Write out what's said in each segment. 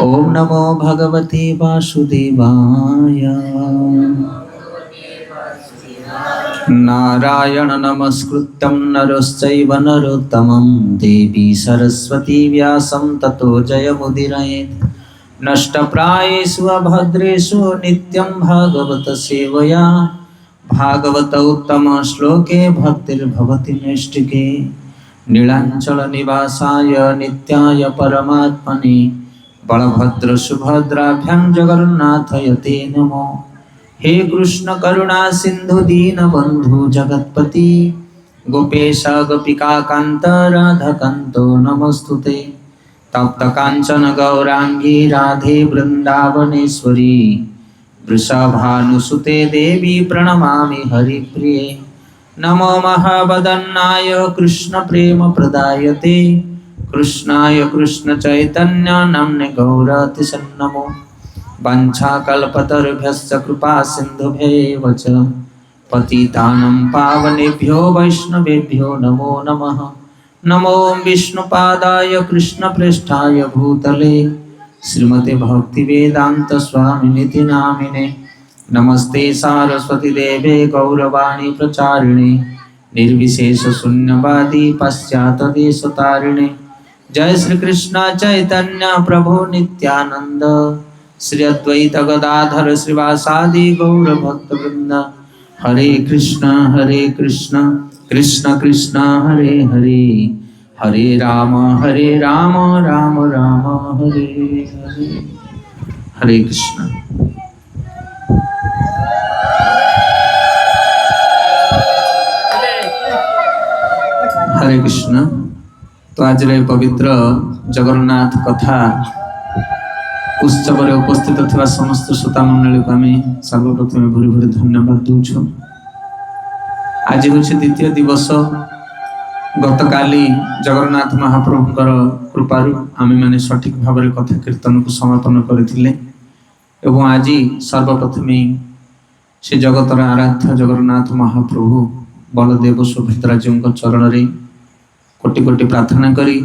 ओम नमो भगवते वासुदेवाय। नारायण नमस्कृत्यं नरश्चैव नरोत्तमं देवी सरस्वती व्यासं ततो जयमुदीरयेत्। नष्टप्रायेषु अभद्रेषु नित्यं भागवत सेवया भागवत उत्तम श्लोके भक्तिर्भवति नैष्टिके। नीलाचल निवासाय नित्याय परमात्मने बलभद्र सुभद्राभ्यां जगन्नाथयते नमो। हे कृष्ण करुणा सिंधु दीन बंधु जगत्पति गोपेश गोपिका कांत राधा कांतो नमस्तुते। तप्त कांचन गौरांगी राधे वृंदावनेश्वरी वृषभानुसुते देवी प्रणमामि हरिप्रिये। नमो महावदन्नाय कृष्ण प्रेम प्रदायते कृष्णाय कृष्ण चैतन्य नाम्ने गौरतिसे नमो। वाञ्छाकल्पतरुभ्यश्च कृपा सिन्धुभ्यैव च पतितानं पावनेभ्यो वैष्णवेभ्यो नमो नमः। नमो विष्णुपादाय कृष्णप्रेष्ठाय भूतले श्रीमते भक्तिवेदांत स्वामिनिति नामिने। नमस्ते सारस्वती देवे गौरवाणी प्रचारिणे निर्विशेष शून्यवादी पाश्चात्यदेशतारिणे। जय श्री कृष्ण चैतन्य प्रभु नित्यानंद श्री अद्वैत गदाधर श्रीवासादि गौर भक्तवृंद। हरे कृष्ण कृष्ण कृष्ण हरे हरे हरे राम राम राम हरे हरे। हरे कृष्ण। हरे कृष्ण। तो आज पवित्र जगन्नाथ कथा उत्सव उपस्थित थिबा समस्त श्रोता मंडली को आम सर्वप्रथम भूरी भूरी धन्यवाद दूँ। आज हूँ द्वितीय दिवस। गतकाली जगन्नाथ महाप्रभुंकर कृपारु आमे माने सठिक भाव में कथा कीर्तन को समापन करथिले एवं आज सर्वप्रथम से जगतर आराध्य जगन्नाथ महाप्रभु बलदेव सुभद्रा जी चरण रे कोटि कोटि प्रार्थना करी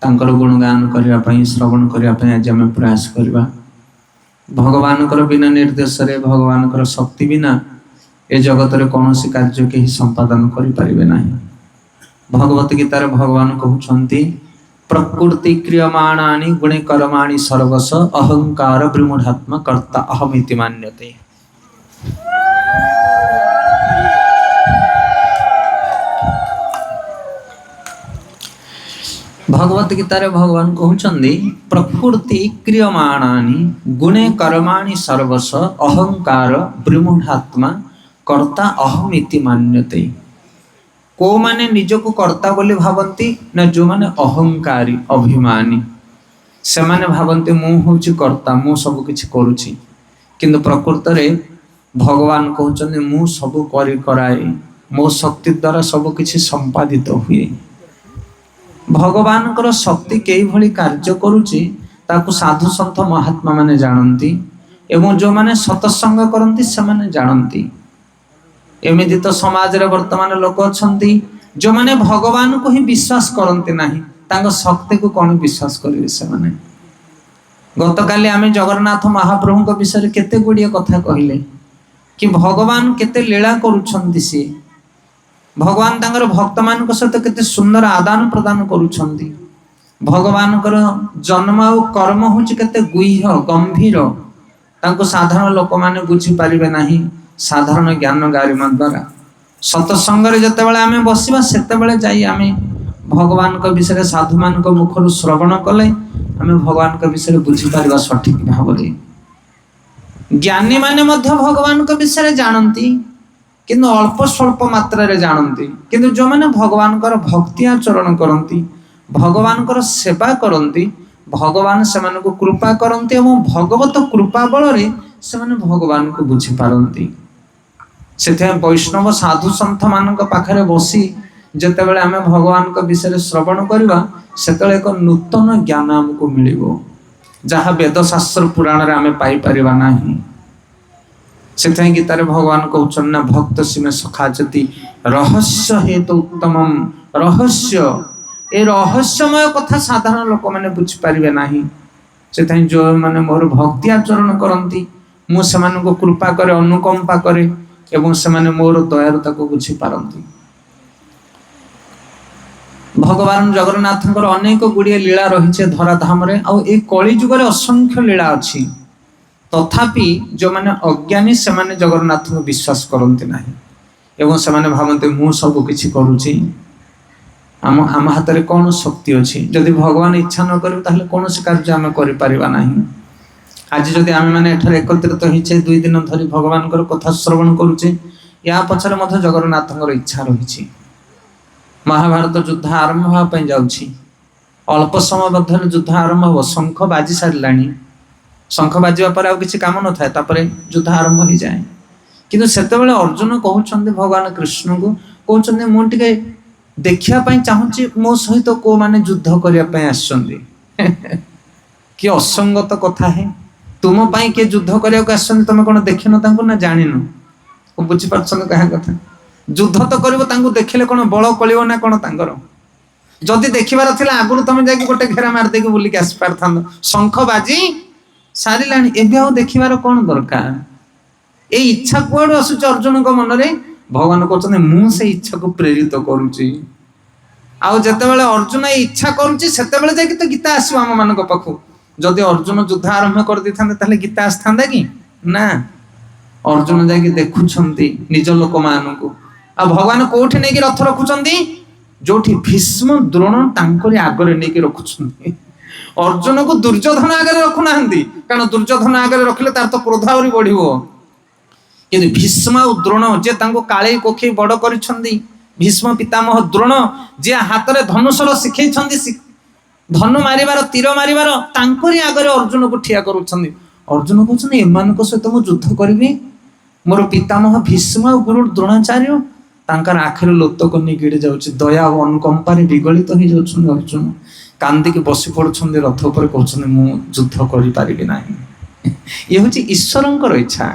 तांकर गुणगान करने श्रवण करने आज आम प्रयास करवा। भगवान बिना निर्देश रे भगवान शक्ति बिना ए जगत रे कौन सी कार्य के संपादन करें ना। भगवत गीतार भगवान कहते प्रकृति क्रियमाणानि गुणे कर्माणि सर्वस अहंकार विमूढ़ात्मा कर्ता अहमिति मान्यते। भगवत गीतार भगवान कहते प्रकृति क्रियमाणानि गुणे कर्माणि सर्वस अहंकार विमूढ़ात्मा कर्ता अहमिति मान्यते। को माने निजको कर्ता बोली भावंती ना जो माने अहंकारी अभिमानी से माने भावंती मु होची कर्ता मु सब किछि करूची। किंतु प्रकृत रे भगवान कहउछन्ते मु सब करि कराए मो शक्ति द्वारा सब किछि संपादित हुए। भगवान शक्ति कई भली कार्य करूची ताकू साधु संत महात्मा माने जानती एवं जो माने सत्संग करती से माने जानती। एमिति तो समाज रे वर्तमान लोक अछंती जो माने भगवान को ही विश्वास करते नाही तांग शक्ति को कौन विश्वास करिवे से माने। गतकाली आमे जगन्नाथ महाप्रभु को विषय केते गुड़िया कथा कहिले कि भगवान केते लीला करूछंती से भगवान तांगर भक्त मान को सहित केते सुंदर आदान प्रदान करूछंती। भगवान कर जन्म और कर्म होची केते गुह्य गंभीर तांको साधारण लोक माने बुझी पारिबे नाही। साधारण ज्ञान गारिमा द्वारा सत्संग रे जते बेले आमे बसिबा सेते बेले जाई आमे भगवान को विषय साधु मान को मुखरु श्रवण कले आमे भगवान को विषय बुझी पारिबा सठिक भाव रे। ज्ञानी माने मध्य भगवान को विषय जानती किंतु अल्प स्वल्प मात्रा रे जानती। किंतु जो माने भगवान कर भक्ति आचरण करती भगवान कर सेवा करती भगवान से माने को कृपा करती एवं भगवत कृपा बल रे से माने भगवान को बुझी पारती। से वैष्णव साधु सन्थ मान पाखरे बसी जिते बड़े आम भगवान को विषय श्रवण करवा से एक नूतन ज्ञान आमको मिल जहाँ वेद शास्त्र पुराण रे आम पाइपर ना। से गीतार भगवान कहउछन ना भक्त सिमे सखा जति रहस्य हेतु उत्तम रहस्य ए रहस्यमय कथा साधारण लोक मैंने बुझिपारे ना से जो मैंने मोर भक्ति आचरण करती मुझे कृपा करे अनुकंपा करे एवं से मोर दयारुता को बुझिपारती। भगवान जगन्नाथ अनेक गुड़िए लीला रही धराधाम कली जुग असंख्य लीला अच्छी तथापि जो मैंने अज्ञानी से माने जगन्नाथ को विश्वास करते ना एवं से माने भावते मु सब किछि करूची आम आम हाथ में कौन शक्ति अच्छी जदि भगवान इच्छा न करें ताहले कौन से कार्य आम करिपारिबा नाही। आज जदि आम मैंने एठारे एकत्रित होइछे 2 दिन धरी भगवान कथा श्रवण करूचे या पछरे मध्य जगन्नाथ इच्छा रही। महाभारत युद्ध आरंभ होगा जाउछि अल्प समय मध्य युद्ध आरंभ हो शंख बाजी सारिलाणी शंख बाजिबा पर आउ किछि काम न थाए तापरे युद्ध आरंभ हो जाए किंतु सेतेबेले अर्जुन कहउछन्ते भगवान कृष्ण को कहउछन्ते मु टिके देखिया पई चाहूची मो सहित को माने युद्ध करिया पई आछन्ते कि असंगत कथा है तुम पई के युद्ध करिया को आछन्ते तमे कोन देखिनो तांको ना जानिनो को बुझि परछन कहा कथा युद्ध तो करिवो तांको देखिले कोन बळ कलिवो ना कोन तांकर जदि देखिबार थिला आगुरु तमे जाकी गोटे घेरा मार देकी बुली के आस पारथान शंख बाजी सारिलाणी एबे आ देखिबार कोन दरकार ए इच्छा कोड असुच अर्जुन को मन रे भगवान कहते मु से इच्छा को प्रेरित करुच्ची आउ जते बेले अर्जुन इच्छा करुच्ची सेते बेले जाके तो गीता आसीबो हम मानक पाखु जदि अर्जुन युद्ध आरंभ कर दी थांते ताले गीता आस्थांदा कि ना अर्जुन जाके देखुछंती निज लोक मानकु आ भगवान कोठी नेकी रथ रखुछंती जोठी भीष्म द्रोण तांकरी आगरे नेकी रखुछंती अर्जुन को दुर्योधन आगरे रखु नाहंती कारण दुर्योधन आगरे रखले तार तो क्रोध आउरी बढ़िबो किंतु भीष्म और द्रोण जे तांको काळे कोखी बड़ करिछंदी भीष्म पितामह द्रोण जे हाथ रे धनुषर शिखैछंदी धनु मारिबार तीर मारिबार तांकरी आगरे अर्जुन को ठिया करूछंदी अर्जुन कहछन एमान को सहित मु युद्ध करबी मोर पितामह भीष्म और गुरु द्रोणाचार्य तांकर आखिर लोतक नि गिड़ जाउछि दया और अनुकंपा रे विगलित हो जाउछन अर्जुन कांदी के बसी पड़छंदी रथ ऊपर कहछन मु युद्ध करि पारिबि नाही ये होछि ईश्वरंकर इच्छा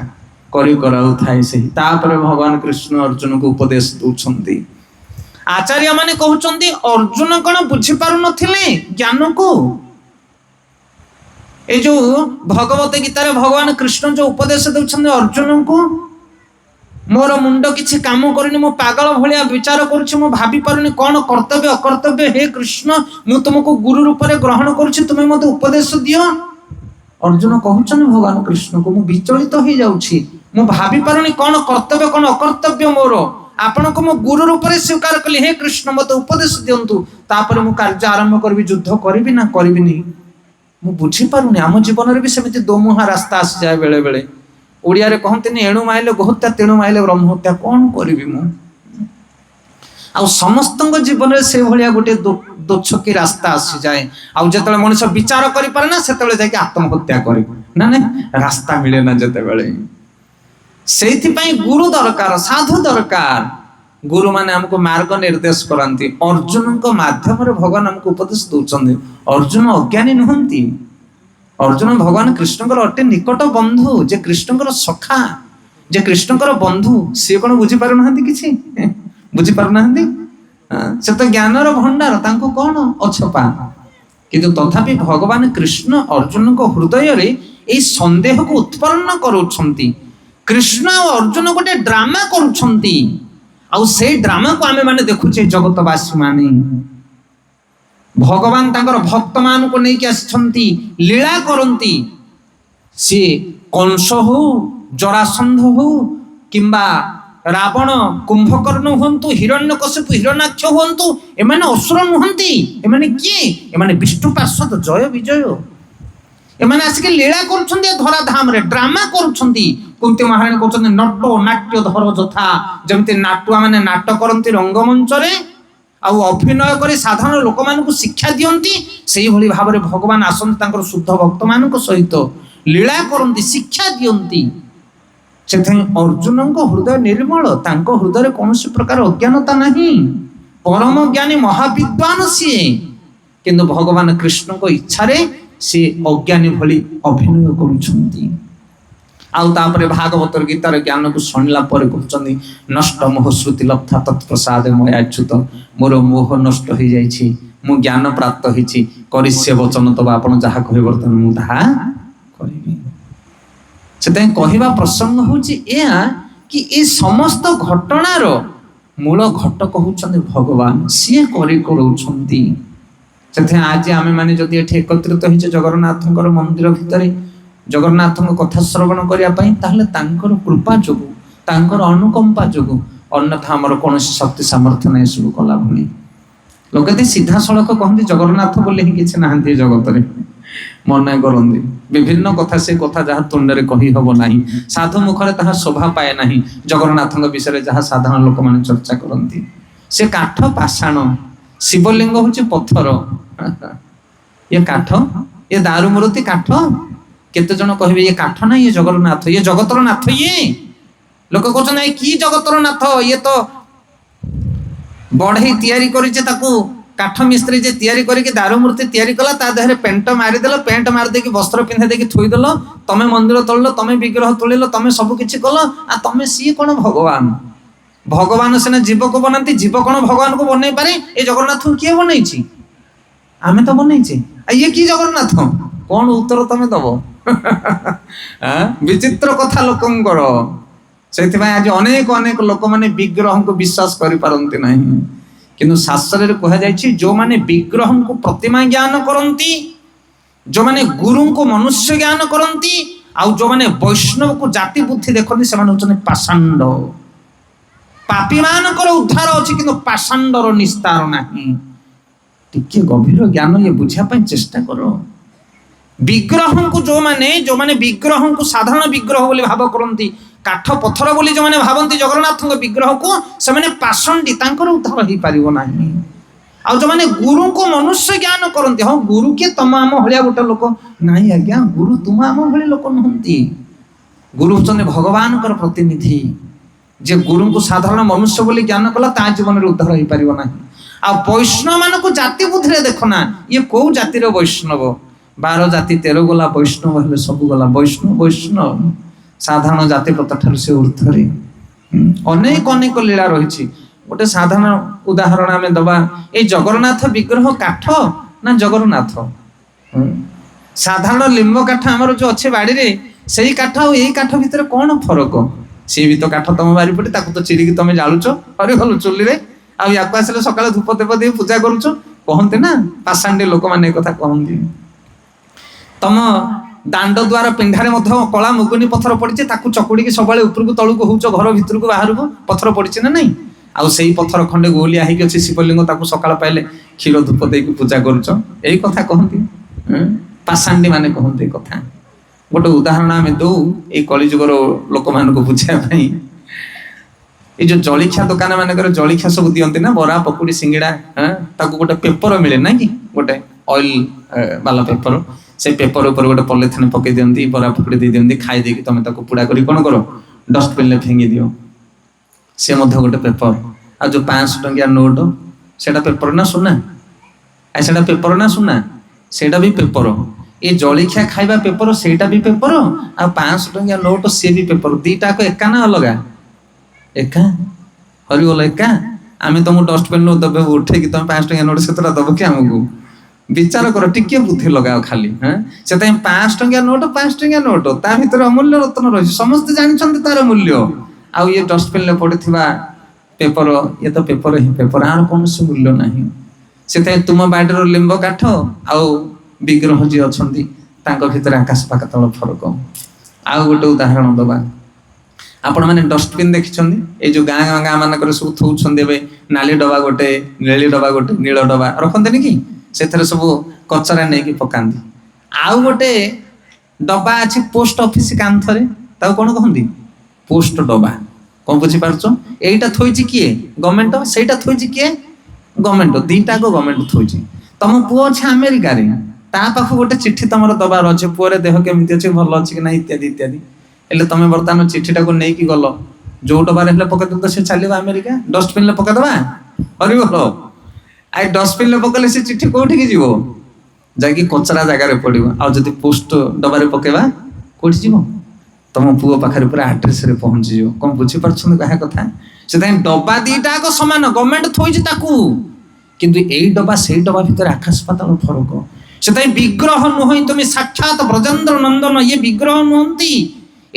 करी कराउ थाए से तापर भगवान कृष्ण अर्जुन को उपदेश दउछंती आचार्य माने कहउछंती अर्जुन कोन बुझि पारु नथिले ज्ञान को ए जो भगवत गीता रे भगवान कृष्ण जो उपदेश दउछंती अर्जुन को मोर मुंड किछि काम करनी मो पागल भलिया विचार करूछि मो भाबी पारुनी कोन कर्तव्य अकर्तव्य हे कृष्ण मु तुमको गुरु रूप रे ग्रहण करूछि तुमे मते उपदेश दियो अर्जुन कहउछन भगवान कृष्ण को मु विचलित हो जाउछि मु भाबी पारुनी कोन कर्तव्य कोन अकर्तव्य मोर आपण को मो गुरु रूप रे स्वीकार कली हे कृष्ण मते उपदेश दियंतु तापर मु कार्य आरंभ करबी युद्ध करबी ना करबी नहीं मु बुझी पारुनी आम जीवन रे भी सेमिति दोमुहा रास्ता आसी जाय बेले बेले ओडिया रे कहंतनी एणु माइले गोहत्या तेणु माइले ब्रह्महत्या कोन करबी मु आ समस्तंग जीवन रे से भलिया गोटे दोछकी रास्ता आसी जाए आ जतले मनुष्य विचार करि पारे ना सेतले जाके आत्महत्या करे ना ना रास्ता मिले ना जते बेले सेथि पई गुरु दरकार साधु दरकार गुरु माने हमको मार्ग निर्देश करंती अर्जुन को माध्यम रे भगवान हमको उपदेश दउचंदी अर्जुन अज्ञानी नहंती अर्जुन भगवान कृष्णकर अटे निकट बंधु जे कृष्णकर सखा जे कृष्णकर बंधु से कोन बुझी पारु नहंती किछि बुझी पारु नहंती से तो ज्ञानर भंडार तांको कोन अछपा किंतु तथापि भगवान कृष्ण अर्जुन को हृदय रे ए संदेह को उत्पन्न करूछंती कृष्ण और अर्जुन गोटे ड्रामा करूछंती आ से ड्रामा को आमे माने देखुछे जगतवासी माने भगवान तांकर भक्त मान को नहीं के आछंती लीला करंती से कंस हो जरासंध हो किंबा रावण कुंभकर्ण हुंतु हिरण्यकशिपु हिरण्याक्ष हुंतु एमाने असुर नुहंती एमाने किए एमाने विष्णु पार्षद जय विजय एमाने आसिके लीला करूछंती धरा धाम रे ड्रामा करूछंती कुंती महाराणी कहउछंती नटो नाट्य धर जथा जेमति नाटुआ माने नाटक करंती रंगमंच रे आ अभिनय करे साधारण लोक मान को शिक्षा दियंती सेही भली भाव रे भगवान आसंत तांकर शुद्ध भक्त मान को सहित लीला करंती शिक्षा दियंती सेथि अर्जुन को हृदय निर्मल तांको हृदय रे कोनोसी प्रकार अज्ञानता नहीं परम ज्ञानी महाविद्वान सिए किंतु भगवान कृष्ण को इच्छा रे से अज्ञानी भली अभिनय करूछंती आउ तापरे भागवत गीतार ज्ञान को सुनला पर कहउछंती नष्ट मोह श्रुति लब्धा तत्प्रसाद मयाच्युत मोर मोह नष्ट हो जाइछि ମୁଁ ଜ୍ଞାନ ପ୍ରାପ୍ତ ହେଇଛି କରିଷ୍ୟ ବଚନ ତବ ଆପଣ ଯାହା କହିବେ ବର୍ତ୍ତମାନ ମୁଁ ତାହା କରିବି। ସେଥିପାଇଁ କହିବା ପ୍ରସଙ୍ଗ ହଉଛି ଏହା କି ଏ ସମସ୍ତ ଘଟଣାର ମୂଳ ଘଟକ ହଉଛନ୍ତି ଭଗବାନ, ସିଏ କରଉଛନ୍ତି। ସେଥିପାଇଁ ଆଜି ଆମେ ମାନେ ଯଦି ଏଠି ଏକତ୍ରିତ ହେଇଛେ ଜଗନ୍ନାଥଙ୍କର ମନ୍ଦିର ଭିତରେ ଜଗନ୍ନାଥଙ୍କ କଥା ଶ୍ରବଣ କରିବା ପାଇଁ, ତାହେଲେ ତାଙ୍କର କୃପା ଯୋଗୁଁ, ତାଙ୍କର ଅନୁକମ୍ପା ଯୋଗୁଁ, ଅନ୍ୟଥା ଆମର କୌଣସି ଶକ୍ତି ସାମର୍ଥ୍ୟ ନାହିଁ ଏସବୁ କଲା ଭଳି। ଲୋକେ ଯଦି ସିଧାସଳଖ କହନ୍ତି ଜଗନ୍ନାଥ ବୋଲି ହିଁ କିଛି ନାହାନ୍ତି ଏ ଜଗତରେ, ମନେ କରନ୍ତି ବିଭିନ୍ନ କଥା, ସେ କଥା ଯାହା ତୁଣ୍ଡରେ କହି ହବ ନାହିଁ, ସାଧୁ ମୁଖରେ ତାହା ଶୋଭା ପାଏ ନାହିଁ। ଜଗନ୍ନାଥଙ୍କ ବିଷୟରେ ଯାହା ସାଧାରଣ ଲୋକମାନେ ଚର୍ଚ୍ଚା କରନ୍ତି, ସେ କାଠ ପାଷାଣ, ଶିବଲିଙ୍ଗ ହଉଛି ପଥର, ଇଏ କାଠ, ଇଏ ଦାରୁ ମୂର୍ତ୍ତି କାଠ। କେତେ ଜଣ କହିବେ ଇଏ କାଠ ନା ଇଏ ଜଗନ୍ନାଥ, ଇଏ ଜଗତର ନାଥ। ଇଏ ଲୋକ କହୁଛନ୍ତି ଏ କି ଜଗତର ନାଥ, ଇଏ ତ ବଢେଇ ତିଆରି କରିছে, ତାକୁ କାଠ ମିସ୍ତ୍ରୀ ଯେ ତିଆରି କରିକି ଦାରୁ ମୂର୍ତ୍ତି ତିଆରି କଲା, ତା ଦେହରେ ପେଣ୍ଟ ମାରିଦେଲ, ପେଣ୍ଟ ମାରି ଦେଇକି ବସ୍ତ୍ର ପିନ୍ଧାଇ ଦେଇକି ଥୋଇଦେଲ, ତମେ ମନ୍ଦିର ତୋଳିଲ, ତମେ ବିଗ୍ରହ ତୋଳିଲ, ତମେ ସବୁ କିଛି କଲ, ଆଉ ତମେ ସିଏ କଣ ଭଗବାନ? ଭଗବାନ ସିନା ଜୀବକୁ ବନାନ୍ତି, ଜୀବ କଣ ଭଗବାନଙ୍କୁ ବନେଇ ପାରେ? ଏ ଜଗନ୍ନାଥଙ୍କୁ କିଏ ବନେଇଛି? ଆମେ ତ ବନେଇଛେ। ଇଏ କି ଜଗନ୍ନାଥ? କଣ ଉତ୍ତର ତମେ ଦବ? ବିଚିତ୍ର କଥା ଲୋକଙ୍କର। ସେଥିପାଇଁ ଆଜି ଅନେକ ଅନେକ ଲୋକମାନେ ବିଗ୍ରହଙ୍କୁ ବିଶ୍ୱାସ କରିପାରନ୍ତି ନାହିଁ। କିନ୍ତୁ ଶାସ୍ତ୍ରରେ କୁହାଯାଇଛି ଯେଉଁମାନେ ବିଗ୍ରହଙ୍କୁ ପ୍ରତିମା ଜ୍ଞାନ କରନ୍ତି, ଯେଉଁମାନେ ଗୁରୁଙ୍କୁ ମନୁଷ୍ୟ ଜ୍ଞାନ କରନ୍ତି, ଆଉ ଯେଉଁମାନେ ବୈଷ୍ଣବକୁ ଜାତି ବୁଦ୍ଧି ଦେଖନ୍ତି, ସେମାନେ ହେଉଛନ୍ତି ପାଷାଣ୍ଡ। ପାପୀ ମାନଙ୍କର ଉଦ୍ଧାର ଅଛି, କିନ୍ତୁ ପାଷାଣ୍ଡର ନିସ୍ତାର ନାହିଁ। ଟିକେ ଗଭୀର ଜ୍ଞାନ ଇଏ ବୁଝିବା ପାଇଁ ଚେଷ୍ଟା କର। ବିଗ୍ରହଙ୍କୁ ଯେଉଁମାନେ ବିଗ୍ରହଙ୍କୁ ସାଧାରଣ ବିଗ୍ରହ ବୋଲି ଭାବ କରନ୍ତି, କାଠ ପଥର ବୋଲି ଯେଉଁମାନେ ଭାବନ୍ତି ଜଗନ୍ନାଥଙ୍କ ବିଗ୍ରହକୁ, ସେମାନେ ପାଷଣ୍ଡୀ, ତାଙ୍କର ଉଦ୍ଧାର ହେଇପାରିବ ନାହିଁ। ଆଉ ଯେଉଁମାନେ ଗୁରୁଙ୍କୁ ମନୁଷ୍ୟ ଜ୍ଞାନ କରନ୍ତି, ହଁ ଗୁରୁ କିଏ ତମ ଆମ ଭଳିଆ ଗୋଟେ ଲୋକ? ନାଇଁ ଆଜ୍ଞା, ଗୁରୁ ତୁମ ଆମ ଭଳି ଲୋକ ନୁହନ୍ତି। ଗୁରୁ ହଉଛନ୍ତି ଭଗବାନଙ୍କର ପ୍ରତିନିଧି। ଯେ ଗୁରୁଙ୍କୁ ସାଧାରଣ ମନୁଷ୍ୟ ବୋଲି ଜ୍ଞାନ କଲା, ତା ଜୀବନରେ ଉଦ୍ଧାର ହେଇପାରିବ ନାହିଁ। ଆଉ ବୈଷ୍ଣବ ମାନଙ୍କୁ ଜାତି ବୁଦ୍ଧିରେ ଦେଖ ନା, ଇଏ କୋଉ ଜାତିର ବୈଷ୍ଣବ? 12 ଜାତି 13 ଗଲା, ବୈଷ୍ଣବ ହେଲେ ସବୁ ଗଲା। ବୈଷ୍ଣବ ସାଧାରଣ ଜାତି ପ୍ରଥା ଠାରୁ ସେ ଉର୍ଦ୍ଧ୍ୱରେ। ଅନେକ ଅନେକ ଲୀଳା ରହିଛି। ଗୋଟେ ସାଧାରଣ ଉଦାହରଣ ଆମେ ଦବା, ଏଇ ଜଗନ୍ନାଥ ବିଗ୍ରହ କାଠ ନା ଜଗନ୍ନାଥ? ସାଧାରଣ ଲିମ୍ବ କାଠ ଆମର ଯୋଉ ଅଛି ବାଡିରେ, ସେଇ କାଠ ଆଉ ଏଇ କାଠ ଭିତରେ କଣ ଫରକ? ସିଏ ବି ତ କାଠ ତମ ବାରିପଟେ, ତାକୁ ତ ଚିରିକି ତମେ ଜାଳୁଛ ହରିହଲ ଚୁଲିରେ, ଆଉ ୟାକୁ ଆସିଲେ ସକାଳେ ଧୂପ ଦେବ ଦେଇ ପୂଜା କରୁଛ। କହନ୍ତି ନା ପାଷାଣ୍ଡୀ ଲୋକମାନେ ଏ କଥା କହନ୍ତି। ତମ ଦାଣ୍ଡ ଦ୍ୱାର ପିଣ୍ଡାରେ ମଧ୍ୟ କଳା ମୁଗୁନି ପଥର ପଡିଛି, ତାକୁ ଚକୁଡିକି ସବୁବେଳେ ଉପରକୁ ତଳକୁ ହଉଛ, ଘର ଭିତରକୁ ବାହାରକୁ ପଥର ପଡିଛି ନା ନାଇଁ? ଆଉ ସେଇ ପଥର ଖଣ୍ଡେ ଗୋଲିଆ ହେଇକି ଅଛି ଶିବଲିଙ୍ଗ, ତାକୁ ସକାଳ ପାଇଲେ କ୍ଷୀର ଧୂପ ଦେଇକି ପୂଜା କରୁଛ। ଏଇ କଥା କହନ୍ତି, ପାଷାଣ୍ଡୀ ମାନେ କହନ୍ତି ଏ କଥା। ଗୋଟେ ଉଦାହରଣ ଆମେ ଦଉ ଏଇ କଳିଯୁଗର ଲୋକମାନଙ୍କୁ ବୁଝିବା ପାଇଁ। ଏଇ ଯୋଉ ଜଳଖିଆ ଦୋକାନ ମାନଙ୍କର ଜଳଖିଆ ସବୁ ଦିଅନ୍ତି ନା, ବରା ପକୁଡି ସିଙ୍ଗିଡା, ତାକୁ ଗୋଟେ ପେପର ମିଳେ ନା କି, ଗୋଟେ ଅଏଲ ବାଲା ପେପର। ସେ ପେପର ଉପରେ ଗୋଟେ ପଲିଥିନ ପକେଇ ଦିଅନ୍ତି, ବରା ପକୁଡି ଦେଇ ଦିଅନ୍ତି, ଖାଇ ଦେଇକି ତମେ ତାକୁ ପୁଡା କରି କଣ କର, ଡଷ୍ଟବିନରେ ଫିଙ୍ଗି ଦିଅ। ସେ ମଧ୍ୟ ଗୋଟେ ପେପର। ଆଉ ଯୋଉ 500 ଟଙ୍କିଆ ନୋଟ, ସେଟା ପେପର ନା ସୁନା? ସେଟା ପେପର ନା ସୁନା? ସେଇଟା ବି ପେପର। ଏ ଜଳଖିଆ ଖାଇବା ପେପର, ସେଇଟା ବି ପେପର, ଆଉ 500 ଟଙ୍କିଆ ନୋଟ ସିଏ ବି ପେପର। ଦିଟାକ ଏକା ନା ଅଲଗା? ଏକା। ହରିଗଲ ଏକା। ଆମେ ତମକୁ ଡଷ୍ଟବିନ୍ ଦେବେ ଉଠେଇକି, ତମେ 500 ଟଙ୍କିଆ ନୋଟ ସେତେଟା ଦବ କି ଆମକୁ? ବିଚାର କର, ଟିକେ ବୁଦ୍ଧି ଲଗାଅ ଖାଲି। ସେଥିପାଇଁ 500 ଟଙ୍କିଆ ନୋଟ 500 ଟଙ୍କିଆ ନୋଟ, ତା ଭିତରେ ଅମୂଲ୍ୟ ରତ୍ନ ରହିଛି, ସମସ୍ତେ ଜାଣିଛନ୍ତି ତାର ମୂଲ୍ୟ। ଆଉ ଇଏ ଡଷ୍ଟବିନରେ ପଡିଥିବା ପେପର, ଇଏ ତ ପେପର ହିଁ ପେପର, ଆର କୌଣସି ମୂଲ୍ୟ ନାହିଁ। ସେଥିପାଇଁ ତୁମ ବାଡିର ଲିମ୍ବ କାଠ ଆଉ ବିଗ୍ରହ ଯିଏ ଅଛନ୍ତି, ତାଙ୍କ ଭିତରେ ଆକାଶ ପାତାଳ ଫରକ। ଆଉ ଗୋଟେ ଉଦାହରଣ ଦବା, ଆପଣ ମାନେ ଡଷ୍ଟବିନ୍ ଦେଖିଛନ୍ତି? ଏଇ ଯୋଉ ଗାଁ ମାନଙ୍କରେ ସବୁ ଥଉଛନ୍ତି ଏବେ, ନାଲି ଡବା ଗୋଟେ, ନେଳି ଡବା ଗୋଟେ, ନୀଳ ଡବା ରଖନ୍ତିନି କି? ସେଥିରେ ସବୁ କଚରା ନେଇକି ପକାନ୍ତି। ଆଉ ଗୋଟେ ଡବା ଅଛି ପୋଷ୍ଟ ଅଫିସ କାନ୍ଥରେ, ତାକୁ କଣ କହନ୍ତି? ପୋଷ୍ଟ ଡବା। କଣ ବୁଝିପାରୁଛ? ଏଇଟା ଥୋଇଛି କିଏ? ଗଭର୍ଣ୍ଣମେଣ୍ଟ। ସେଇଟା ଥୋଇଛି କିଏ? ଗଭର୍ଣ୍ଣମେଣ୍ଟ। ଦିଟାକ ଗଭର୍ଣ୍ଣମେଣ୍ଟ ଥୋଇଛି। ତମ ପୁଅ ଅଛି ଆମେରିକାରେ, ତା ପାଖକୁ ଗୋଟେ ଚିଠି ତମର ଦବାର ଅଛି, ପୁଅରେ ଦେହ କେମିତି ଅଛି, ଭଲ ଅଛି କି ନାହିଁ, ଇତ୍ୟାଦି ଇତ୍ୟାଦି। ହେଲେ ତମେ ବର୍ତ୍ତମାନ ଚିଠିଟାକୁ ନେଇକି ଗଲ, ଯୋଉ ଡବାରେ ହେଲେ ପକେଇଦେବ ତ ସେ ଚାଲିବ ଆମେରିକା। ଡଷ୍ଟବିନରେ ପକେଇଦବା, ହରିଗଲ। ଆଉ ଡଷ୍ଟବିନରେ ପକେଇଲେ ସେ ଚିଠି କୋଉଠିକି ଯିବ? ଯାଇକି କଚରା ଜାଗାରେ ପଡିବ। ଆଉ ଯଦି ପୋଷ୍ଟ ଡବାରେ ପକେଇବା, କୋଉଠି ଯିବ? ତମ ପୁଅ ପାଖରେ ପୁରା ଆଡ୍ରେସରେ ପହଞ୍ଚିଯିବ। କଣ ବୁଝିପାରୁଛନ୍ତି କାହା କଥା? ସେଥିପାଇଁ ଡବା ଦିଟାକ ସମାନ, ଗଭର୍ଣ୍ଣମେଣ୍ଟ ଥୋଇଛି ତାକୁ। কিন্তু এই ডবা সেই ডবা ভিতরে আকাশ পাতাল ফরক। সেটাই বিগ্রহ নুহই তুমি সাক্ষাৎ ব্রজেন্দ্র নন্দন, ইয়ে বিগ্রহ নুহନ୍ତି।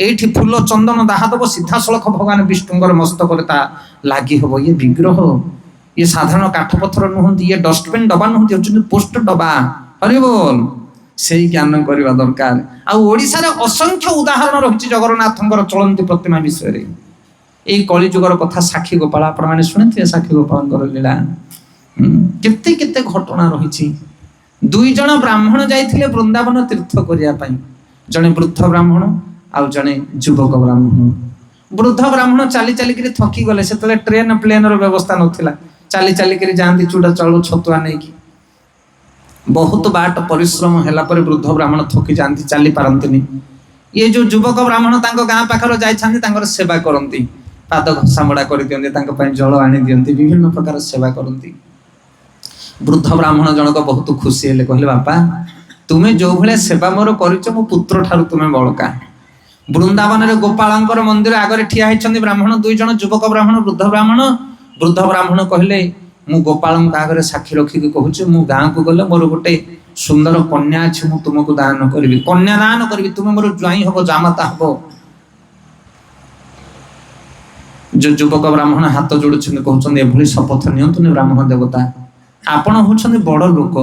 এইଠି ফুল চন্দন দাহা দেব ସିଧାସଳଖ ଭଗବାନ ବିଷ୍ଣୁଙ୍କର ମସ୍ତକରେ ତା ଲାଗି ହବ। ଇଏ ବିଗ୍ରହ, ଇଏ ସାଧାରଣ କାଠ ପଥର ନୁହନ୍ତି, ଇଏ ଡଷ୍ଟବିନ୍ ଡବା ନୁହନ୍ତି, ହଉଛନ୍ତି ପୋଷ୍ଟ ଡବା। ହରି ବୋଲ। ସେଇ ଜ୍ଞାନ କରିବା ଦରକାର। ଆଉ ଓଡ଼ିଶାରେ ଅସଂଖ୍ୟ ଉଦାହରଣ ରହିଛି ଜଗନ୍ନାଥଙ୍କର ଚଳନ୍ତି ପ୍ରତିମା ବିଷୟରେ। ଏଇ କଳିଯୁଗର କଥା ସାକ୍ଷୀ ଗୋପାଳ, ଆପଣମାନେ ଶୁଣିଥିବେ ସାକ୍ଷୀ ଗୋପାଳଙ୍କର ଲୀଳା। କେତେ କେତେ ଘଟଣା ରହିଛି। 2 ଜଣ ବ୍ରାହ୍ମଣ ଯାଇଥିଲେ ବୃନ୍ଦାବନ ତୀର୍ଥ କରିବା ପାଇଁ, ଜଣେ ବୃଦ୍ଧ ବ୍ରାହ୍ମଣ ଆଉ ଜଣେ ଯୁବକ ବ୍ରାହ୍ମଣ। ବୃଦ୍ଧ ବ୍ରାହ୍ମଣ ଚାଲି ଚାଲିକିରି ଥକି ଗଲେ, ସେତେବେଳେ ଟ୍ରେନ ପ୍ଲେନର ବ୍ୟବସ୍ଥା ନଥିଲା, ଚାଲି ଚାଲିକିରି ଯାଆନ୍ତି ଚୁଡ଼ା ଚାଉଳ ଛତୁଆ ନେଇକି। ବହୁତ ବାଟ ପରିଶ୍ରମ ହେଲା ପରେ ବୃଦ୍ଧ ବ୍ରାହ୍ମଣ ଥକି ଯାଆନ୍ତି, ଚାଲି ପାରନ୍ତିନି। ଇଏ ଯୋଉ ଯୁବକ ବ୍ରାହ୍ମଣ ତାଙ୍କ ଗାଁ ପାଖରେ ଯାଇଥାନ୍ତି, ତାଙ୍କର ସେବା କରନ୍ତି, ପାଦ ଘସାମଡ଼ା କରିଦିଅନ୍ତି, ତାଙ୍କ ପାଇଁ ଜଳ ଆଣି ଦିଅନ୍ତି, ବିଭିନ୍ନ ପ୍ରକାର ସେବା କରନ୍ତି। ବୃଦ୍ଧ ବ୍ରାହ୍ମଣ ଜଣକ ବହୁତ ଖୁସି ହେଲେ, କହିଲେ ବାପା ତୁମେ ଯୋଉ ଭଳିଆ ସେବା ମୋର କରିଛ, ମୋ ପୁତ୍ର ଠାରୁ ତୁମେ ବଳକା। ବୃନ୍ଦାବନରେ ଗୋପାଳଙ୍କର ମନ୍ଦିର ଆଗରେ ଠିଆ ହେଇଛନ୍ତି ବ୍ରାହ୍ମଣ 2 ଜଣ, ଯୁବକ ବ୍ରାହ୍ମଣ ବୃଦ୍ଧ ବ୍ରାହ୍ମଣ। ବୃଦ୍ଧ ବ୍ରାହ୍ମଣ କହିଲେ ମୁଁ ଗୋପାଳଙ୍କ ଆଗରେ ସାକ୍ଷୀ ରଖିକି କହୁଛି, ମୁଁ ଗାଁକୁ ଗଲେ ମୋର ଗୋଟେ ସୁନ୍ଦର କନ୍ୟା ଅଛି, ମୁଁ ତୁମକୁ ଦାନ କରିବି, କନ୍ୟା ଦାନ କରିବି, ତୁମେ ମୋର ଜ୍ୱାଇଁ ହବ, ଜାମାତା ହବ। ଯୋଉ ଯୁବକ ବ୍ରାହ୍ମଣ ହାତ ଯୋଡୁଛନ୍ତି, କହୁଛନ୍ତି ଏଭଳି ଶପଥ ନିଅନ୍ତୁନି ବ୍ରାହ୍ମଣ ଦେବତା, ଆପଣ ହଉଛନ୍ତି ବଡ ଲୋକ,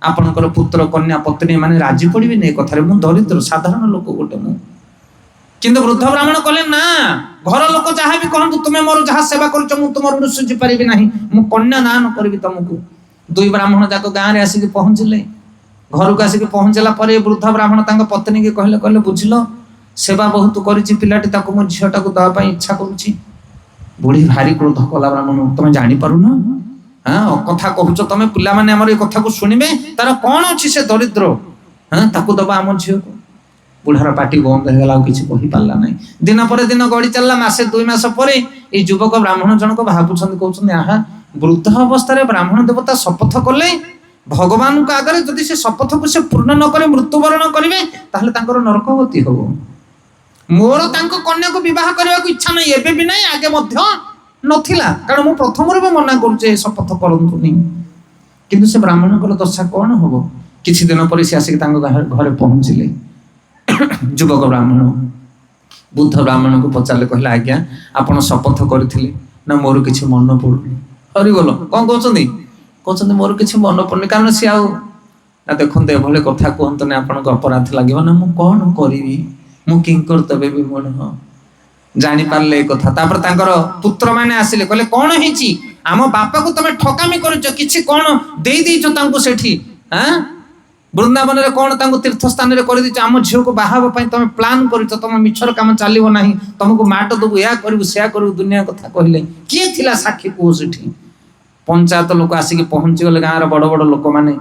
ଆପଣଙ୍କର ପୁତ୍ର କନ୍ୟା ପତ୍ନୀ ମାନେ ରାଜି ପଡିବେନି ଏ କଥାରେ, ମୁଁ ଦରିଦ୍ର ସାଧାରଣ ଲୋକ ଗୋଟେ ମୁଁ। କିନ୍ତୁ ବୃଦ୍ଧ ବ୍ରାହ୍ମଣ କହିଲେ ନା, ଘର ଲୋକ ଯାହା ବି କହନ୍ତୁ, ତୁମେ ମୋର ଯାହା ସେବା କରୁଛ ମୁଁ ତୁମର ସୁଝି ପାରିବି ନାହିଁ, ମୁଁ କନ୍ୟା ଦାନ କରିବି ତମକୁ। 2 ବ୍ରାହ୍ମଣ ଯାକ ଗାଁରେ ଆସିକି ପହଞ୍ଚିଲେ। ଘରକୁ ଆସିକି ପହଞ୍ଚିଲା ପରେ ବୃଦ୍ଧ ବ୍ରାହ୍ମଣ ତାଙ୍କ ପତ୍ନୀକି କହିଲେ, କହିଲେ ବୁଝିଲ ସେବା ବହୁତ କରିଛି ପିଲାଟି, ତାକୁ ମୋ ଝିଅଟାକୁ ଦେବା ପାଇଁ ଇଚ୍ଛା କରୁଛି। ବୁଢୀ ଭାରି କ୍ରୋଧ କଲା, ବ୍ରାହ୍ମଣ ତମେ ଜାଣିପାରୁନ, କଥା କହୁଛ ତମେ, ପିଲାମାନେ ଆମର ଏ କଥାକୁ ଶୁଣିବେ, ତାର କଣ ଅଛି ସେ ଦରିଦ୍ର, ତାକୁ ଦବା ଆମ ଝିଅକୁ। ବୁଢାର ପାଟି ବନ୍ଦ ହେଇଗଲା, ଆଉ କିଛି କହିପାରିଲା ନାହିଁ। ଦିନ ପରେ ଦିନ ଗଡି ଚାଲିଲା, ମାସେ 2 ମାସ ପରେ ଏଇ ଯୁବକ ବ୍ରାହ୍ମଣ ଜଣକ ଭାବୁଛନ୍ତି, କହୁଛନ୍ତି ଆହା ବୃଦ୍ଧ ଅବସ୍ଥାରେ ବ୍ରାହ୍ମଣ ଦେବତା ଶପଥ କଲେ, ଭଗବାନଙ୍କ ଆଗରେ ଯଦି ସେ ଶପଥକୁ ସେ ପୂର୍ଣ୍ଣ ନ କରି ମୃତ୍ୟୁବରଣ କରିବେ, ତାହେଲେ ତାଙ୍କର ନରକ ଗତି ହବ। ମୋର ତାଙ୍କ କନ୍ୟାକୁ ବିବାହ କରିବାକୁ ଇଚ୍ଛା ନାହିଁ, ଏବେ ବି ନାହିଁ, ଆଗେ ମଧ୍ୟ ନଥିଲା, କାରଣ ମୁଁ ପ୍ରଥମରୁ ବି ମନା କରୁଛି ଏ ଶପଥ କରନ୍ତୁନି। କିନ୍ତୁ ସେ ବ୍ରାହ୍ମଣଙ୍କର ଦଶା କଣ ହବ? କିଛି ଦିନ ପରେ ସେ ଆସିକି ତାଙ୍କ ଘରେ ପହଞ୍ଚିଲେ। ଯୁବକ ବ୍ରାହ୍ମଣ ବୁଦ୍ଧ ବ୍ରାହ୍ମଣଙ୍କୁ ପଚାରିଲେ, କହିଲେ ଆଜ୍ଞା ଆପଣ ଶପଥ କରିଥିଲେ ନା? ମୋର କିଛି ମନେ ପଡୁନି। ହରିବୋଲ। କଣ କହୁଛନ୍ତି? କହୁଛନ୍ତି ମୋର କିଛି ମନେ ପଡୁନି। କାରଣ ସିଏ ଆଉ ନା ଦେଖନ୍ତୁ ଏଭଳି କଥା କୁହନ୍ତୁନି, ଆପଣଙ୍କୁ ଅପରାଧ ଲାଗିବ ନା, ମୁଁ କଣ କରିବି, ମୁଁ କିଙ୍କର୍ତ୍ତବ୍ୟ ବିମୂଢ଼। ଜାଣିପାରିଲେ ଏ କଥା। ତାପରେ ତାଙ୍କର ପୁତ୍ର ମାନେ ଆସିଲେ, କହିଲେ କଣ ହେଇଛି, ଆମ ବାପାକୁ ତମେ ଠକାମି କରୁଛ, କିଛି କଣ ଦେଇଛ ତାଙ୍କୁ ସେଠି, ବୃନ୍ଦାବନରେ କଣ ତାଙ୍କୁ ତୀର୍ଥ ସ୍ଥାନରେ କରିଦେଇଛ, ଆମ ଝିଅକୁ ବାହା ହେବା ପାଇଁ ତମେ ପ୍ଲାନ୍ କରିଛ, ତମ ମିଛର କାମ ଚାଲିବ ନାହିଁ, ତମକୁ ମାଟ ଦେବୁ, ଏହା କରିବୁ ସେୟା କରିବୁ, ଦୁନିଆ କଥା କହିଲେ। କିଏ ଥିଲା ସାକ୍ଷୀ କୁହ ସେଠି? ପଞ୍ଚାୟତ ଲୋକ ଆସିକି ପହଞ୍ଚିଗଲେ, ଗାଁର ବଡ ବଡ ଲୋକମାନେ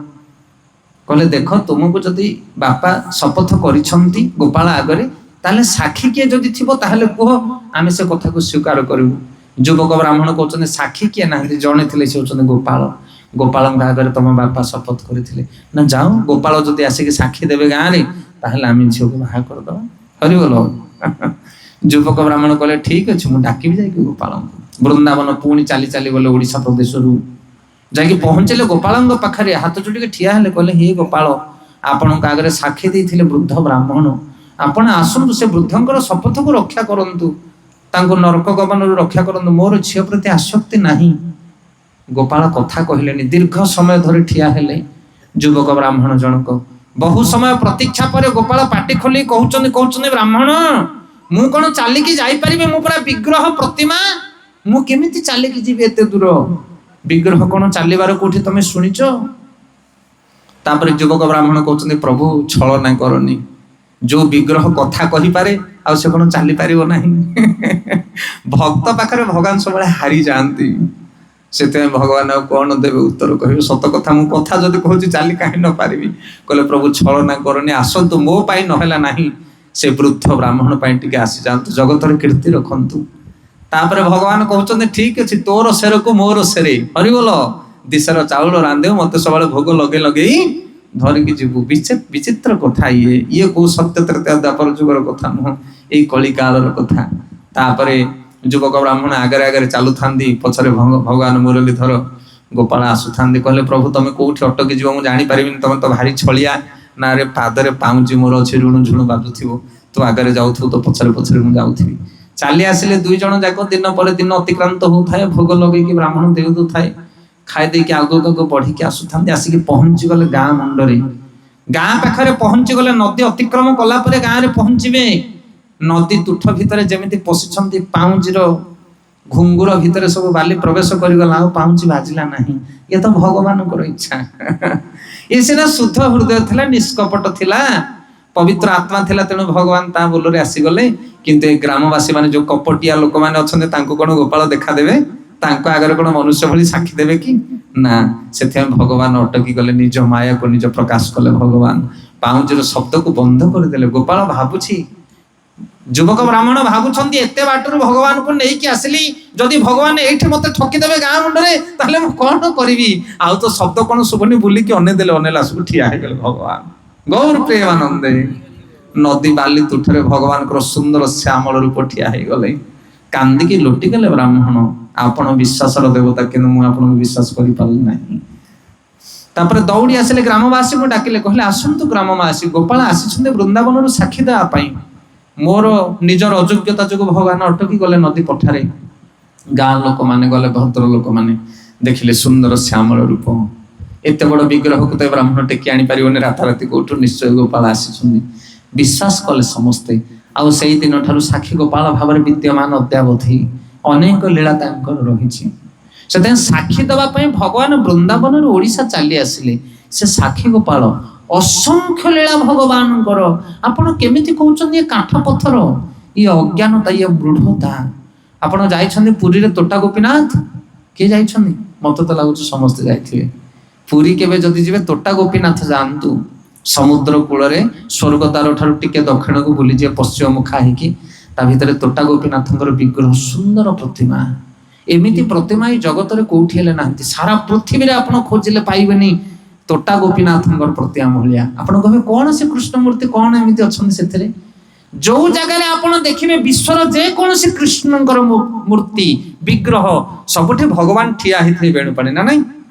କହିଲେ ଦେଖ, ତୁମକୁ ଯଦି ବାପା ଶପଥ କରିଛନ୍ତି ଗୋପାଳ ଆଗରେ, ତାହେଲେ ସାକ୍ଷୀ କିଏ ଯଦି ଥିବ ତାହେଲେ କୁହ, ଆମେ ସେ କଥାକୁ ସ୍ୱୀକାର କରିବୁ। ଯୁବକ ବ୍ରାହ୍ମଣ କହୁଛନ୍ତି ସାକ୍ଷୀ କିଏ ନାହାନ୍ତି, ଜଣେ ଥିଲେ, ସେ ହଉଛନ୍ତି ଗୋପାଳ। ଗୋପାଳଙ୍କ ଆଗରେ ତମ ବାପା ଶପଥ କରିଥିଲେ। ନା ଯାଉ, ଗୋପାଳ ଯଦି ଆସିକି ସାକ୍ଷୀ ଦେବେ ଗାଁରେ, ତାହେଲେ ଆମେ ଝିଅକୁ ବାହା କରିଦବା। ହରିବୋଲ। ଯୁବକ ବ୍ରାହ୍ମଣ କହିଲେ ଠିକ ଅଛି, ମୁଁ ଡାକିବି ଯାଇକି ଗୋପାଳଙ୍କୁ। ବୃନ୍ଦାବନ ପୁଣି ଚାଲି ଚାଲି ଗଲେ ଓଡ଼ିଶା ପ୍ରଦେଶରୁ, ଯାଇକି ପହଞ୍ଚିଲେ ଗୋପାଳଙ୍କ ପାଖରେ, ହାତ ଯୋଡ଼ିକି ଠିଆ ହେଲେ, କହିଲେ ହେ ଗୋପାଳ, ଆପଣଙ୍କ ଆଗରେ ସାକ୍ଷୀ ଦେଇଥିଲେ ବୃଦ୍ଧ ବ୍ରାହ୍ମଣ, ଆପଣ ଆସନ୍ତୁ, ସେ ବୃଦ୍ଧଙ୍କର ଶପଥକୁ ରକ୍ଷା କରନ୍ତୁ, ତାଙ୍କୁ ନରକ ଗମନରୁ ରକ୍ଷା କରନ୍ତୁ, ମୋର ଝିଅ ପ୍ରତି ଆସକ୍ତି ନାହିଁ। ଗୋପାଳ କଥା କହିଲେନି, ଦୀର୍ଘ ସମୟ ଧରି ଠିଆ ହେଲେ ଯୁବକ ବ୍ରାହ୍ମଣ ଜଣକ। ବହୁ ସମୟ ପ୍ରତୀକ୍ଷା ପରେ ଗୋପାଳ ପାଟି ଖୋଲି କହୁଛନ୍ତି ବ୍ରାହ୍ମଣ, ମୁଁ କଣ ଚାଲିକି ଯାଇପାରିବି, ମୁଁ ପୁରା ବିଗ୍ରହ ପ୍ରତିମା, ମୁଁ କେମିତି ଚାଲିକି ଯିବି ଏତେ ଦୂର, ବିଗ୍ରହ କଣ ଚାଲିବାର କୋଉଠି ତମେ ଶୁଣିଛ? ତାପରେ ଯୁବକ ବ୍ରାହ୍ମଣ କହୁଛନ୍ତି ପ୍ରଭୁ ଛଳନା କରନି, ଯୋଉ ବିଗ୍ରହ କଥା କହିପାରେ ଆଉ ସେ କଣ ଚାଲିପାରିବ ନାହିଁ? ଭକ୍ତ ପାଖରେ ଭଗବାନ ସବୁବେଳେ ହାରି ଯାଆନ୍ତି, ସେଥିପାଇଁ ଭଗବାନ ଆଉ କଣ ଦେବେ ଉତ୍ତର କହିବେ? ସତ କଥା, ମୁଁ କଥା ଯଦି କହୁଛି ଚାଲି କାହିଁ ନ ପାରିବି? କହିଲେ ପ୍ରଭୁ ଛଳନା କରନି, ଆସନ୍ତୁ, ମୋ ପାଇଁ ନହେଲା ନାହିଁ, ସେ ବୃଦ୍ଧ ବ୍ରାହ୍ମଣ ପାଇଁ ଟିକେ ଆସିଯାଆନ୍ତୁ, ଜଗତର କୀର୍ତ୍ତି ରଖନ୍ତୁ। ତାପରେ ଭଗବାନ କହୁଛନ୍ତି ଠିକ ଅଛି, ତୋର ସେରକୁ ମୋର ସେରେ, ହରିବୋଲ, ଦିଶର ଚାଉଳ ରାନ୍ଧିବୁ, ମତେ ସବୁବେଳେ ଭୋଗ ଲଗେଇ ଲଗେଇ ଧରିକି ଯିବୁ। ବିଚିତ୍ର କଥା, ଇଏ କୋଉ ସତ୍ୟ ତ୍ରେତୟା ଦ୍ୱାପର ଯୁଗର କଥା ନୁହଁ, ଏଇ କଳି କାଳର କଥା। ତାପରେ ଯୁବକ ବ୍ରାହ୍ମଣ ଆଗରେ ଆଗରେ ଚାଲୁଥାନ୍ତି, ପଛରେ ଭଗବାନ ମୁରଲୀଧର ଗୋପାଳ ଆସୁଥାନ୍ତି, କହିଲେ ପ୍ରଭୁ ତମେ କୋଉଠି ଅଟକି ଯିବ ମୁଁ ଜାଣିପାରିବିନି, ତମେ ତ ଭାରି ଛଳିଆ, ନା ରେ ପାଦରେ ପାଉଁଜି ମୋର ଅଛି, ରୁଣୁ ଝୁଣୁ ବାଜୁଥିବ, ତୁ ଆଗରେ ଯାଉଥିବୁ ତ ପଛରେ ପଛରେ ମୁଁ ଯାଉଥିବି। ଚାଲି ଆସିଲେ ଦୁଇ ଜଣ ଯାକ, ଦିନ ପରେ ଦିନ ଅତିକ୍ରାନ୍ତ ହଉଥାଏ, ଭୋଗ ଲଗେଇକି ବ୍ରାହ୍ମଣ ଦେଉଥାଏ, ଖାଇ ଦେଇକି ଆଗକୁ ବଢିକି ଆସୁଥାନ୍ତି। ଆସିକି ପହଞ୍ଚି ଗଲେ ଗାଁ ମୁଣ୍ଡରେ, ଗାଁ ପାଖରେ ପହଞ୍ଚି ଗଲେ, ନଦୀ ଅତିକ୍ରମ କଲା ପରେ ଗାଁରେ ପହଞ୍ଚିବେ। ନଦୀ ତୁଠ ଭିତରେ ଯେମିତି ପଶିଛନ୍ତି, ପାଉଁଜିର ଘୁଙ୍ଗୁର ଭିତରେ ସବୁ ବାଲି ପ୍ରବେଶ କରିଗଲା, ଆଉ ପାଉଁଜି ବାଜିଲା ନାହିଁ। ଇଏ ତ ଭଗବାନଙ୍କର ଇଚ୍ଛା। ଇଏ ସିନା ଶୁଦ୍ଧ ହୃଦୟ ଥିଲା, ନିଷ୍କପଟ ଥିଲା, ପବିତ୍ର ଆତ୍ମା ଥିଲା, ତେଣୁ ଭଗବାନ ତା ବୋଲରେ ଆସିଗଲେ। କିନ୍ତୁ ଏ ଗ୍ରାମବାସୀ ମାନେ ଯୋଉ କପଟିଆ ଲୋକମାନେ ଅଛନ୍ତି, ତାଙ୍କୁ କଣ ଗୋପାଳ ଦେଖାଦେବେ? ତାଙ୍କ ଆଗରେ କଣ ମନୁଷ୍ୟ ଭଳି ସାକ୍ଷୀ ଦେବେ କି? ନା, ସେଥିପାଇଁ ଭଗବାନ ଅଟକି ଗଲେ, ନିଜ ମାୟାକୁ ନିଜ ପ୍ରକାଶ କଲେ। ଭଗବାନ ପାଉଁଜିର ଶବ୍ଦକୁ ବନ୍ଦ କରିଦେଲେ। ଗୋପାଳ ଭାବୁଛି, ଯୁବକ ବ୍ରାହ୍ମଣ ଭାବୁଛନ୍ତି, ଏତେ ବାଟରୁ ଭଗବାନଙ୍କୁ ନେଇକି ଆସିଲି, ଯଦି ଭଗବାନ ଏଇଠି ମତେ ଠକିଦେବେ ଗାଁ ମୁଣ୍ଡରେ, ତାହେଲେ ମୁଁ କଣ କରିବି? ଆଉ ତ ଶବ୍ଦ କଣ ଶୁଭୁନି, ବୁଲିକି ଅନେଇଦେଲେ, ଅନେଇଲା ସବୁ ଠିଆ ହେଇଗଲେ ଭଗବାନ ଗୌର ପ୍ରେମାନନ୍ଦେ। ନଦୀ ବାଲି ତୁଠରେ ଭଗବାନଙ୍କର ସୁନ୍ଦର ଶ୍ୟାମଳ ରୂପ ଠିଆ ହେଇଗଲେ। କାନ୍ଦିକି ଲୁଟିଗଲେ ବ୍ରାହ୍ମଣ, ଆପଣ ବିଶ୍ୱାସର ଦେବତା, କିନ୍ତୁ ମୁଁ ଆପଣଙ୍କୁ ବିଶ୍ୱାସ କରିପାରିଲି ନାହିଁ। ତାପରେ ଦୌଡ଼ି ଆସିଲେ, ଗ୍ରାମବାସୀଙ୍କୁ ଡାକିଲେ, କହିଲେ ଆସନ୍ତୁ ଗ୍ରାମବାସୀ, ଗୋପାଳ ଆସିଛନ୍ତି ବୃନ୍ଦାବନରୁ ସାକ୍ଷୀ ଦେବା ପାଇଁ। ମୋର ନିଜର ଅଯୋଗ୍ୟତା ଯୋଗୁଁ ଭଗବାନ ଅଟକି ଗଲେ ନଦୀ ପଠାରେ। ଗାଁ ଲୋକମାନେ ଗଲେ, ଭଦ୍ର ଲୋକମାନେ ଦେଖିଲେ ସୁନ୍ଦର ଶ୍ୟାମଳ ରୂପ। ଏତେ ବଡ଼ ବିଗ୍ରହକୁ ତ ବ୍ରାହ୍ମଣ ଟେକି ଆଣିପାରିବନି ରାତାରାତି, କୋଉଠୁ ନିଶ୍ଚୟ ଗୋପାଳ ଆସିଛନ୍ତି। ବିଶ୍ୱାସ କଲେ ସମସ୍ତେ। ଆଉ ସେଇ ଦିନ ଠାରୁ ସାକ୍ଷୀ ଗୋପାଳ ଭାବରେ ବିଦ୍ୟମାନ ଅଦ୍ୟାବଧି ଅନେକ ଲୀଳା ତାଙ୍କର ରହିଛି। ସେଥିପାଇଁ ସାକ୍ଷୀ ଦେବା ପାଇଁ ଭଗବାନ ବୃନ୍ଦାବନରୁ ଓଡ଼ିଶା ଚାଲି ଆସିଲେ। ସେ ସାକ୍ଷୀ ଗୋପାଳ, ଅସଂଖ୍ୟ ଲୀଳା ଭଗବାନଙ୍କର। ଆପଣ କେମିତି କହୁଛନ୍ତି ଏ କାଠ ପଥର? ଇଏ ଅଜ୍ଞାନତା, ଇଏ ବୃଢ଼ତା। ଆପଣ ଯାଇଛନ୍ତି ପୁରୀରେ ତୋଟା ଗୋପୀନାଥ? କିଏ ଯାଇଛନ୍ତି? ମତେ ତ ଲାଗୁଛି ସମସ୍ତେ ଯାଇଥିବେ। ପୁରୀ କେବେ ଯଦି ଯିବେ, ତୋଟା ଗୋପୀନାଥ ଯାଆନ୍ତୁ। ସମୁଦ୍ର କୂଳରେ ସ୍ୱର୍ଗଦ୍ୱାର ଠାରୁ ଟିକେ ଦକ୍ଷିଣକୁ ବୁଲିଯିବେ, ପଶ୍ଚିମ ମୁଖା ହେଇକି, ତା ଭିତରେ ତୋଟା ଗୋପୀନାଥଙ୍କର ବିଗ୍ରହ, ସୁନ୍ଦର ପ୍ରତିମା। ଏମିତି ପ୍ରତିମା ଏଇ ଜଗତରେ କୋଉଠି ହେଲେ ନାହାନ୍ତି। ସାରା ପୃଥିବୀରେ ଆପଣ ଖୋଜିଲେ ପାଇବେନି ତୋଟା ଗୋପୀନାଥଙ୍କର ପ୍ରତିମା ଭଳିଆ। ଆପଣ କହିବେ କଣ ସେ କୃଷ୍ଣ ମୂର୍ତ୍ତି, କଣ ଏମିତି ଅଛନ୍ତି ସେଥିରେ? ଯୋଉ ଜାଗାରେ ଆପଣ ଦେଖିବେ ବିଶ୍ୱର ଯେକୌଣସି କୃଷ୍ଣଙ୍କର ମୂର୍ତ୍ତି, ବିଗ୍ରହ, ସବୁଠି ଭଗବାନ ଠିଆ ହେଇଥିବେ ବେଣୁପାଣି, ନା ନାଇଁ?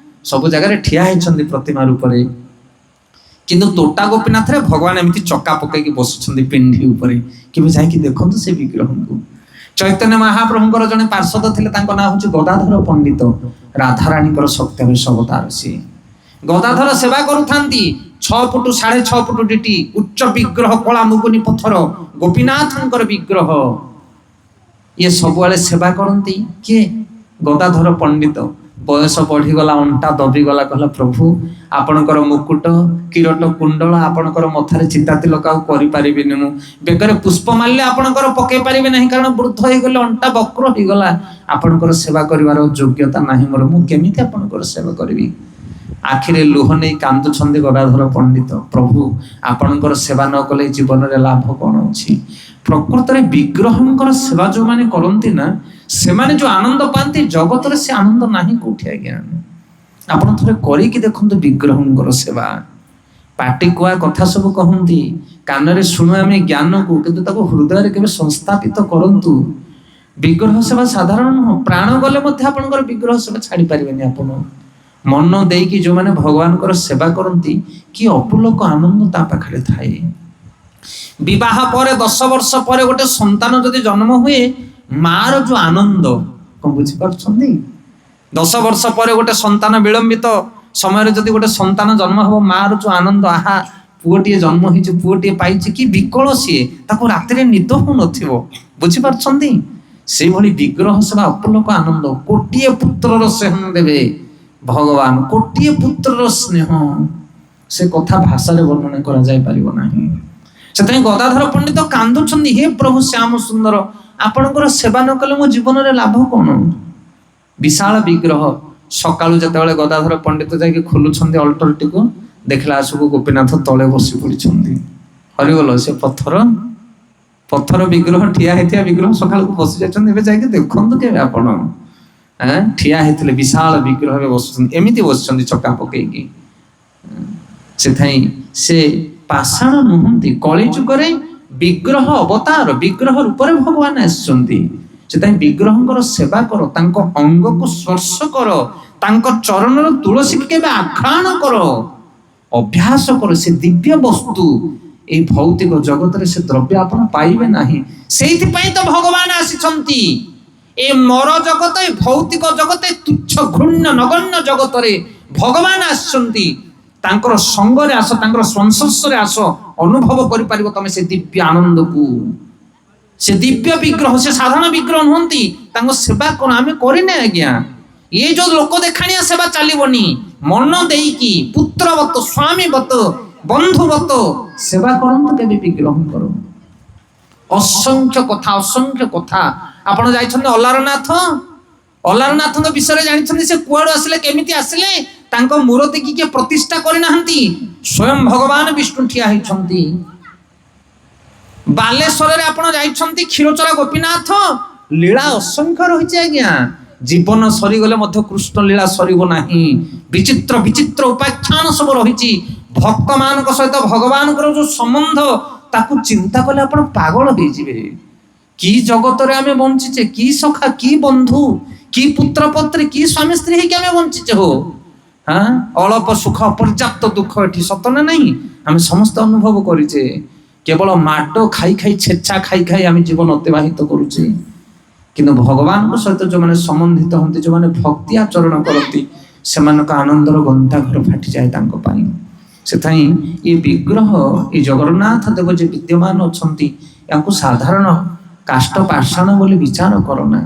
ସବୁ ଜାଗାରେ ଠିଆ ହେଇଛନ୍ତି ପ୍ରତିମା ରୂପରେ। କିନ୍ତୁ ତୋଟା ଗୋପୀନାଥରେ ଭଗବାନ ଏମିତି ଚକା ପକେଇକି ବସିଛନ୍ତି ପିଣ୍ଡି ଉପରେ। କେବେ ଯାଇକି ଦେଖନ୍ତୁ ସେ ବିଗ୍ରହଙ୍କୁ। ଚୈତନ୍ୟ ମହାପ୍ରଭୁଙ୍କର ଜଣେ ପାର୍ଷଦ ଥିଲେ, ତାଙ୍କ ନାଁ ହଉଛି ଗଦାଧର ପଣ୍ଡିତ। ରାଧାରାଣୀଙ୍କର ସତ୍ୟାବେଶ ଅବତାର ସିଏ। ଗଦାଧର ସେବା କରୁଥାନ୍ତି। 6 ଫୁଟ 6.5 ଫୁଟ ଡିଟି ଉଚ୍ଚ ବିଗ୍ରହ, କଳା ମୁଗୁନି ପଥର, ଗୋପୀନାଥଙ୍କର ବିଗ୍ରହ। ଇଏ ସବୁବେଳେ ସେବା କରନ୍ତି। କିଏ? ଗଦାଧର ପଣ୍ଡିତ। ବୟସ ବଢିଗଲା, ଅଣ୍ଟା ଦବିଗଲା, କହିଲା ପ୍ରଭୁ ଆପଣଙ୍କର ମୁକୁଟ, କିରଟ, କୁଣ୍ଡଳ, ଆପଣଙ୍କର ମଥାରେ ଚିତା ତିଲକ ଆଉ କରିପାରିବିନି ମୁଁ। ବେକରେ ପୁଷ୍ପମାଲ୍ୟ ଆପଣଙ୍କର ପକେଇ ପାରିବି ନାହିଁ, କାରଣ ବୃଦ୍ଧ ହେଇଗଲେ, ଅଣ୍ଟା ବକ୍ର ହେଇଗଲା। ଆପଣଙ୍କର ସେବା କରିବାର ଯୋଗ୍ୟତା ନାହିଁ ମୋର, ମୁଁ କେମିତି ଆପଣଙ୍କର ସେବା କରିବି? ଆଖିରେ ଲୁହ ନେଇ କାନ୍ଦୁଛନ୍ତି ଗଦାଧର ପଣ୍ଡିତ। ପ୍ରଭୁ ଆପଣଙ୍କର ସେବା ନ କଲେ ଜୀବନରେ ଲାଭ କଣ ଅଛି? ପ୍ରକୃତରେ ବିଗ୍ରହଙ୍କର ସେବା ଯୋଉମାନେ କରନ୍ତି ନା, ସେମାନେ ଯୋଉ ଆନନ୍ଦ ପାଆନ୍ତି ଜଗତରେ, ସେ ଆନନ୍ଦ ନାହିଁ କୋଉଠି ଆଜ୍ଞା। ଆପଣ ଥରେ କରିକି ଦେଖନ୍ତୁ ବିଗ୍ରହଙ୍କର ସେବା। ପାଟି କୁଆ କଥା ସବୁ କହନ୍ତି, କାନରେ ଶୁଣୁ ଆମେ ଜ୍ଞାନକୁ, କିନ୍ତୁ ତାକୁ ହୃଦୟରେ କେବେ ସଂସ୍ଥାପିତ କରନ୍ତୁ। ବିଗ୍ରହ ସେବା ସାଧାରଣ ନୁହଁ। ପ୍ରାଣ ଗଲେ ମଧ୍ୟ ଆପଣଙ୍କର ବିଗ୍ରହ ସେବା ଛାଡି ପାରିବେନି ଆପଣ। ମନ ଦେଇକି ଯୋଉମାନେ ଭଗବାନଙ୍କର ସେବା କରନ୍ତି, କି ଅପୁଲକ ଆନନ୍ଦ ତା ପାଖରେ ଥାଏ। ବିବାହ ପରେ 10 ବର୍ଷ ପରେ ଗୋଟେ ସନ୍ତାନ ଯଦି ଜନ୍ମ ହୁଏ, ମାର ଯୋଉ ଆନନ୍ଦ, କଣ ବୁଝିପାରୁଛନ୍ତି? 10 ବର୍ଷ ପରେ ଗୋଟେ ସନ୍ତାନ, ବିଳମ୍ବିତ ସମୟରେ ଯଦି ଗୋଟେ ସନ୍ତାନ ଜନ୍ମ ହବ, ମାର ଯୋଉ ଆନନ୍ଦ, ଆହା ପୁଅଟିଏ ଜନ୍ମ ହେଇଛି, ପୁଅଟିଏ ପାଇଛି, କି ବିକଳ ସିଏ, ତାକୁ ରାତିରେ ନିଦ ହଉନଥିବ। ବୁଝିପାରୁଛନ୍ତି? ସେଇଭଳି ବିଗ୍ରହ ସେବା ଅପୁଲକ ଆନନ୍ଦ। କୋଟିଏ ପୁତ୍ରର ସ୍ନେହ ଦେବେ ଭଗବାନ, କୋଟିଏ ପୁତ୍ରର ସ୍ନେହ, ସେ କଥା ଭାଷାରେ ବର୍ଣ୍ଣନା କରାଯାଇ ପାରିବ ନାହିଁ। ସେଥିପାଇଁ ଗଦାଧର ପଣ୍ଡିତ କାନ୍ଦୁଛନ୍ତି, ହେ ପ୍ରଭୁ ଶ୍ୟାମ ସୁନ୍ଦର, ଆପଣଙ୍କର ସେବା ନ କଲେ ମୋ ଜୀବନରେ ଲାଭ କଣ? ବିଶାଳ ବିଗ୍ରହ। ସକାଳୁ ଯେତେବେଳେ ଗଦାଧର ପଣ୍ଡିତ ଯାଇକି ଖୋଲୁଛନ୍ତି ଅଲ୍ଟରଟିକୁ, ଦେଖିଲା ଆସିବୁ ଗୋପୀନାଥ ତଳେ ବସି ପଡିଛନ୍ତି। ହରିଗଲ, ସେ ପଥର ବିଗ୍ରହ, ଠିଆ ହେଇଥିବା ବିଗ୍ରହ ସକାଳକୁ ବସି ଯାଇଛନ୍ତି। ଏବେ ଯାଇକି ଦେଖନ୍ତୁ କେବେ ଆପଣ। ଠିଆ ହେଇଥିଲେ ବିଶାଳ ବିଗ୍ରହ, ଏବେ ବସୁଛନ୍ତି, ଏମିତି ବସିଛନ୍ତି ଚକା ପକେଇକି। ସେଥିପାଇଁ ସେ ପାଷାଣ ନୁହନ୍ତି। କଳି ଯୁଗରେ ବିଗ୍ରହ ଅବତାର, ବିଗ୍ରହ ରୂପରେ ଭଗବାନ ଆସିଛନ୍ତି। ସେଥିପାଇଁ ବିଗ୍ରହଙ୍କର ସେବା କର, ତାଙ୍କ ଅଙ୍ଗକୁ ସ୍ପର୍ଶ କର, ତାଙ୍କ ଚରଣର ତୁଳସୀ କେବେ ଆଘ୍ରାଣ କର, ଅଭ୍ୟାସ କର। ସେ ଦିବ୍ୟ ବସ୍ତୁ এই ଭୌତିକ ଜଗତରେ ସେ ଦ୍ରବ୍ୟ ଆପଣ ପାଇବେ ନାହିଁ। ସେଇଥିପାଇଁ ତ ଭଗବାନ ଆସିଛନ୍ତି। ଏ ମର ଜଗତ, ଏ ଭୌତିକ ଜଗତ, ଏ ତୁଚ୍ଛ ଘୃଣ୍ୟ ନଗଣ୍ୟ ଜଗତରେ ଭଗବାନ ଆସିଛନ୍ତି। ତାଙ୍କର ସଙ୍ଗରେ ଆସ, ତାଙ୍କର ସଂସ୍ପର୍ଶରେ ଆସ, ଅନୁଭବ କରିପାରିବ ତମେ ସେ ଦିବ୍ୟ ଆନନ୍ଦକୁ। ସେ ଦିବ୍ୟ ବିଗ୍ରହ, ସେ ସାଧାରଣ ବିଗ୍ରହ ନୁହନ୍ତି। ତାଙ୍କ ସେବା କଣ ଆମେ କରିନେ ଆଜ୍ଞା? ଏ ଯୋଉ ଲୋକ ଦେଖାଣିଆ ସେବା ଚାଲିବନି। ମନ ଦେଇକି ପୁତ୍ରବତ, ସ୍ୱାମୀବତ, ବନ୍ଧୁବତ ସେବା କରନ୍ତୁ କେବେ ବିଗ୍ରହଙ୍କର। ଅସଂଖ୍ୟ କଥା, ଅସଂଖ୍ୟ କଥା। ଆପଣ ଯାଇଛନ୍ତି ଅଲାରନାଥ? ଅଲାରନାଥଙ୍କ ବିଷୟରେ ଜାଣିଛନ୍ତି? ସେ କୁଆଡୁ ଆସିଲେ, କେମିତି ଆସିଲେ? ତାଙ୍କ ମୂର୍ତ୍ତି କିଏ ପ୍ରତିଷ୍ଠା କରିନାହାନ୍ତି, ସ୍ୱୟଂ ଭଗବାନ ବିଷ୍ଣୁ ଠିଆ ହେଇଛନ୍ତି। ବାଲେଶ୍ୱରରେ ଆପଣ ଯାଇଛନ୍ତି କ୍ଷୀରଚୋରା ଗୋପୀନାଥ? ଲୀଳା ଅସଂଖ୍ୟ ରହିଛି ଆଜ୍ଞା। ଜୀବନ ସରିଗଲେ ମଧ୍ୟ କୃଷ୍ଣ ଲୀଳା ସରିବ ନାହିଁ। ବିଚିତ୍ର ବିଚିତ୍ର ଉପାଖ୍ୟାନ ସବୁ ରହିଛି। ଭକ୍ତ ମାନଙ୍କ ସହିତ ଭଗବାନଙ୍କର ଯୋଉ ସମ୍ବନ୍ଧ, ତାକୁ ଚିନ୍ତା କଲେ ଆପଣ ପାଗଳ ହେଇଯିବେ। କି ଜଗତରେ ଆମେ ବଞ୍ଚିଛେ, କି ସଖା, କି ବନ୍ଧୁ, କି ପୁତ୍ର ପତ୍ରୀ, କି ସ୍ୱାମୀ ସ୍ତ୍ରୀ ହେଇକି ଆମେ ବଞ୍ଚିଛେ ହୋ। ଅଳପ ସୁଖ, ଅପର୍ଯ୍ୟାପ୍ତ ଦୁଃଖ ଏଠି ସତ ନା ନାହିଁ? ଆମେ ସମସ୍ତେ ଅନୁଭବ କରିଛେ। କେବଳ ମାଡ ଖାଇ ଖାଇ, ଛେଚା ଖାଇ ଖାଇ ଆମେ ଜୀବନ ଅତିବାହିତ କରୁଛେ। କିନ୍ତୁ ଭଗବାନଙ୍କ ସହିତ ଯୋଉମାନେ ସମ୍ବନ୍ଧିତ ହୁଅନ୍ତି, ଯୋଉମାନେ ଭକ୍ତି ଆଚରଣ କରନ୍ତି, ସେମାନଙ୍କ ଆନନ୍ଦର ଗନ୍ତାଘର ଫାଟିଯାଏ ତାଙ୍କ ପାଇଁ। ସେଥିପାଇଁ ଏ ବିଗ୍ରହ, ଏ ଜଗନ୍ନାଥ ଦେବ ଯେ ବିଦ୍ୟମାନ ଅଛନ୍ତି, ୟାଙ୍କୁ ସାଧାରଣ କାଷ୍ଠ ପାଷାଣ ବୋଲି ବିଚାର କରନା।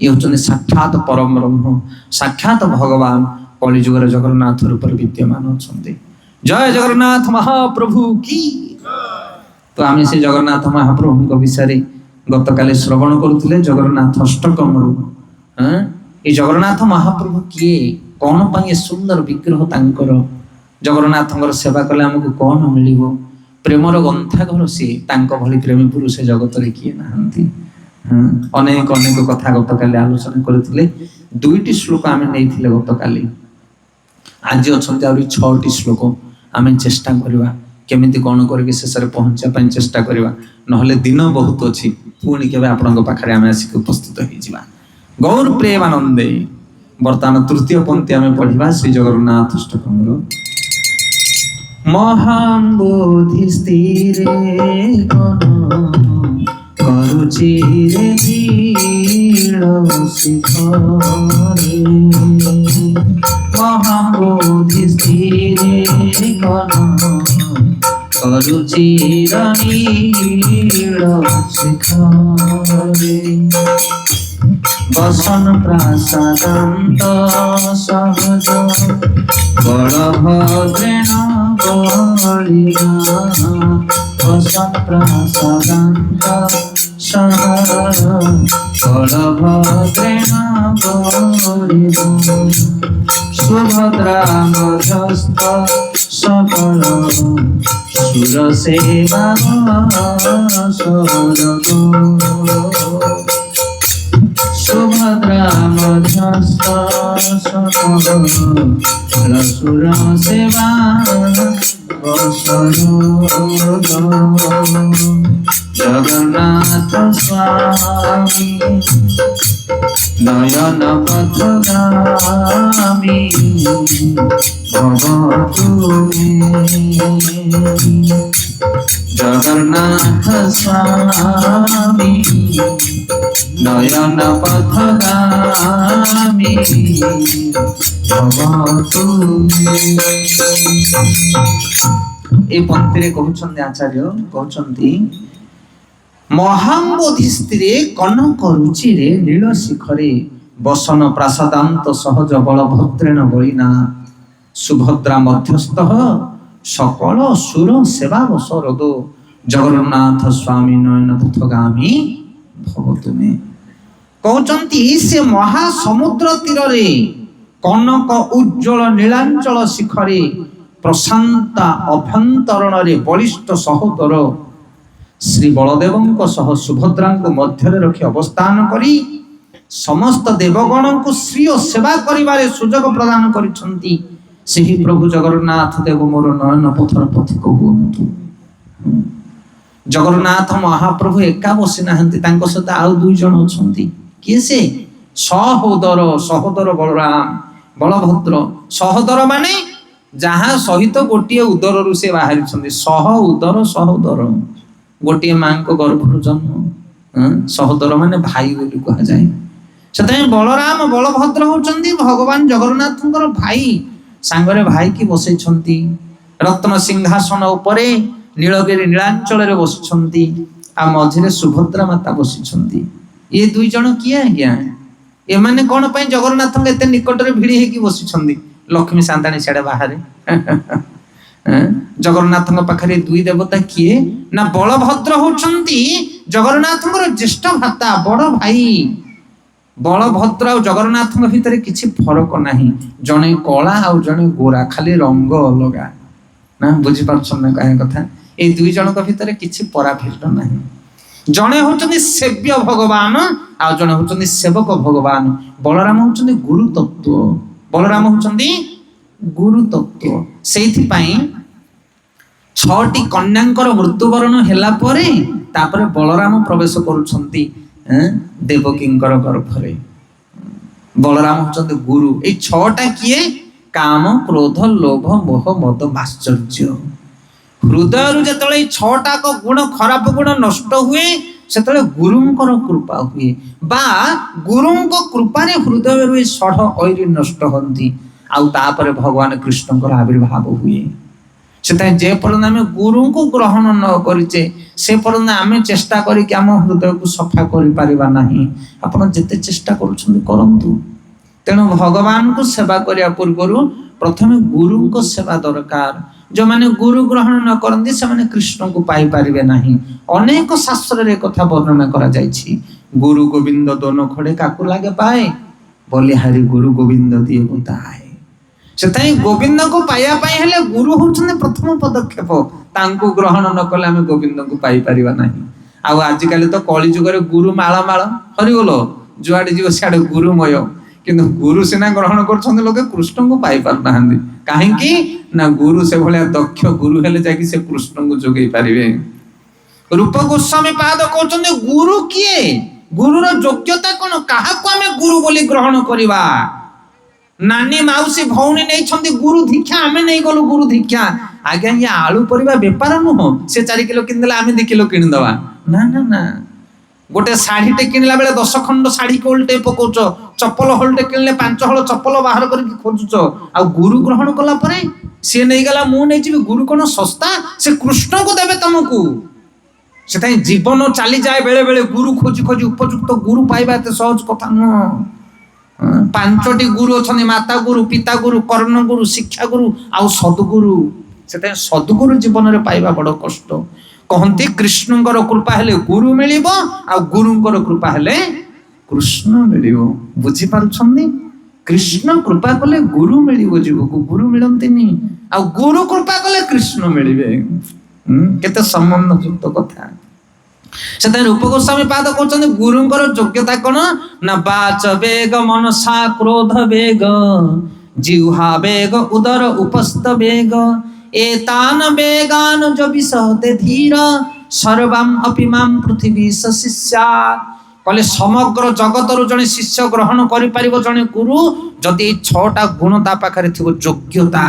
ଇଏ ହଉଛନ୍ତି ସାକ୍ଷାତ ପରମ ବ୍ରହ୍ମ, ସାକ୍ଷାତ ଭଗବାନ କଳିଯୁଗରେ ଜଗନ୍ନାଥ ରୂପରେ ବିଦ୍ୟମାନ ଅଛନ୍ତି। ଜୟ ଜଗନ୍ନାଥ ମହାପ୍ରଭୁ କି। ତ ଆମେ ସେ ଜଗନ୍ନାଥ ମହାପ୍ରଭୁଙ୍କ ବିଷୟରେ ଗତକାଲି ଶ୍ରବଣ କରୁଥିଲେ ଜଗନ୍ନାଥ ଅଷ୍ଟକମରୁ। ଏ ଜଗନ୍ନାଥ ମହାପ୍ରଭୁ କିଏ, କଣ ପାଇଁ ଏ ସୁନ୍ଦର ବିଗ୍ରହ ତାଙ୍କର? ଜଗନ୍ନାଥଙ୍କର ସେବା କଲେ ଆମକୁ କଣ ମିଳିବ? ପ୍ରେମର ଗନ୍ଥାଘର ସିଏ। ତାଙ୍କ ଭଳି ପ୍ରେମୀ ପୁରୁଷ ଜଗତରେ କିଏ ନାହାନ୍ତି। ଅନେକ ଅନେକ କଥା ଗତକାଲି ଆଲୋଚନା କରିଥିଲେ। 2ଟି ଶ୍ଲୋକ ଆମେ ନେଇଥିଲେ ଗତକାଲି। ଆଜି ଅଛନ୍ତି ଆହୁରି 6ଟି ଶ୍ଲୋକ। ଆମେ ଚେଷ୍ଟା କରିବା କେମିତି କଣ କରିକି ଶେଷରେ ପହଞ୍ଚିବା ପାଇଁ ଚେଷ୍ଟା କରିବା। ନହେଲେ ଦିନ ବହୁତ ଅଛି, ପୁଣି କେବେ ଆପଣଙ୍କ ପାଖରେ ଆମେ ଆସିକି ଉପସ୍ଥିତ ହେଇଯିବା। ଗୌର ପ୍ରେମାନନ୍ଦେ। ବର୍ତ୍ତମାନ ତୃତୀୟ ପଂକ୍ତି ଆମେ ପଢିବା ଶ୍ରୀ ଜଗନ୍ନାଥ ଅଷ୍ଟକମର। ମହାମ୍ବୋଧି ସ୍ଥିରେ କରୁଛି ରେ ନୀଳ ଶିଖରେ। ମହାମ୍ବୋଧି ସ୍ଥିରେ କରୁଛି ନୀଳ ଶିଖରେ। বসন প্রাসাদান্ত সহজ বলভদ্রেণ বলিয়া। বসন প্রাসাদান্ত সহজ বলভদ্রেণ বলিয়া। সুভদ্রা মধ্যস্থ সকল সুর সেবা সরগ। সুভদ্রা মধ্যস্থ সকল সুর সেবা সরগ। জগন্নাথ স্বামী নয়ন পথগামী ভব তুমি। জগন্নাথ স্বামী নয়ন পথগামী ভব তুমি। এই পংক্তিরে কହୁଛନ୍ତି ଆଚାର୍ଯ୍ୟ, କହୁଛନ୍ତି ମହାମ୍ବୋଧି ସ୍ଥିରେ କନକ ରୁଚିରେ ନୀଳ ଶିଖରେ। ବସନ ପ୍ରାସାଦାନ୍ତ ସହଜ ବଳଭଦ୍ରେଣ ବଳିନା। ସୁଭଦ୍ରା ମଧ୍ୟସ୍ଥ সকল সুর সেবা বসরদ। জগন্নাଥ ସ୍ୱାମୀ ନୟନ ପଥଗାମୀ ଭବ ତୁମେ। କହୁଛନ୍ତି ସେ ମହାସମୁଦ୍ର ତୀରରେ କନକ ଉଜ୍ଜଳ ନୀଳାଞ୍ଚଳ ଶିଖରେ ପ୍ରଶାନ୍ତ ଅଭ୍ୟନ୍ତରଣରେ ବଳିଷ୍ଠ ସହୋଦର ଶ୍ରୀ ବଳଦେବଙ୍କ ସହ ସୁଭଦ୍ରାଙ୍କୁ ମଧ୍ୟରେ ରଖି ଅବସ୍ଥାନ କରି ସମସ୍ତ ଦେବଗଣଙ୍କୁ ଶ୍ରୀୟ ସେବା କରିବାରେ ସୁଯୋଗ ପ୍ରଦାନ କରିଛନ୍ତି। ସେହି ପ୍ରଭୁ ଜଗନ୍ନାଥ ଦେବ ମୋର ନୟନ ପଥର ପଥିକ ହୁଅନ୍ତୁ। ଜଗନ୍ନାଥ ମହାପ୍ରଭୁ ଏକା ବସି ନାହାନ୍ତି, ତାଙ୍କ ସହିତ ଆଉ 2 ଜଣ ଅଛନ୍ତି। କିଏ ସେ? ସହୋଦର ବଳରାମ ବଳଭଦ୍ର। ସହୋଦର ମାନେ ଯାହା ସହିତ ଗୋଟିଏ ଉଦରରୁ ସେ ବାହାରିଛନ୍ତି। ସହୋଦର ଗୋଟିଏ ମାଙ୍କ ଗର୍ଭରୁ ଜନ୍ମ। ସହୋଦର ମାନେ ଭାଇ ବୋଲି କୁହାଯାଏ। ସେଥିପାଇଁ ବଳରାମ ବଳଭଦ୍ର ହଉଛନ୍ତି ଭଗବାନ ଜଗନ୍ନାଥଙ୍କର ଭାଇ। ସାଙ୍ଗରେ ଭାଇକି ବସେଇଛନ୍ତି। ରତ୍ନ ସିଂହାସନ ଉପରେ ନୀଳଗିରି ନୀଳାଞ୍ଚଳରେ ବସିଛନ୍ତି। ଆଉ ମଝିରେ ସୁଭଦ୍ରା ମାତା ବସିଛନ୍ତି। ଏ 2 ଜଣ କିଏ ଆଜ୍ଞା? ଏମାନେ କଣ ପାଇଁ ଜଗନ୍ନାଥଙ୍କ ଏତେ ନିକଟରେ ଭିଡି ହେଇକି ବସିଛନ୍ତି? ଲକ୍ଷ୍ମୀ ସାନ୍ତାଣୀ ସିଆଡେ ବାହାରେ। ଜଗନ୍ନାଥଙ୍କ ପାଖରେ 2 ଦେବତା କିଏ? ନା ବଳଭଦ୍ର ହଉଛନ୍ତି ଜଗନ୍ନାଥଙ୍କର ଜ୍ୟେଷ୍ଠ ଭ୍ରାତା, ବଡ ଭାଇ। ବଳଭଦ୍ର ଆଉ ଜଗନ୍ନାଥଙ୍କ ଭିତରେ କିଛି ଫରକ ନାହିଁ। ଜଣେ କଳା ଆଉ ଜଣେ ଗୋରା, ଖାଲି ରଙ୍ଗ ଅଲଗା। ନା ବୁଝିପାରୁଛନ୍ତି ନା କାହା କଥା? ଏଇ 2 ଜଣଙ୍କ ଭିତରେ କିଛି ପରାଭେଦ ନାହିଁ। ଜଣେ ହଉଛନ୍ତି ସେବ୍ୟ ଭଗବାନ ଆଉ ଜଣେ ହଉଛନ୍ତି ସେବକ ଭଗବାନ। ବଳରାମ ହଉଛନ୍ତି ଗୁରୁ ତତ୍ତ୍ୱ। ବଳରାମ ହଉଛନ୍ତି ଗୁରୁ ତତ୍ତ୍ୱ। ସେଇଥିପାଇଁ 6ଟି କନ୍ୟାଙ୍କର ମୃତ୍ୟୁବରଣ ହେଲା ପରେ ତାପରେ ବଳରାମ ପ୍ରବେଶ କରୁଛନ୍ତି ଦେବକୀଙ୍କର ଗର୍ଭରେ। ବଳରାମ ହଉଛନ୍ତି ଗୁରୁ। ଏଇ 6ଟା କିଏ? କାମ, କ୍ରୋଧ, ଲୋଭ, ମୋହ, ମଦ, ମାଶ୍ଚର୍ଯ୍ୟ। ହୃଦୟରୁ ଯେତେବେଳେ 6ଟାକ ଗୁଣ, ଖରାପ ଗୁଣ ନଷ୍ଟ ହୁଏ, ସେତେବେଳେ ଗୁରୁଙ୍କର କୃପା ହୁଏ। ବା ଗୁରୁଙ୍କ କୃପାରେ ହୃଦୟରୁ ଏ ଷଢ଼ ଐରୀ ନଷ୍ଟ ହୁଅନ୍ତି। ଆଉ ତାପରେ ଭଗବାନ କୃଷ୍ଣଙ୍କର ଆବିର୍ଭାବ ହୁଏ। ସେଥିପାଇଁ ଯେ ପର୍ଯ୍ୟନ୍ତ ଆମେ ଗୁରୁଙ୍କୁ ଗ୍ରହଣ ନ କରିଛେ ସେ ପର୍ଯ୍ୟନ୍ତ ଆମେ ଚେଷ୍ଟା କରିକି ଆମ ହୃଦୟକୁ ସଫା କରିପାରିବା ନାହିଁ। ଆପଣ ଯେତେ ଚେଷ୍ଟା କରୁଛନ୍ତି କରନ୍ତୁ। ତେଣୁ ଭଗବାନଙ୍କୁ ସେବା କରିବା ପୂର୍ବରୁ ପ୍ରଥମେ ଗୁରୁଙ୍କ ସେବା ଦରକାର। ଯେଉଁମାନେ ଗୁରୁ ଗ୍ରହଣ ନ କରନ୍ତି ସେମାନେ କୃଷ୍ଣଙ୍କୁ ପାଇପାରିବେ ନାହିଁ। ଅନେକ ଶାସ୍ତ୍ରରେ କଥା ବର୍ଣ୍ଣନା କରାଯାଇଛି। ଗୁରୁ ଗୋବିନ୍ଦ ଦୋନ ଖଡେ କାକୁ ଲାଗେ ପାଏ, ବଲିହାରି ଗୁରୁ ଗୋବିନ୍ଦ ଦିଏ ବୁତାଏ। ସେଥିପାଇଁ ଗୋବିନ୍ଦଙ୍କୁ ପାଇବା ପାଇଁ ହେଲେ ଗୁରୁ ହଉଛନ୍ତି ପ୍ରଥମ ପଦକ୍ଷେପ। ତାଙ୍କୁ ଗ୍ରହଣ ନ କଲେ ଆମେ ଗୋବିନ୍ଦଙ୍କୁ ପାଇପାରିବା ନାହିଁ। ଆଉ ଆଜିକାଲି ତ କଳି ଯୁଗରେ ଗୁରୁ ମାଳ ହରିଗଲ, ଯୁଆଡେ ଯିବ ସିଆଡେ ଗୁରୁମୟ। କିନ୍ତୁ ଗୁରୁ ସିନା ଗ୍ରହଣ କରୁଛନ୍ତି, ଲୋକେ କୃଷ୍ଣଙ୍କୁ ପାଇ ପାରୁନାହାନ୍ତି। କାହିଁକି ନା ଗୁରୁ ସେଭଳିଆ ଦକ୍ଷ ଗୁରୁ ହେଲେ ଯାଇକି ସେ କୃଷ୍ଣଙ୍କୁ ଯୋଗେଇ ପାରିବେ। ରୂପ ଗୋସ୍ୱାମୀ ପାଦ କହୁଛନ୍ତି ଗୁରୁ କିଏ? ଗୁରୁର ଯୋଗ୍ୟତା କଣ? କାହାକୁ ଆମେ ଗୁରୁ ବୋଲି ଗ୍ରହଣ କରିବା? ନାନୀ ମାଉସୀ ଭଉଣୀ ନେଇଛନ୍ତି ଗୁରୁ ଦୀକ୍ଷା, ଆମେ ନେଇଗଲୁ ଗୁରୁ ଦୀକ୍ଷା। ଆଜ୍ଞା ଇଏ ଆଳୁ ପରିବା ବେପାର ନୁହଁ। ସେ 4 କିଲୋ କିଣିଦେଲେ ଆମେ 2 କିଲୋ କିଣିଦବା? ନା। ଗୋଟେ ଶାଢୀଟେ କିଣିଲା ବେଳେ 10 ଖଣ୍ଡ ଶାଢୀକୁ ଓଲଟେ ପକଉଛ। ଚପଲ ହଳଟେ କିଣିଲେ 5 ହଳ ଚପଲ ବାହାର କରିକି ଖୋଜୁଛ। ଆଉ ଗୁରୁ ଗ୍ରହଣ କଲା ପରେ ସିଏ ନେଇଗଲା ମୁଁ ନେଇଯିବି। ଗୁରୁ କଣ ଶସ୍ତା? ସେ କୃଷ୍ଣଙ୍କୁ ଦେବେ ତମକୁ। ସେଥିପାଇଁ ଜୀବନ ଚାଲିଯାଏ ବେଳେ ବେଳେ ଗୁରୁ ଖୋଜି ଖୋଜି। ଉପଯୁକ୍ତ ଗୁରୁ ପାଇବା ଏତେ ସହଜ କଥା ନୁହଁ। 5ଟି ଗୁରୁ ଅଛନ୍ତି, ମାତା ଗୁରୁ, ପିତା ଗୁରୁ, କର୍ଣ୍ଣ ଗୁରୁ, ଶିକ୍ଷା ଗୁରୁ ଆଉ ସଦ୍ଗୁରୁ। ସେଥିପାଇଁ ସଦ୍ଗୁରୁ ଜୀବନରେ ପାଇବା ବଡ କଷ୍ଟ। କହନ୍ତି କୃଷ୍ଣଙ୍କର କୃପା ହେଲେ ଗୁରୁ ମିଳିବ, ଆଉ ଗୁରୁଙ୍କର କୃପା ହେଲେ କୃଷ୍ଣ ମିଳିବ। ବୁଝିପାରୁଛନ୍ତି? କୃଷ୍ଣ କୃପା କଲେ ଗୁରୁ ମିଳିବ ଜୀବକୁ, ଗୁରୁ ମିଳନ୍ତିନି। ଆଉ ଗୁରୁ କୃପା କଲେ କୃଷ୍ଣ ମିଳିବେ। କେତେ ସମ୍ବନ୍ଧ ଯୁକ୍ତ କଥା। ସେଥିପାଇଁ ରୂପ ଗୋସ୍ୱାମୀ ପାଦ କହୁଛନ୍ତି ଗୁରୁଙ୍କର ଯୋଗ୍ୟତା କଣ? ନା ବାଚ ବେଗ, ମନସା କ୍ରୋଧ ବେଗ, ଜିହ୍ୱା ବେଗ, ଉଦର ଉପସ୍ଥ ବେଗ, ଏତାନ ବେଗାନ ଯ ବିଶତେ ଧୀର, ସର୍ବାମ୍ ଅପିମାମ୍ ପୃଥିବୀ ଶିଷ୍ୟା। କହିଲେ ସମଗ୍ର ଜଗତରୁ ଜଣେ ଶିଷ୍ୟ ଗ୍ରହଣ କରିପାରିବ ଜଣେ ଗୁରୁ ଯଦି ଏଇ 6ଟା ଗୁଣ ତା ପାଖରେ ଥିବ। ଯୋଗ୍ୟତା।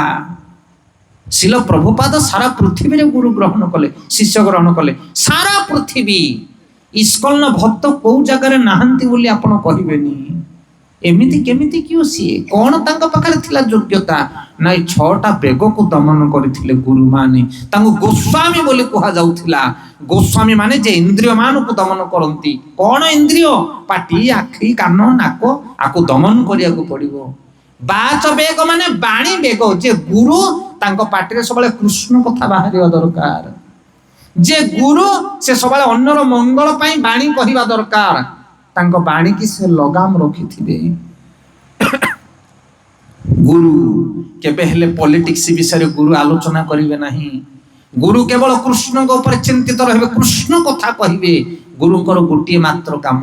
ଶିଲ ପ୍ରଭୁପାଦ ସାରା ପୃଥିବୀରେ ଗୁରୁ ଗ୍ରହଣ କଲେ, ଶିଷ୍ୟ ଗ୍ରହଣ କଲେ। ସାରା ପୃଥିବୀ। ଇସ୍କନ ଭକ୍ତ କୋଉ ଜାଗାରେ ନାହାନ୍ତି ବୋଲି ଆପଣ କହିବେନି। ଏମିତି କେମିତି କିଏ? ସିଏ କଣ ତାଙ୍କ ପାଖରେ ଥିଲା ଯୋଗ୍ୟତା? ନା ଏଇ 6ଟା ବେଗକୁ ଦମନ କରିଥିଲେ ଗୁରୁ ମାନେ। ତାଙ୍କୁ ଗୋସ୍ୱାମୀ ବୋଲି କୁହାଯାଉଥିଲା। ଗୋସ୍ୱାମୀ ମାନେ ଯେ ଇନ୍ଦ୍ରିୟ ମାନଙ୍କୁ ଦମନ କରନ୍ତି। କଣ ଇନ୍ଦ୍ରିୟ? ପାଟି, ଆଖି, କାନ, ନାକ, ଆକୁ ଦମନ କରିବାକୁ ପଡିବ। ବାଚ ବେଗ ମାନେ ବାଣୀ ବେଗ। ଯେ ଗୁରୁ ତାଙ୍କ ପାଟିରେ ସବୁବେଳେ କୃଷ୍ଣ କଥା ବାହାରିବା ଦରକାର। ଯେ ଗୁରୁ ସେ ସବୁବେଳେ ଅନ୍ୟର ମଙ୍ଗଳ ପାଇଁ ବାଣୀ କହିବା ଦରକାର। ତାଙ୍କ ବାଣୀକି ସେ ଲଗାମ ରଖିଥିବେ। ଗୁରୁ କେବେ ହେଲେ ପଲିଟିକ୍ସ ବିଷୟରେ ଗୁରୁ ଆଲୋଚନା କରିବେ ନାହିଁ। ଗୁରୁ କେବଳ କୃଷ୍ଣଙ୍କ ଉପରେ ଚିନ୍ତିତ ରହିବେ, କୃଷ୍ଣ କଥା କହିବେ। ଗୁରୁଙ୍କର ଗୋଟିଏ ମାତ୍ର କାମ।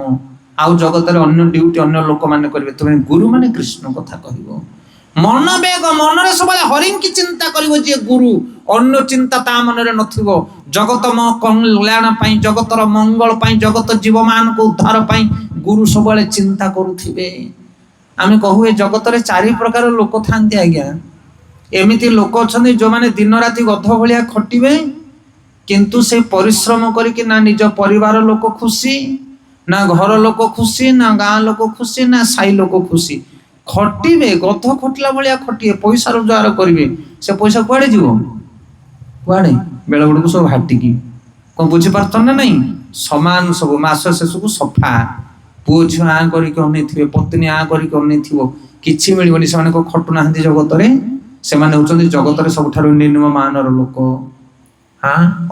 ଆଉ ଜଗତରେ ଅନ୍ୟ ଡ୍ୟୁଟି ଅନ୍ୟ ଲୋକମାନେ କରିବେ, ତମେ ଗୁରୁ ମାନେ କୃଷ୍ଣ କଥା କହିବ। ମନ ବେଗ, ମନରେ ସବୁବେଳେ ହରିଙ୍କି ଚିନ୍ତା କରିବ ଯିଏ ଗୁରୁ। ଅନ୍ୟ ଚିନ୍ତା ତା ମନରେ ନଥିବ। ଜଗତ ମୋ କଲ୍ୟାଣ ପାଇଁ, ଜଗତର ମଙ୍ଗଳ ପାଇଁ, ଜଗତ ଜୀବମାନଙ୍କୁ ଉଦ୍ଧାର ପାଇଁ ଗୁରୁ ସବୁବେଳେ ଚିନ୍ତା କରୁଥିବେ। ଆମେ କହୁ ଏ ଜଗତରେ 4 ପ୍ରକାର ଲୋକ ଥାନ୍ତି ଆଜ୍ଞା। ଏମିତି ଲୋକ ଅଛନ୍ତି ଯୋଉମାନେ ଦିନ ରାତି ଗଧ ଭଳିଆ ଖଟିବେ, କିନ୍ତୁ ସେ ପରିଶ୍ରମ କରିକି ନା ନିଜ ପରିବାର ଲୋକ ଖୁସି, ନା ଘର ଲୋକ ଖୁସି, ନା ଗାଁ ଲୋକ ଖୁସି, ନା ସାହି ଲୋକ ଖୁସି। ଖଟିବେ, ଗଧ ଖଟିଲା ଭଳିଆ ଖଟିବେ, ପଇସା ରୋଜଗାର କରିବେ। ସେ ପଇସା କୁଆଡେ ଯିବ? କୁଆଡେ? ବେଳ ବେଳକୁ ସବୁ ହାଟିକି। କଣ ବୁଝିପାରୁଛ ନା ନାଇଁ? ସମାନ ସବୁ, ମାସ ଶେଷକୁ ସଫା। ପୁଅ ଝିଅ ଆଁ କରିକି ଅନେଇଥିବେ, ପତ୍ନୀ ଆଁ କରିକି ଅନେଇଥିବ, କିଛି ମିଳିବନି। ସେମାନେ କଣ ଖଟୁନାହାନ୍ତି ଜଗତରେ? ସେମାନେ ହଉଛନ୍ତି ଜଗତରେ ସବୁଠାରୁ ନିମ୍ନମାନର ଲୋକ।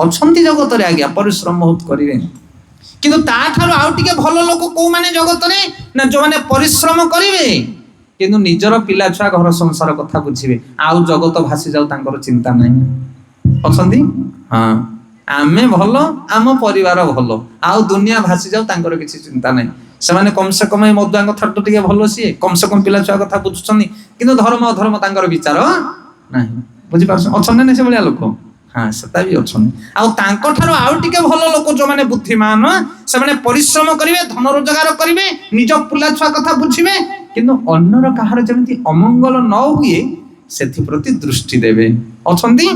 ଅଛନ୍ତି ଜଗତରେ ଆଜ୍ଞା, ପରିଶ୍ରମ ବହୁତ କରିବେ। କିନ୍ତୁ ତାଠାରୁ ଆଉ ଟିକେ ଭଲ ଲୋକ କୋଉମାନେ ଜଗତରେ? ନା ଯୋଉମାନେ ପରିଶ୍ରମ କରିବେ କିନ୍ତୁ ନିଜର ପିଲା ଛୁଆ ଘର ସଂସାର କଥା ବୁଝିବେ। ଆଉ ଜଗତ ଭାସି ଯାଉ, ତାଙ୍କର ଚିନ୍ତା ନାହିଁ। ଅଛନ୍ତି? ହଁ, ଆମେ ଭଲ, ଆମ ପରିବାର ଭଲ, ଆଉ ଦୁନିଆ ଭାସି ଯାଉ, ତାଙ୍କର କିଛି ଚିନ୍ତା ନାହିଁ। ସେମାନେ କମସେ କମ ଏ ମଦୁଆଙ୍କ ଠାରୁ ଟିକେ ଭଲ, ସିଏ କମସେ କମ ପିଲା ଛୁଆ କଥା ବୁଝୁଛନ୍ତି, କିନ୍ତୁ ଧର୍ମ ଅଧର୍ମ ତାଙ୍କର ବିଚାର ନାହିଁ। ବୁଝିପାରୁଛ? ଅଛନ୍ତି ନା ସେଭଳିଆ ଲୋକ? ହଁ, ସେଟା ବି ଅଛନ୍ତି। ଆଉ ତାଙ୍କ ଠାରୁ ଆଉ ଟିକେ ଭଲ ଲୋକ ଯୋଉମାନେ ବୁଦ୍ଧିମାନ, ସେମାନେ ପରିଶ୍ରମ କରିବେ, ଧନ ରୋଜଗାର କରିବେ, ନିଜ ପିଲା ଛୁଆ କଥା ବୁଝିବେ, କିନ୍ତୁ ଅନ୍ୟର କାହାର ଯେମିତି ଅମଙ୍ଗଳ ନ ହୁଏ ସେଥିପ୍ରତି ଦୃଷ୍ଟି ଦେବେ। ଅଛନ୍ତି?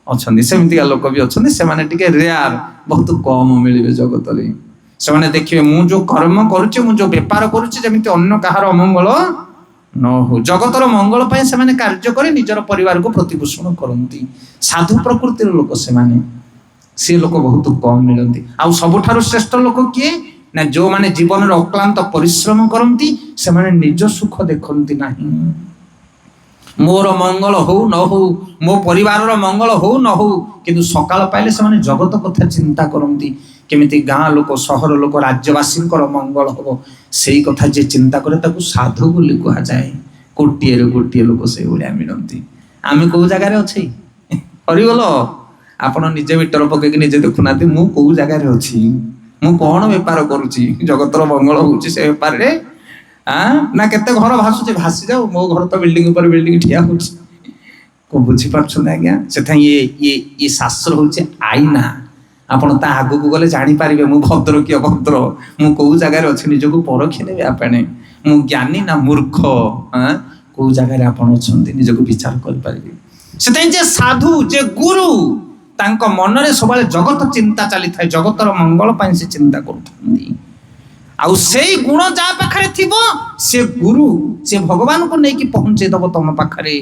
ଅଛନ୍ତି। ସେମିତିକା ଲୋକ ବି ଅଛନ୍ତି। ସେମାନେ ଟିକେ ରେୟାର, ବହୁତ କମ ମିଳିବେ ଜଗତରେ। ସେମାନେ ଦେଖିବେ ମୁଁ ଯୋଉ କର୍ମ କରୁଛି, ମୁଁ ଯୋଉ ବେପାର କରୁଛି, ଯେମିତି ଅନ୍ୟ କାହାର ଅମଙ୍ଗଳ ନ ହଉ। ଜଗତର ମଙ୍ଗଳ ପାଇଁ ସେମାନେ କାର୍ଯ୍ୟ କରି ନିଜର ପରିବାରକୁ ପ୍ରତିପୋଷଣ କରନ୍ତି। ସାଧୁ ପ୍ରକୃତିର ଲୋକ ସେମାନେ। ସେ ଲୋକ ବହୁତ କମ ମିଳନ୍ତି। ଆଉ ସବୁଠାରୁ ଶ୍ରେଷ୍ଠ ଲୋକ କିଏ? ନା ଯୋଉମାନେ ଜୀବନରେ ଅକ୍ଲାନ୍ତ ପରିଶ୍ରମ କରନ୍ତି, ସେମାନେ ନିଜ ସୁଖ ଦେଖନ୍ତି ନାହିଁ। ମୋର ମଙ୍ଗଳ ହଉ ନ ହଉ, ମୋ ପରିବାରର ମଙ୍ଗଳ ହଉ ନ ହଉ, କିନ୍ତୁ ସକାଳ ପାଇଲେ ସେମାନେ ଜଗତ କଥା ଚିନ୍ତା କରନ୍ତି। କେମିତି ଗାଁ ଲୋକ, ସହର ଲୋକ, ରାଜ୍ୟବାସୀଙ୍କର ମଙ୍ଗଳ ହବ, ସେଇ କଥା ଯିଏ ଚିନ୍ତା କରେ ତାକୁ ସାଧୁ ବୋଲି କୁହାଯାଏ। କୋଟିଏରୁ ଗୋଟିଏ ଲୋକ ସେଇଭଳିଆ ମିଳନ୍ତି। ଆମେ କୋଉ ଜାଗାରେ ଅଛି? ହରିବୋଲ। ଆପଣ ନିଜେ ମିଟର ପକେଇକି ନିଜେ ଦେଖୁନାହାନ୍ତି, ମୁଁ କୋଉ ଜାଗାରେ ଅଛି? ମୁଁ କଣ ବେପାର କରୁଛି? ଜଗତର ମଙ୍ଗଳ ହଉଛି ସେ ବେପାରରେ? ନା କେତେ ଘର ଭାସୁଛି, ଭାସି ଯାଉ, ମୋ ଘର ତ ବିଲ୍ଡିଂ ଉପରେ ବିଲ୍ଡିଂ ଠିଆ ହଉଛି। କଣ ବୁଝିପାରୁଛନ୍ତି ଆଜ୍ଞା? ସେଥିପାଇଁ ଇଏ ଶାସ୍ତ୍ର ହଉଛି ଆଇନା। ଆପଣ ତା ଆଗକୁ ଗଲେ ଜାଣିପାରିବେ ମୁଁ ଭଦ୍ର କି ଅଭଦ୍ର, ମୁଁ କୋଉ ଜାଗାରେ ଅଛି, ନିଜକୁ ପରଖି ନେବେ ଆପଣ। ମୁଁ ଜ୍ଞାନୀ ନା ମୂର୍ଖ, କୋଉ ଜାଗାରେ ଆପଣ ଅଛନ୍ତି ନିଜକୁ ବିଚାର କରିପାରିବେ। ସେଥିପାଇଁ ଯେ ସାଧୁ, ଯେ ଗୁରୁ, ତାଙ୍କ ମନରେ ସବୁବେଳେ ଜଗତ ଚିନ୍ତା ଚାଲିଥାଏ, ଜଗତର ମଙ୍ଗଳ ପାଇଁ ସେ ଚିନ୍ତା କରୁଥାନ୍ତି। ଆଉ ସେଇ ଗୁଣ ଯାହା ପାଖରେ ଥିବ, ସେ ଗୁରୁ, ସେ ଭଗବାନଙ୍କୁ ନେଇକି ପହଞ୍ଚେଇ ଦବ ତମ ପାଖରେ।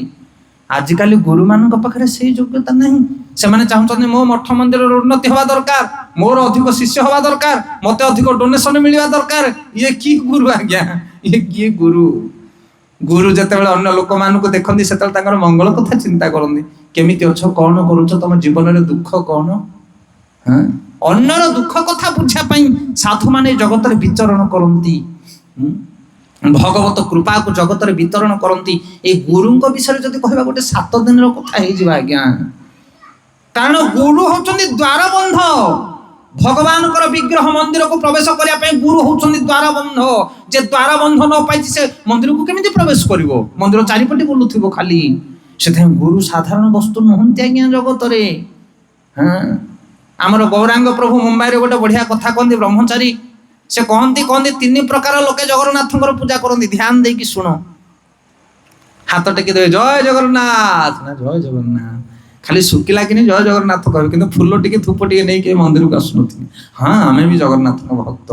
ଆଜିକାଲି ଗୁରୁମାନଙ୍କ ପାଖରେ ସେଇ ଯୋଗ୍ୟତା ନାହିଁ। ସେମାନେ ଚାହୁଁଛନ୍ତି ମୋ ମଠ ମନ୍ଦିରର ଉନ୍ନତି ହବା ଦରକାର, ମୋର ଅଧିକ ଶିଷ୍ୟ ହବା ଦରକାର, ମତେ ଅଧିକ ଡୋନେସନ ମିଳିବା ଦରକାର। ଇଏ କି ଗୁରୁ ଆଜ୍ଞା? ଇଏ କିଏ ଗୁରୁ? ଗୁରୁ ଯେତେବେଳେ ଅନ୍ୟ ଲୋକମାନଙ୍କୁ ଦେଖନ୍ତି, ସେତେବେଳେ ତାଙ୍କର ମଙ୍ଗଳ କଥା ଚିନ୍ତା କରନ୍ତି। କେମିତି ଅଛ, କଣ କରୁଛ, ତମ ଜୀବନରେ ଦୁଃଖ କଣ? ଅନ୍ୟର ଦୁଃଖ କଥା ବୁଝିବା ପାଇଁ ସାଧୁମାନେ ଜଗତରେ ବିଚରଣ କରନ୍ତି। ଭଗବତ କୃପାକୁ ଜଗତରେ ବିତରଣ କରନ୍ତି। ଏଇ ଗୁରୁଙ୍କ ବିଷୟରେ ଯଦି କହିବା, ଗୋଟେ 7 ଦିନର କଥା ହେଇଯିବ ଆଜ୍ଞା। କାରଣ ଗୁରୁ ହଉଛନ୍ତି ଦ୍ୱାର ବନ୍ଧ। ଭଗବାନଙ୍କର ବିଗ୍ରହ ମନ୍ଦିରକୁ ପ୍ରବେଶ କରିବା ପାଇଁ ଗୁରୁ ହଉଛନ୍ତି ଦ୍ୱାର ବନ୍ଧ। ଯେ ଦ୍ୱାର ବନ୍ଧ ନ ପାଇଛି, ସେ ମନ୍ଦିରକୁ କେମିତି ପ୍ରବେଶ କରିବ? ମନ୍ଦିର ଚାରିପଟେ ବୁଲୁଥିବ ଖାଲି। ସେଥିପାଇଁ ଗୁରୁ ସାଧାରଣ ବସ୍ତୁ ନୁହନ୍ତି ଆଜ୍ଞା ଜଗତରେ। ଆମର ଗୌରାଙ୍ଗ ପ୍ରଭୁ ମୁମ୍ବାଇରେ ଗୋଟେ ବଢିଆ କଥା କହନ୍ତି, ବ୍ରହ୍ମଚାରୀ। ସେ କହନ୍ତି 3 ପ୍ରକାର ଲୋକେ ଜଗନ୍ନାଥଙ୍କର ପୂଜା କରନ୍ତି। ଧ୍ୟାନ ଦେଇକି ଶୁଣ। ହାତ ଟେକି ଦେବେ, ଜୟ ଜଗନ୍ନାଥ, ନା ଜୟ ଜଗନ୍ନାଥ। ଖାଲି ଶୁଖିଲା କିନି ଜୟ ଜଗନ୍ନାଥ କହିବେ, କିନ୍ତୁ ଫୁଲ ଟିକେ ଧୂପ ଟିକେ ନେଇକି ମନ୍ଦିରକୁ ଆସୁନଥିବେ। ଆମେ ବି ଜଗନ୍ନାଥଙ୍କ ଭକ୍ତ।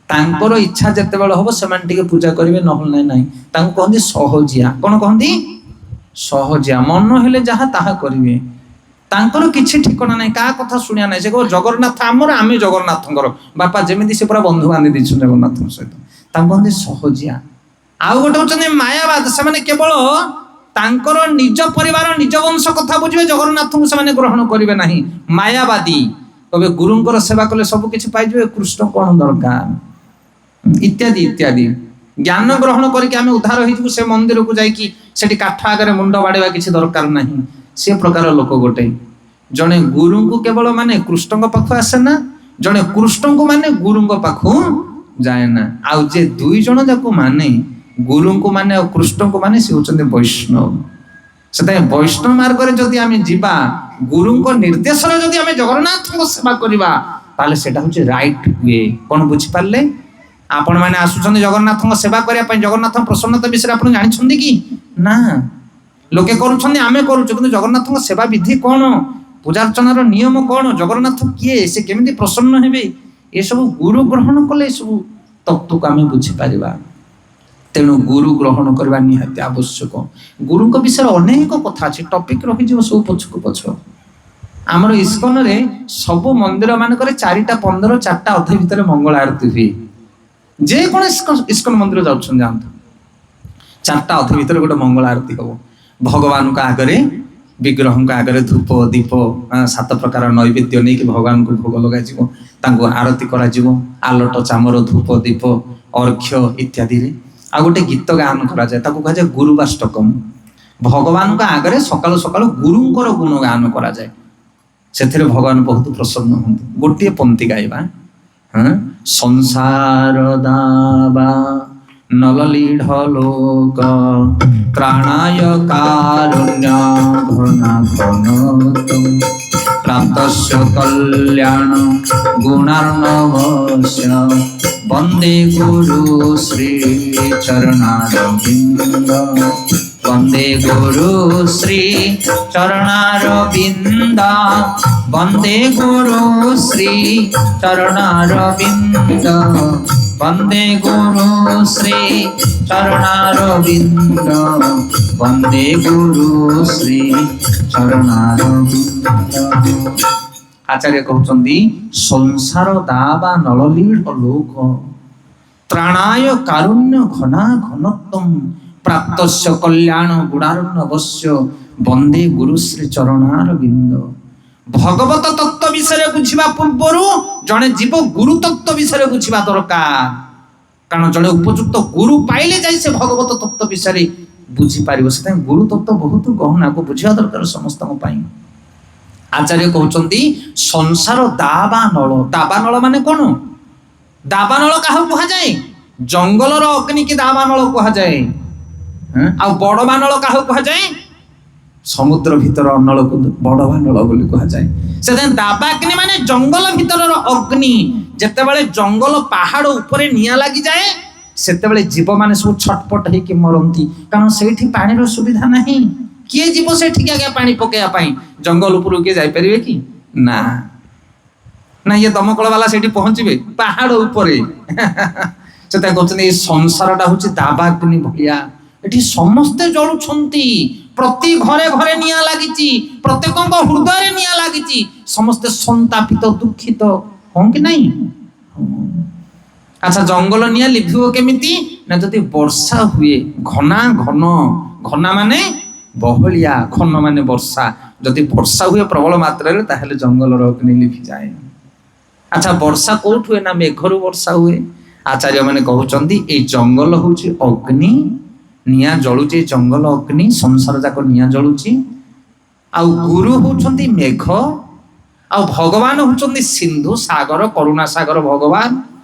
ତାଙ୍କର ଇଚ୍ଛା ଯେତେବେଳେ ହବ ସେମାନେ ଟିକେ ପୂଜା କରିବେ, ନହେଲେ ନାହିଁ। ତାଙ୍କୁ କହନ୍ତି ସହଜିଆ। କଣ କହନ୍ତି? ସହଜିଆ। ମନ ହେଲେ ଯାହା ତାହା କରିବେ। ତାଙ୍କର କିଛି ଠିକଣା ନାହିଁ, କାହା କଥା ଶୁଣିବା ନାହିଁ। ସେ କହିବ ଜଗନ୍ନାଥ ଆମର, ଆମେ ଜଗନ୍ନାଥଙ୍କର। ବାପା ଯେମିତି ସେ ପୁରା ବନ୍ଧୁ ବାନ୍ଧି ଦେଇଛନ୍ତି ଜଗନ୍ନାଥଙ୍କ ସହିତ। ତାଙ୍କୁ କହନ୍ତି ସହଜିଆ। ଆଉ ଗୋଟେ ହଉଛନ୍ତି ମାୟାବାଦ। ସେମାନେ କେବଳ ତାଙ୍କର ନିଜ ପରିବାର, ନିଜ ବଂଶ କଥା ବୁଝିବେ, ଜଗନ୍ନାଥଙ୍କୁ ସେମାନେ ଗ୍ରହଣ କରିବେ ନାହିଁ। ମାୟାବାଦୀ। କହିବେ ଗୁରୁଙ୍କର ସେବା କଲେ ସବୁ କିଛି ପାଇଯିବେ, କୃଷ୍ଣ କଣ ଦରକାର, ଇତ୍ୟାଦି ଇତ୍ୟାଦି। ଜ୍ଞାନ ଗ୍ରହଣ କରିକି ଆମେ ଉଦ୍ଧାର ହେଇଯିବୁ, ସେ ମନ୍ଦିରକୁ ଯାଇକି ସେଠି କାଠ ଆଗରେ ମୁଣ୍ଡ ବାଡେଇବା କିଛି ଦରକାର ନାହିଁ। ସେ ପ୍ରକାର ଲୋକ ଗୋଟେ। ଜଣେ ଗୁରୁଙ୍କୁ କେବଳ ମାନେ କୃଷ୍ଣଙ୍କ ପାଖକୁ ଆସେ ନା, ଜଣେ କୃଷ୍ଣଙ୍କୁ ମାନେ ଗୁରୁଙ୍କ ପାଖକୁ ଯାଏ ନା। ଆଉ ଯେ 2 ଜଣ ଯାକୁ ମାନେ, ଗୁରୁଙ୍କୁ ମାନେ ଆଉ କୃଷ୍ଣଙ୍କୁ ମାନେ, ସେ ହଉଛନ୍ତି ବୈଷ୍ଣବ। ସେଥିପାଇଁ ବୈଷ୍ଣବ ମାର୍ଗରେ ଯଦି ଆମେ ଯିବା, ଗୁରୁଙ୍କ ନିର୍ଦ୍ଦେଶରେ ଯଦି ଆମେ ଜଗନ୍ନାଥଙ୍କ ସେବା କରିବା ତାହେଲେ ସେଟା ହଉଛି ରାଇଟ୍ ୱେ। କଣ ବୁଝିପାରିଲେ? ଆପଣ ମାନେ ଆସୁଛନ୍ତି ଜଗନ୍ନାଥଙ୍କ ସେବା କରିବା ପାଇଁ, ଜଗନ୍ନାଥଙ୍କ ପ୍ରସନ୍ନତା ବିଷୟରେ ଆପଣ ଜାଣିଛନ୍ତି କି? ନା, ଲୋକେ କରୁଛନ୍ତି, ଆମେ କରୁଛୁ, କିନ୍ତୁ ଜଗନ୍ନାଥଙ୍କ ସେବା ବିଧି କଣ, ପୂଜାର୍ଚ୍ଚନାର ନିୟମ କଣ, ଜଗନ୍ନାଥ କିଏ, ସେ କେମିତି ପ୍ରସନ୍ନ ହେବେ, ଏସବୁ ଗୁରୁ ଗ୍ରହଣ କଲେ ଏସବୁ ତତ୍ତ୍ୱକୁ ଆମେ ବୁଝିପାରିବା। ତେଣୁ ଗୁରୁ ଗ୍ରହଣ କରିବା ନିହାତି ଆବଶ୍ୟକ। ଗୁରୁଙ୍କ ବିଷୟରେ ଅନେକ କଥା ଅଛି, ଟପିକ ରହିଯିବ ସବୁ ପଛକୁ ପଛ। ଆମର ଇସ୍କନରେ ସବୁ ମନ୍ଦିର ମାନଙ୍କରେ 4:15 4ଟା ଅଧେ ଭିତରେ ମଙ୍ଗଳ ଆରତୀ ହୁଏ। ଯେକୌଣସି ଇସ୍କନ ମନ୍ଦିର ଯାଉଛନ୍ତି ଯାଆନ୍ତୁ, 4ଟା ଅଧେ ଭିତରେ ଗୋଟେ ମଙ୍ଗଳ ଆରତୀ ହବ। ଭଗବାନଙ୍କ ଆଗରେ, ବିଗ୍ରହଙ୍କ ଆଗରେ ଧୂପ ଦୀପ 7 ପ୍ରକାର ନୈବେଦ୍ୟ ନେଇକି ଭଗବାନଙ୍କୁ ଭୋଗ ଲଗାଯିବ, ତାଙ୍କୁ ଆରତୀ କରାଯିବ, ଆଲଟ ଚାମର ଧୂପ ଦୀପ ଅର୍ଘ୍ୟ ଇତ୍ୟାଦିରେ। ଆଉ ଗୋଟେ ଗୀତ ଗାନ କରାଯାଏ, ତାକୁ କୁହାଯାଏ ଗୁରୁବାଷ୍ଟକମ୍। ଭଗବାନଙ୍କ ଆଗରେ ସକାଳୁ ସକାଳୁ ଗୁରୁଙ୍କର ଗୁଣ ଗାନ କରାଯାଏ, ସେଥିରେ ଭଗବାନ ବହୁତ ପ୍ରସନ୍ନ ହୁଅନ୍ତି। ଗୋଟିଏ ପଂକ୍ତି ଗାଇବା, ସଂସାର ଦାବା ନଲଲିଢ ଲୋକ ତ୍ରାଣାୟ କାରୁଣ୍ୟ ଘନ ଘନ ପ୍ରାପ୍ତସ୍ୟ କଲ୍ୟାଣ ଗୁଣାର୍ଣବସ୍ୟ ବନ୍ଦେ ଗୁରୁ ଶ୍ରୀ ଚରଣାରବିନ୍ଦ ବନ୍ଦେ ଗୁରୁ ଶ୍ରୀ ଚରଣାରବିନ୍ଦ ବନ୍ଦେ ଗୁରୁ ଶ୍ରୀ ଚରଣାରବିନ୍ଦ ବନ୍ଦେ ଗୁରୁ ଶ୍ରୀ ଚରଣାରବିନ୍ଦ ବନ୍ଦେ ଗୁରୁ ଶ୍ରୀ ଚରଣାରବିନ୍ଦ। ଆଚାର୍ଯ୍ୟ କହୁଛନ୍ତି ସଂସାର ଦାବା ନଳଲୀଢ ଲୋକ ତ୍ରାଣାୟ କାରୁଣ୍ୟ ଘନା ଘନତ୍ୱଂ ପ୍ରାପ୍ତସ୍ୟ କଲ୍ୟାଣ ଗୁଣାର୍ଣବସ୍ୟ ବନ୍ଦେ ଗୁରୁ ଶ୍ରୀ ଚରଣାରବିନ୍ଦ। ଭଗବତ ତତ୍ତ୍ୱ ବିଷୟରେ ବୁଝିବା ପୂର୍ବରୁ ଜଣେ ଜୀବ ଗୁରୁ ତତ୍ତ୍ୱ ବିଷୟରେ ବୁଝିବା ଦରକାର, କାରଣ ଜଣେ ଉପଯୁକ୍ତ ଗୁରୁ ପାଇଲେ ଯାଇ ସେ ଭଗବତ ତତ୍ତ୍ୱ ବିଷୟରେ ବୁଝିପାରିବ। ସେଥିପାଇଁ ଗୁରୁ ତତ୍ତ୍ୱ ବହୁତ ଗହନାକୁ ବୁଝିବା ଦରକାର ସମସ୍ତଙ୍କ ପାଇଁ। ଆଚାର୍ଯ୍ୟ କହୁଛନ୍ତି ସଂସାର ଦାବାନଳ। ଦାବାନଳ ମାନେ କଣ? ଦାବାନଳ କାହାକୁ କୁହାଯାଏ? ଜଙ୍ଗଲର ଅଗ୍ନି କି ଦାବାନଳ କୁହାଯାଏ। ଆଉ ବଡ ବାନଳ କାହାକୁ କୁହାଯାଏ? ସମୁଦ୍ର ଭିତର ଅନଳକୁ ବଡ ବାନଳ ବୋଲି କୁହାଯାଏ। ସେଥିପାଇଁ ଦାବାଗ୍ନି ମାନେ ଜଙ୍ଗଲ ଭିତରର ଅଗ୍ନି। ଯେତେବେଳେ ଜଙ୍ଗଲ ପାହାଡ ଉପରେ ନିଆଁ ଲାଗିଯାଏ ସେତେବେଳେ ଜୀବମାନେ ସବୁ ଛଟପଟ ହେଇକି ମରନ୍ତି, କାରଣ ସେଇଠି ପାଣିର ସୁବିଧା ନାହିଁ। କିଏ ଯିବ ସେଠିକି ଆଜ୍ଞା ପାଣି ପକେଇବା ପାଇଁ? ଜଙ୍ଗଲ ଉପରକୁ କିଏ ଯାଇପାରିବେ କି? ନା ନା, ଇଏ ଦମକଳ ବାଲା ସେଇଠି ପହଞ୍ଚିବେ ପାହାଡ ଉପରେ। ସେଥିପାଇଁ କହୁଛନ୍ତି ଏଇ ସଂସାରଟା ହଉଛି ଦାବାଗ୍ନି ଭଳିଆ, ଏଠି ସମସ୍ତେ ଜଳୁଛନ୍ତି, ପ୍ରତି ଘରେ ଘରେ ନିଆଁ ଲାଗିଛି, ପ୍ରତ୍ୟେକଙ୍କ ହୃଦୟରେ ନିଆଁ ଲାଗିଛି, ସମସ୍ତେ ସନ୍ତାପିତ ଦୁଃଖିତ, ହଁ କି ନାଇଁ? ଆଚ୍ଛା, ଜଙ୍ଗଲ ନିଆଁ ଲିଭିବ କେମିତି? ନା ଯଦି ବର୍ଷା ହୁଏ, ଘନା ଘନ, ଘନା ମାନେ ବହଳିଆ, ଘନ ମାନେ ବର୍ଷା, ଯଦି ବର୍ଷା ହୁଏ ପ୍ରବଳ ମାତ୍ରାରେ ତାହେଲେ ଜଙ୍ଗଲର ଅଗ୍ନି ଲିଭିଯାଏ। ଆଚ୍ଛା, ବର୍ଷା କୋଉଠୁ ହୁଏ? ନା ମେଘରୁ ବର୍ଷା ହୁଏ। ଆଚାର୍ଯ୍ୟ ମାନେ କହୁଛନ୍ତି ଏଇ ଜଙ୍ଗଲ ହଉଛି ଅଗ୍ନି, ନିଆଁ ଜଳୁଛି, ଜଙ୍ଗଲ ଅଗ୍ନି, ସଂସାର ଯାକ ନିଆଁ ଜଳୁଛି। ଆଉ ଗୁରୁ ହଉଛନ୍ତି ମେଘ, ଆଉ ଭଗବାନ ହଉଛନ୍ତି ସିନ୍ଧୁ ସାଗର, କରୁଣା ସାଗର ଭଗବାନ।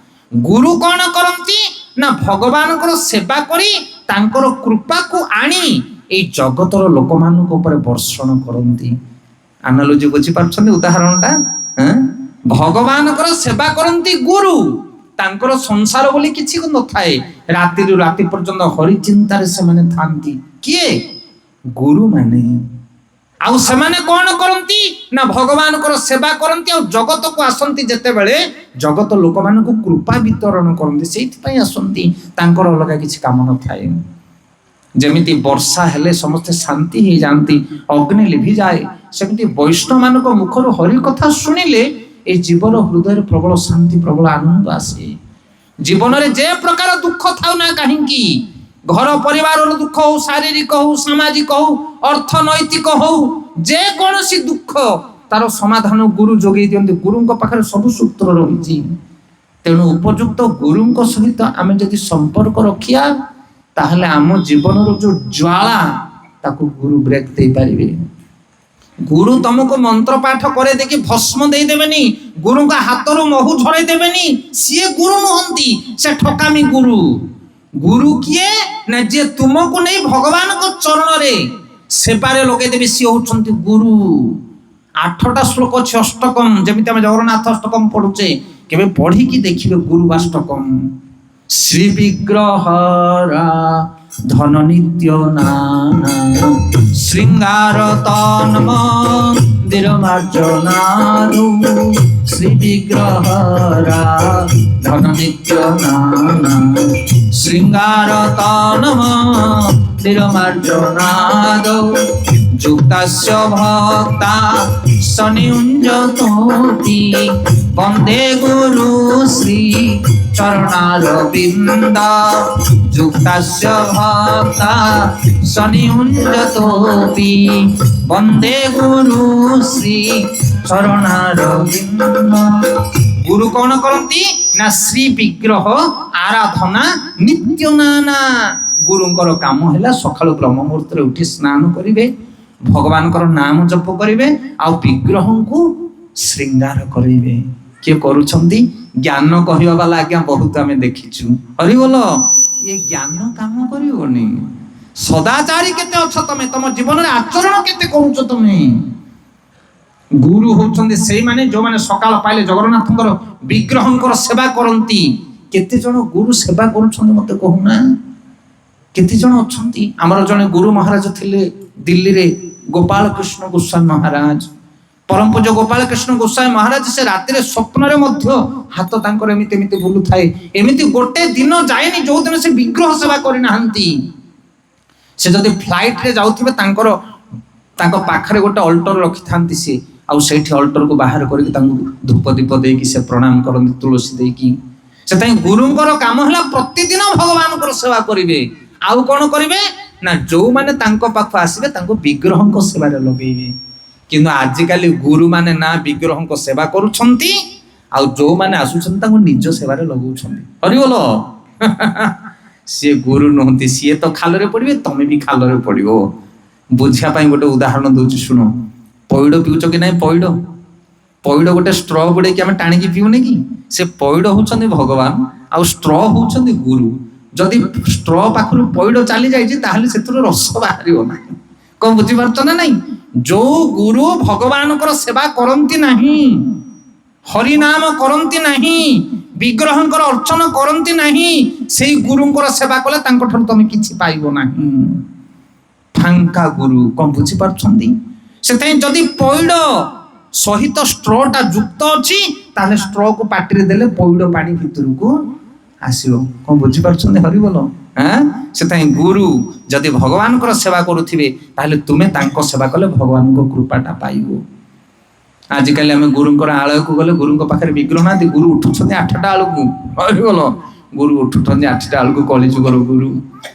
ଗୁରୁ କଣ କରନ୍ତି? ନା ଭଗବାନଙ୍କର ସେବା କରି ତାଙ୍କର କୃପାକୁ ଆଣି ଏଇ ଜଗତର ଲୋକମାନଙ୍କ ଉପରେ ବର୍ଷଣ କରନ୍ତି। ଆନାଲୋଜି ବୁଝିପାରୁଛନ୍ତି ଉଦାହରଣଟା? ଭଗବାନଙ୍କର ସେବା କରନ୍ତି ଗୁରୁ, ତାଙ୍କର ସଂସାର ବୋଲି କିଛି ନଥାଏ, ରାତିରୁ ରାତି ପର୍ଯ୍ୟନ୍ତ ହରିଚିନ୍ତାରେ ସେମାନେ ଥାନ୍ତି। କିଏ? ଗୁରୁ ମାନେ। ଆଉ ସେମାନେ କଣ କରନ୍ତି? ନା ଭଗବାନଙ୍କର ସେବା କରନ୍ତି, ଆଉ ଜଗତକୁ ଆସନ୍ତି ଯେତେବେଳେ ଜଗତ ଲୋକମାନଙ୍କୁ କୃପା ବିତରଣ କରନ୍ତି, ସେଇଥିପାଇଁ ଆସନ୍ତି, ତାଙ୍କର ଅଲଗା କିଛି କାମ ନଥାଏ। ଯେମିତି ବର୍ଷା ହେଲେ ସମସ୍ତେ ଶାନ୍ତି ହେଇଯାଆନ୍ତି, ଅଗ୍ନି ଲିଭିଯାଏ, ସେମିତି ବୈଷ୍ଣବ ମାନଙ୍କ ମୁଖରୁ ହରି କଥା ଶୁଣିଲେ এই জীবন হৃদয়ের প্রবল শান্তি, প্রবল আনন্দ আসে। জীবনের যে প্রকার দুঃখ থাও না কাহিঁকি, ঘর পরিবারর দুঃখ হও, শারীরিক হও, সামাজিক হও, অর্থনৈতিক হও, যে কৌশি দুঃখ তার সমাধান গুরু যোগাই দিয়ନ୍ତି। গুরুଙ୍କ পাখରେ ସବୁ ସୂତ୍ର ରହିଛି। ତେଣୁ ଉପଯୁକ୍ତ ଗୁରୁଙ୍କ ସହିତ ଆମେ ଯଦି ସମ୍ପର୍କ ରଖିବା ତାହେଲେ ଆମ ଜୀବନର ଯୋଉ ଜ୍ୱାଳା ତାକୁ ଗୁରୁ ବ୍ରେକ୍ ଦେଇପାରିବେ। ଗୁରୁ ତମକୁ ମନ୍ତ୍ର ପାଠ করে দেখি ভস্ম দেই দেবেনি, গুরুଙ୍କ ହାତରୁ ମହୁ ଝରେଇ ଦେବେନି, ସିଏ ଗୁରୁ ନୁହନ୍ତି, ସେ ଠକାମି ଗୁରୁ। ଗୁରୁ କିଏ? ନା ଯିଏ ତୁମକୁ ନେଇ ଭଗବାନଙ୍କ ଚରଣରେ ସେବାରେ ଲଗେଇ ଦେବେ, ସିଏ ହଉଛନ୍ତି ଗୁରୁ। ଆଠଟା ଶ୍ଲୋକ ଅଛି ଅଷ୍ଟକମ୍, ଯେମିତି ଆମେ ଜଗନ୍ନାଥ ଅଷ୍ଟକମ୍ ପଢୁଛେ, କେବେ ପଢିକି ଦେଖିବେ ଗୁରୁବାଷ୍ଟକମ୍। ଶ୍ରୀ ବିଗ୍ରହରା ଧନ ନିତ୍ୟ ନାନା ଶୃଙ୍ଗାର ତନ ମନ୍ଦିର ମାର୍ଜନାରୁ ଶ୍ରୀ ବିଗ୍ରହରା ଧନ ନିତ୍ୟ ନାନା ଶୃଙ୍ଗାର ତନ ମନ୍ଦିର ମାର୍ଜନାରୁ যুক্তাস্য ভক্তা সনিঞ্জতোপি বন্দে গুরু শ্রী চরণারবিন্দ যুক্তাস্য ভক্তা সনিঞ্জতোপি বন্দে গুরু শ্রী চরণারবিন্দ। গুরু কোন করନ୍ତି না শ্রী বিগ্রহ আরাধনা নিত্য নানা। গুরুଙ୍କର କାମ ହେଲା ସକାଳୁ ବ୍ରହ୍ମ ମୁହୂର୍ତ୍ତରେ ଉଠି ସ୍ନାନ କରିବେ, ଭଗବାନଙ୍କର ନାମ ଜପ କରିବେ, ଆଉ ବିଗ୍ରହଙ୍କୁ ଶୃଙ୍ଗାର କରିବେ। କିଏ କରୁଛନ୍ତି? ଜ୍ଞାନ କହିବା ବାଲା ଆଜ୍ଞା ବହୁତ ଆମେ ଦେଖିଛୁ। ହରିବୋଲ। ଏ ଜ୍ଞାନ କାମ କରିବନି। ସଦାଚାରୀ କେତେ ଅଛ ତମେ? ତମ ଜୀବନରେ ଆଚରଣ କେତେ କରୁଛ ତମେ? ଗୁରୁ ହଉଛନ୍ତି ସେଇମାନେ ଯୋଉମାନେ ସକାଳ ପାଇଲେ ଜଗନ୍ନାଥଙ୍କର ବିଗ୍ରହଙ୍କର ସେବା କରନ୍ତି। କେତେ ଜଣ ଗୁରୁ ସେବା କରୁଛନ୍ତି ମତେ କହୁନା? କେତେ ଜଣ ଅଛନ୍ତି? ଆମର ଜଣେ ଗୁରୁ ମହାରାଜ ଥିଲେ ଦିଲ୍ଲୀରେ, ଗୋପାଳ କୃଷ୍ଣ ଗୋସ୍ୱାମୀ ମହାରାଜ। ପରମ ପୂଜ୍ୟ ଗୋପାଳ କୃଷ୍ଣ ଗୋସ୍ୱାମୀ ମହାରାଜ, ସେ ରାତିରେ ସ୍ୱପ୍ନରେ ମଧ୍ୟ ହାତ ତାଙ୍କର ଏମିତି ଏମିତି ବୁଲୁଥାଏ। ଏମିତି ଗୋଟେ ଦିନ ଯାଏନି ଯୋଉ ଦିନ ସେ ବିଗ୍ରହ ସେବା କରିନାହାନ୍ତି। ସେ ଯଦି ଫ୍ଲାଇଟରେ ଯାଉଥିବେ ତାଙ୍କ ପାଖରେ ଗୋଟେ ଅଲ୍ଟର ରଖିଥାନ୍ତି ସେ, ଆଉ ସେଇଠି ଅଲ୍ଟରକୁ ବାହାର କରିକି ତାଙ୍କୁ ଧୂପ ଦୀପ ଦେଇକି ସେ ପ୍ରଣାମ କରନ୍ତି, ତୁଳସୀ ଦେଇକି। ସେଥିପାଇଁ ଗୁରୁଙ୍କର କାମ ହେଲା ପ୍ରତିଦିନ ଭଗବାନଙ୍କର ସେବା କରିବେ। ଆଉ କଣ କରିବେ ନା ଯୋଉମାନେ ତାଙ୍କ ପାଖକୁ ଆସିବେ ତାଙ୍କୁ ବିଗ୍ରହଙ୍କ ସେବାରେ ଲଗେଇବେ। କିନ୍ତୁ ଆଜିକାଲି ଗୁରୁମାନେ ନା ବିଗ୍ରହଙ୍କ ସେବା କରୁଛନ୍ତି, ଆଉ ଯୋଉମାନେ ଆସୁଛନ୍ତି ତାଙ୍କୁ ନିଜ ସେବାରେ ଲଗାଉଛନ୍ତି। ହରିବୋଲ। ସିଏ ଗୁରୁ ନୁହନ୍ତି, ସିଏ ତ ଖାଲରେ ପଡିବେ, ତମେ ବି ଖାଲରେ ପଡିବ। ବୁଝିବା ପାଇଁ ଗୋଟେ ଉଦାହରଣ ଦଉଛି ଶୁଣ। ପଇଡ ପିଉଛ କି ନାଇଁ? ପଇଡ ଗୋଟେ ଷ୍ଟ୍ର ବୁଡେଇକି ଆମେ ଟାଣିକି ପିଉନେ କି? ସେ ପଇଡ ହଉଛନ୍ତି ଭଗବାନ, ଆଉ ଷ୍ଟ୍ର ହଉଛନ୍ତି ଗୁରୁ। ଯଦି ଷ୍ଟ୍ର ପାଖରୁ ପଇଡ ଚାଲି ଯାଇଛି ତାହେଲେ ସେଥିରୁ ରସ ବାହାରିବ ନାହିଁ। କଣ ବୁଝିପାରୁଛ ନା ନାଇଁ? ଯୋଉ ଗୁରୁ ଭଗବାନଙ୍କର ସେବା କରନ୍ତି ନାହିଁ, ହରିନାମ କରନ୍ତି ନାହିଁ, ବିଗ୍ରହଙ୍କର ଅର୍ଚନ କରନ୍ତି ନାହିଁ, ସେଇ ଗୁରୁଙ୍କର ସେବା କଲେ ତାଙ୍କଠାରୁ ତମେ କିଛି ପାଇବ ନାହିଁ। ଫାଙ୍କା ଗୁରୁ। କଣ ବୁଝିପାରୁଛନ୍ତି? ସେଥିପାଇଁ ଯଦି ପଇଡ ସହିତ ଷ୍ଟ୍ରଟା ଯୁକ୍ତ ଅଛି ତାହେଲେ ଷ୍ଟ୍ରକୁ ପାଟିରେ ଦେଲେ ପଇଡ ପାଣି ଭିତରକୁ ଆସିବ। କଣ ବୁଝିପାରୁଛନ୍ତି? ହରିବୋଲ। ସେଥିପାଇଁ ଗୁରୁ ଯଦି ଭଗବାନଙ୍କର ସେବା କରୁଥିବେ ତାହେଲେ ତୁମେ ତାଙ୍କ ସେବା କଲେ ଭଗବାନଙ୍କ କୃପାଟା ପାଇବ। ଆଜିକାଲି ଆମେ ଗୁରୁଙ୍କର ଆଳୟକୁ ଗଲେ ଗୁରୁଙ୍କ ପାଖରେ ବିଗ୍ରହ ନାହାନ୍ତି, ଗୁରୁ ଉଠୁଛନ୍ତି 8ଟା ବେଳକୁ। ହରିବୋଲ। ଗୁରୁ ଉଠୁଛନ୍ତି 8ଟା ବେଳକୁ, କଳିଯୁଗର ଗୁରୁ।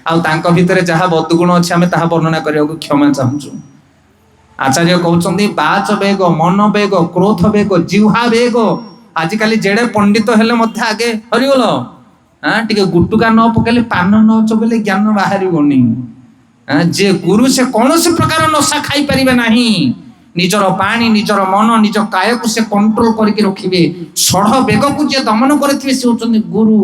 ଆଉ ତାଙ୍କ ଭିତରେ ଯାହା ବଦଗୁଣ ଅଛି ଆମେ ତାହା ବର୍ଣ୍ଣନା କରିବାକୁ କ୍ଷମା ଚାହୁଁଛୁ। ଆଚାର୍ଯ୍ୟ କହୁଛନ୍ତି ବାଚ ବେଗ, ମନ ବେଗ, କ୍ରୋଧ ବେଗ, ଜିହ୍ୱା ବେଗ। ଆଜିକାଲି ଯେଡେ ପଣ୍ଡିତ ହେଲେ ମଧ୍ୟ ଆଗେ ହରିବୋଲ ଟିକେ ଗୁଟୁକା ନ ପକେଇଲେ, ପାନ ନ ଚୋବେଇଲେ ଜ୍ଞାନ ବାହାରିବନି। ଯେ ଗୁରୁ ସେ କୌଣସି ପ୍ରକାର ନଶା ଖାଇପାରିବେ ନାହିଁ। ନିଜର ବାଣୀ, ନିଜର ମନ, ନିଜ କାୟକୁ ସେ କଣ୍ଟ୍ରୋଲ କରିକି ରଖିବେ। ଷଢ଼ ବେଗକୁ ଯିଏ ଦମନ କରିଥିବେ ସେ ହଉଛନ୍ତି ଗୁରୁ।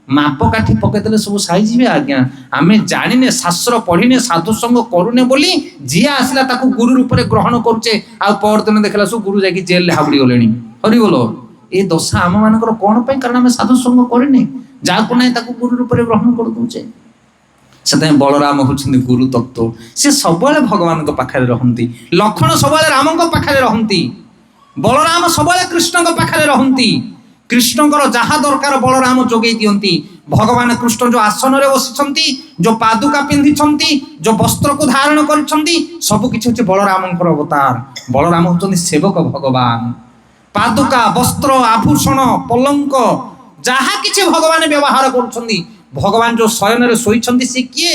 ମାପକାଠି ପକେଇଦେଲେ ସବୁ ସାଇଯିବେ ଆଜ୍ଞା। ଆମେ ଜାଣିନେ, ଶାସ୍ତ୍ର ପଢିନେ, ସାଧୁ ସଙ୍ଗ କରୁନେ ବୋଲି ଯିଏ ଆସିଲା ତାକୁ ଗୁରୁ ରୂପରେ ଗ୍ରହଣ କରୁଛେ, ଆଉ ପରଦିନ ଦେଖିଲା ସବୁ ଗୁରୁ ଯାଇକି ଜେଲରେ ହାବୁଡି ଗଲେଣି। ହରିବୋଲ। ଏ ଦଶା ଆମ ମାନଙ୍କର କଣ ପାଇଁ? କାରଣ ଆମେ ସାଧୁ ସଙ୍ଗ କରିନେ, ଯାହାକୁ ନାହିଁ ତାକୁ ଗୁରୁ ରୂପରେ ଗ୍ରହଣ କରିଦଉଛେ। ସେଥିପାଇଁ ବଳରାମ ହଉଛନ୍ତି ଗୁରୁ ତତ୍ତ୍ୱ। ସେ ସବୁବେଳେ ଭଗବାନଙ୍କ ପାଖରେ ରହନ୍ତି। ଲକ୍ଷ୍ମଣ ସବୁବେଳେ ରାମଙ୍କ ପାଖରେ ରହନ୍ତି। ବଳରାମ ସବୁବେଳେ କୃଷ୍ଣଙ୍କ ପାଖରେ ରହନ୍ତି। କୃଷ୍ଣଙ୍କର ଯାହା ଦରକାର ବଳରାମ ଯୋଗେଇ ଦିଅନ୍ତି। ଭଗବାନ କୃଷ୍ଣ ଯୋଉ ଆସନରେ ବସିଛନ୍ତି, ଯୋଉ ପାଦୁକା ପିନ୍ଧିଛନ୍ତି, ଯୋଉ ବସ୍ତ୍ରକୁ ଧାରଣ କରିଛନ୍ତି, ସବୁ କିଛି ହଉଛି ବଳରାମଙ୍କର ଅବତାର। ବଳରାମ ହଉଛନ୍ତି ସେବକ ଭଗବାନ। ପାଦୁକା, ବସ୍ତ୍ର, ଆଭୂଷଣ, ପଲଙ୍କ ଯାହା କିଛି ଭଗବାନ ବ୍ୟବହାର କରୁଛନ୍ତି, ଭଗବାନ ଯୋଉ ଶୟନରେ ଶୋଇଛନ୍ତି ସେ କିଏ?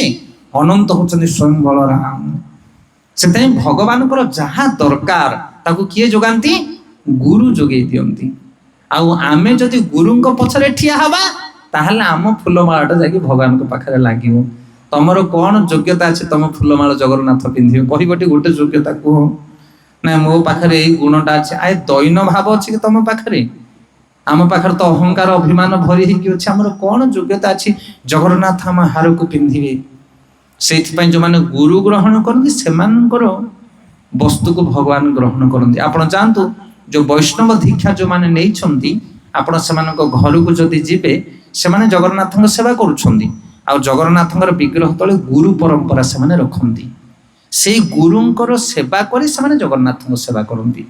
ଅନନ୍ତ ହଉଛନ୍ତି ସ୍ୱୟଂ ବଳରାମ। ସେଥିପାଇଁ ଭଗବାନଙ୍କର ଯାହା ଦରକାର ତାକୁ କିଏ ଯୋଗାନ୍ତି? ଗୁରୁ ଯୋଗେଇ ଦିଅନ୍ତି। ଆଉ ଆମେ ଯଦି ଗୁରୁଙ୍କ ପଛରେ ଠିଆ ହବା ତାହେଲେ ଆମ ଫୁଲମାଳଟା ଯାଇକି ଭଗବାନଙ୍କ ପାଖରେ ଲାଗିବ। ତମର କଣ ଯୋଗ୍ୟତା ଅଛି ତମ ଫୁଲମାଳ ଜଗନ୍ନାଥ ପିନ୍ଧିବେ? କହିବଟି ଗୋଟେ ଯୋଗ୍ୟତା କୁହ। ନାଇଁ ମୋ ପାଖରେ ଏଇ ଗୁଣଟା ଅଛି। ଆଏ ଦୈନ ଭାବ ଅଛି କି ତମ ପାଖରେ? ଆମ ପାଖରେ ତ ଅହଙ୍କାର ଅଭିମାନ ଭରି ହେଇକି ଅଛି। ଆମର କଣ ଯୋଗ୍ୟତା ଅଛି ଜଗନ୍ନାଥ ଆମ ହାରକୁ ପିନ୍ଧିବେ? ସେଇଥିପାଇଁ ଯୋଉମାନେ ଗୁରୁ ଗ୍ରହଣ କରନ୍ତି ସେମାନଙ୍କର ବସ୍ତୁ को भगवान ग्रहण करती। आपण जानतु जो वैष्णव दीक्षा जो माने नहीं छंती आपण सेमानक घर को जदि जीवे से माने जगन्नाथଙ୍କ सेवा करूछंती आ जगन्नाथଙ୍କର विग्रह तले गुरु परंपरा से माने रखंती से गुरुंकर सेवा करी से माने जगन्नाथଙ୍କ सेवा करंती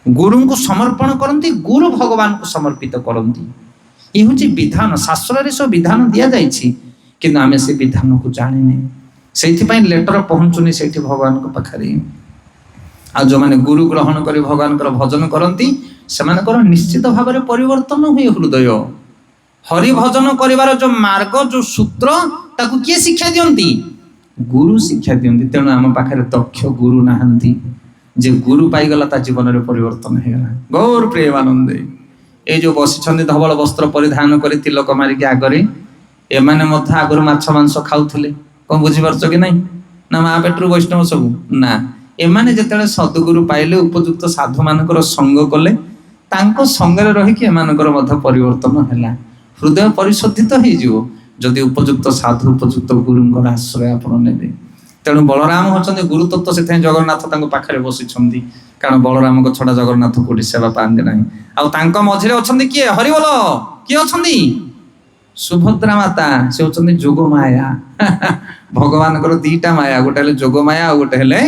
गुरु को समर्पण करंती गुरु भगवान को समर्पित करंती। ये हूँ विधान शास्त्र रे सब विधान दिया जाइछि किंतु आमे से विधान को जानिने सेथि पई लेटर पहुंचुनी सेठी भगवान को पाखरे आ जो माने गुरु ग्रहण करी भगवान कर भजन करंती सेमानकर निश्चित भाव में परिवर्तन हुए हृदय। हरि भजन करिवार जो मार्ग जो सूत्र ताकू किए शिक्षा दियंती गुरु शिक्षा दियंती। तेणु आम पाखे दक्ष गुरु नाहंती जे गुरु पाइगला ता जीवन में परिवर्तन हेगला। गौर प्रेमानंदे ए जो बसिछंदी धवल वस्त्र परिधान करी तिलक मारिकी आगरे एमाने मध्य आगुर माछ मांस खाउथिले कोन बुझी परछ कि नहीं ना मा पेट्रु वैष्णव सब ना एमाने जेतेले सद्गुरु पाइले उपयुक्त साधु मानकर संग कले तांको संगरे रही कि एमानकर मध्य परिवर्तन हैला हृदय परिशोधित हो जिवो जदि उपयुक्त साधु उपयुक्त गुरुंकर आश्रय आपण नेबे। तेणु बलराम होचंदी गुरु तत्व से जगन्नाथ तांको पाखरे बसिछंदी कारण बलराम को छड़ा जगन्नाथ कोठी सेवा पांदे नाही आ तांको मझिरे अछंदी किए हरि बोल किए अछंदी सुभद्रा माता से होचंदी जोग माया भगवान को दीटा माया गोटे हेले जोग माया आ गोटे हेले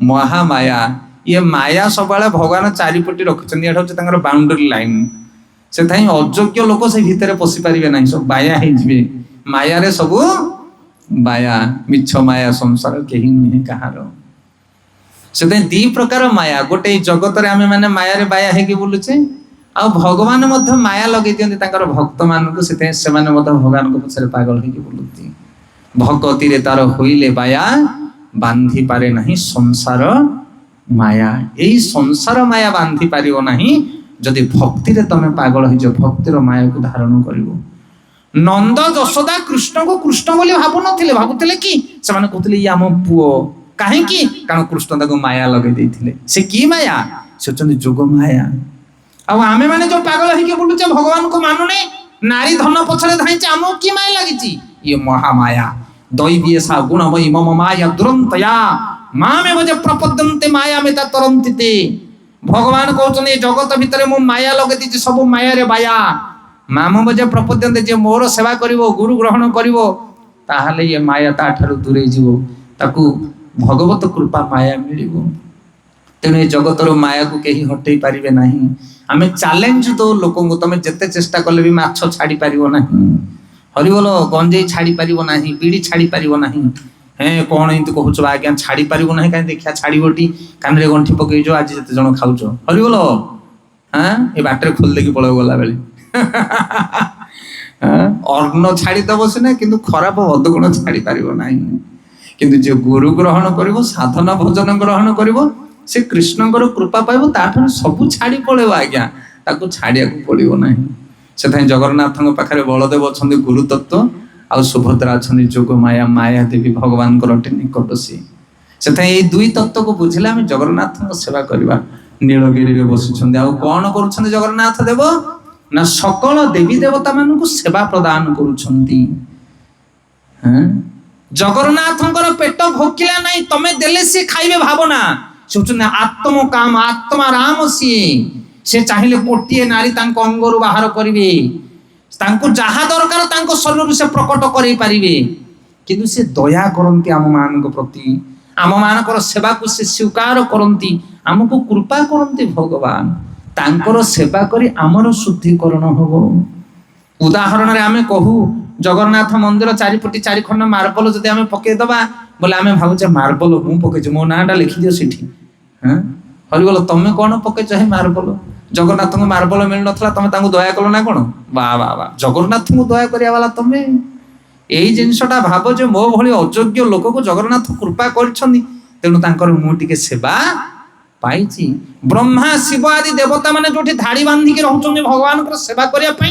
महामाया। ये माया सब भगवान चारिपटी रखुछंदी एटा होचे तांकर बाउंड्री लाइन से थाई अयोग्य लोक से भीतर पसि पारिबे नाही सब बाया हे जिवे माया रे सब बाया मिछ माया संसार केही नुहे कहार से दी प्रकार माया गोटे जगत रे आमे माने माया रे बाया हे के बोलुचे आ भगवान मध्य माया लगे दियंती तांकर भक्त मानकु से से माने मध्य भगवान को पछरे पागल हे के बोलुती भक्ति रे तार होइले बाया बांधी पारे नहीं संसार माया यही संसार माया बांधी पारिबो नहीं जदि भक्ति रे तमे पागल हो जो भक्तिर माया को धारण करिवो। नंद यशोदा कृष्ण को कृष्ण बोली भाबु नथिले भाबुथिले कि से माने कहथिले या मो पुओ काहे कि कारण कृष्ण ताको माया लगे देथिले से की माया से चंदी जोग माया आ आमे माने जो पागल हे के बोलुचे भगवान को मानुने नारी धन पछरे धाइचे आमो की माया लागिची ये महामाया दैवीय सा गुणमयी मम माया दुरंतया मामे बजे प्रपद्यन्ते माया में तरंतिते भगवान कहते जगत भितर मु माया लगे दी सब माया रे बाया माम बजे प्रपद्यन्ते जे मोर सेवा करिवो गुरु ग्रहण करिवो ताहाले ये माया ता ठारू दूरे जीवो ताकू भगवत कृपा माया मिलिबो। तेणु ये जगतर माया को केही हटै पारिबे नाही। आमे चैलेंज दो लोकन को तमे जते चेष्टा करले भी माछ छाडी पारिबो नाही हरि बोल गंजे छाड़ी पारिबो नाही बीड़ी छाड़ी पारिबो नाही हे कोन इंत कहउछ आज्ञा छाड़ी पारिबो नाही काई देखिया छाड़ीबोटी कान रे गंठी पकई जो आज जते जण खाउछ हरि बोल हां ए बाटरे खोल देकी पळो गला बेले अन्न छाड़ी दबो सिना किंतु खराब अदगुण छाड़ी पारिबो नाही किंतु जे गुरु ग्रहण करिवो साधना भजन ग्रहण करिवो से कृष्णकर कृपा पाइबो ताठन सब छाड़ी पळेबो आज्ञा ताको छाड़िया को पड़िबो नाही। से जगन्नाथ पाखे बलदेव अच्छा गुरु तत्व आ सुभद्रा अच्छा जोग माया माया देवी भगवान निकट सी से दुई तत्व को बुझिले आम जगन्नाथ सेवा करवा। नीलगिरी बसी कौन कर जगन्नाथ देव ना सकल देवी देवता मान सेवा प्रदान करुछंती। जगन्नाथ पेट भोकिला नहीं तमे देले सी खाइबे भावना से आत्म काम आत्मा राम सी से चाहिए कोटिए नारी तांको अंगरु बाहर करिवे तांको जहा दरकार तांको शरीर से प्रकट करै पारिबे किंतु से दया करंती आम मान प्रति आम मानकर सेवा को से स्वीकार करंती आमको कृपा करंती भगवान तांकर सेवा करी आमर शुद्धिकरण होबो। उदाहरण रे आमे कहू जगन्नाथ मंदिर चारिपटी चारि खंड मार्बल जदि आमे पके दबा बोले आमे भाबुचे मार्बल मु पके मो नाडा लिखि दियो सेठी हरि बोल तमे कौन पके चाहे मार्बल जगन्नाथ को मार्बल मिल नथला तमे तांको दया कलो ना कोन वाह वाह वाह जगन्नाथ को दया करिया वाला तमे एई जिंसटा भाबो जे मो भली अयोग्य लोक को जगन्नाथ कृपा करछनी तेनु तांकर मु टिके सेवा पाइची। ब्रह्मा शिव आदि देवता माने जोठी धाड़ी बांधी के रहउछन भगवान को सेवा करिया पई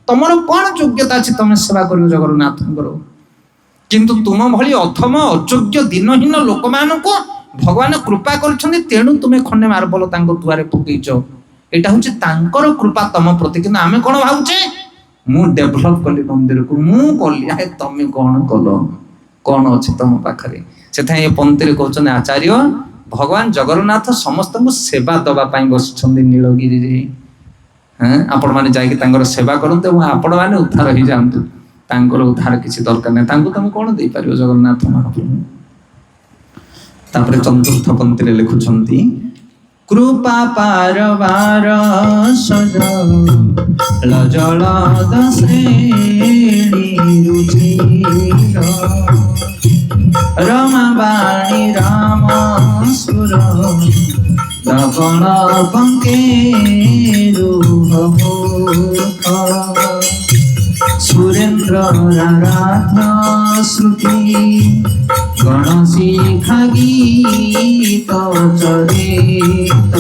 तमरो कोन योग्यता अछि तमे सेवा करियो जगन्नाथ को किंतु तुम भली अथम अयोग्य दिनहीन लोक मानको भगवान कृपा करछन तेणु तुमे खंडे मार्बल तांको दुआरे पकईच एटा होचे तांकर कृपा तम प्रति किंतु आमे कोन भाबुचे मु डेभलप कली मंदिर को मु कली आए तमे कोन कलो कोन अछि तम पाखरे सेथा ए पंक्ति रे कहछन आचार्य भगवान जगन्नाथ समस्त को सेवा दबा पाई बसिछन्ति नीलगिरी रे। हां आपण माने जाई कि तांकर सेवा करंते और आपण माने उद्धार हो जांतु। तांकर उद्धार किछि दरकार नै, तांको तुम कोन देई परियो जगन्नाथ महाप्रभु। तापर चतुर्थ पंक्ति रे लिखुछन्ति कृपा पारवार सजल जलद श्रेणी रुचिर रमाबाणी राम सुर दगण पंकेरु भूख सुरेन्द्र राधा श्रुति गणशिखा गीत चरित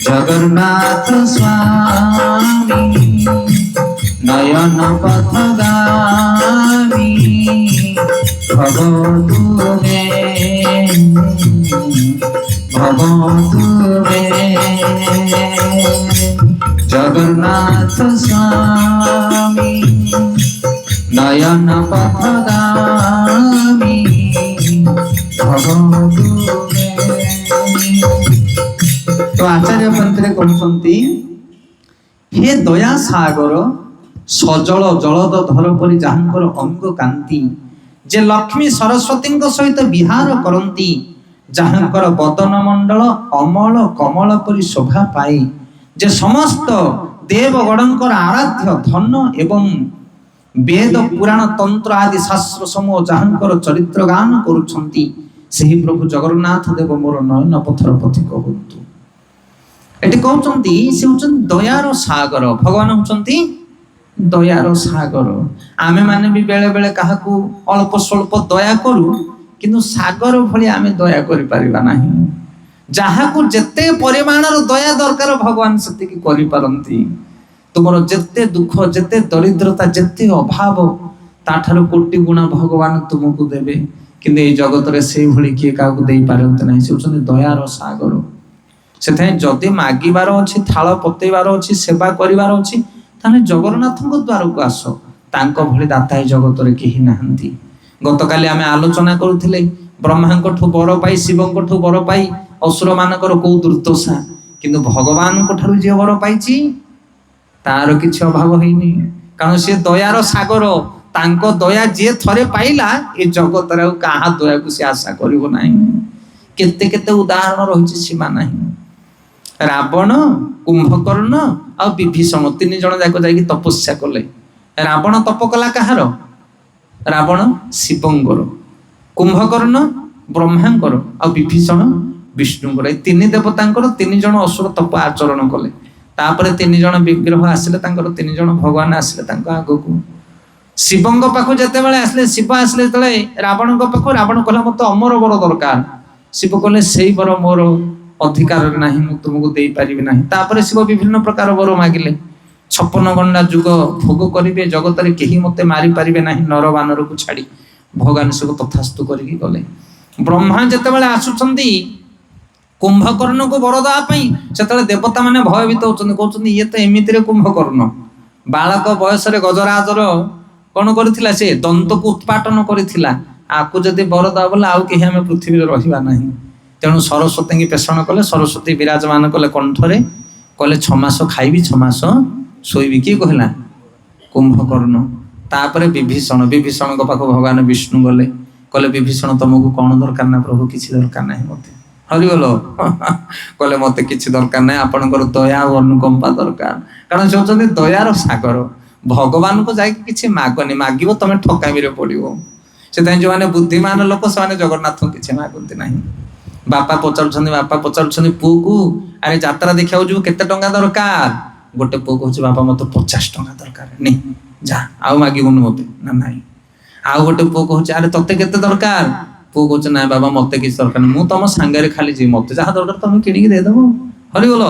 जगन्नाथ स्वामी नयन पथगामी भगवतु मे जगन्नाथ स्वामी नयन पथगामी भगवतु मे। तो आचार्य पंथरे कहते हे दया सागर सजल जलद धर परि जाहंकर अंग कांति जे लक्ष्मी सरस्वती सहित विहार करती जाहंकर बदन मंडल अमल कमल परि शोभा पाई जे समस्त देवगणंकर आराध्य धन एवं वेद पुराण तंत्र आदि शास्त्र समूह जाहंकर चरित्र गान करुछंती सेही प्रभु जगन्नाथ देव मोर नयन पथर पथिक होतु। एटी कहउछंती से होछन दयार सागर, भगवान होछंती दयार सागर। आमे माने भी बेले बेले काहाकू अल्प स्वल्प दया करू किंतु सागर भली आमे दया करि परिबा नाही। जाहाकू जेते परिमाणर दया दरकार भगवान सेति की करि परंती। तुमर जेते दुख जेते दरिद्रता जेते अभाव ताठार कोटि गुणा भगवान तुमको देबे किंतु ए जगत रे सेही भली किए काहाकू देई पारंत नाही। से होछन दयार सागर। सेथाय जदि मागिबार अछि थाळ पतेइबार अछि सेवा करिवार अछि ताने जगन्नाथଙ୍କ द्वार को आस। तांको भली दाता ए जगत रे केही नाहंती। गतकाली आमे आलोचना करूथिले ब्रह्मांकठू बर पाई शिवंकठू बर पाई असुर मानकर को दुर्दशा किंतु भगवान को ठारू जे बर पाइची तार किछि अभाव होइनी कारण से दयार सागर। तांको दया जे थरे पाइला ए जगत रे काहा दया को से आशा करिवो नाही। केते केते उदाहरण रहिछि सीमा नाही। रावण कुंभकर्ण और विभीषण तीन जन जाक जाई तपस्या कले। रावण तप कला कहार? रावण शिवंकर, कुंभकर्ण ब्रह्मांकर और विभीषण विष्णुकर। तीन देवतांकर तीन जन असुर तप आचरण कले। तापर तीन जन विग्रह आसिले तांकर तीन जन भगवान आसिले तांको आगकू। शिवंग पाखु जते बेले आसिले शिव आसिले तळे रावणଙ୍କ पाखु रावण कहला मते अमर बर दरकार। शिव कहले सेही बर मोर अधिकार नाही मु तुमको देई परिबे नाही। तापर शिव विभिन्न प्रकार बर मागिले 56 गंडा जुग भोग करिवे जगत रे केही मते मारी परिबे नाही नर बानर को छाडी। भगवान शिव तथास्तु करिकि गले। ब्रह्मा जते बेले आसुचंदी कुंभकर्ण को वर दवा पई सेतले देवता माने भयभीत होचंदी कहउचंदी ये तो एमिति रे कुंभकर्ण बालक बयस रे गजराजर कोन करथिला से दंत को उत्पाटन करथिला। आकु जदि वर दवा बोला आउ केही हमें पृथ्वी रे रहिबा नाही। तेणु सरस्वती की पेषण कले। सरस्वती विराजमान कले कंठरे कले 6 मास खाइबी 6 मास सोईबी। किए कहला? कुंभकर्ण। तापरे विभीषण, विभीषण को पाख भगवान विष्णु गले कले विभीषण तुमको कौन दरकार ना प्रभु किछि दरकार नाही मते। हरिबोल कले मते किछि दरकार नाही आपनकर दया और अनुकंपा दरकार। कारण से होचंदी दयार सागर। भगवान को जाई किछि मागनी मागिबो तमे ठकामी रे पडिबो। से ताई जो माने बुद्धिमान लोक से माने जगन्नाथ किछि मागंती नाही। बापा पचार पु को अरे यात्रा देखा जो केते टंका दरकार? गोटे पु कहूँ बापा मत 50 टंका दरकार नहीं जा आउ मागिबुन मते ना नाही। आउ गोटे पु कहूँ अरे तते केते दरकार? पु कहूँ ना बाबा मते किछ दरकार मु तम संगे खाली जी मते जहा दरकार तुम किणी दे दबो। हरि बोल।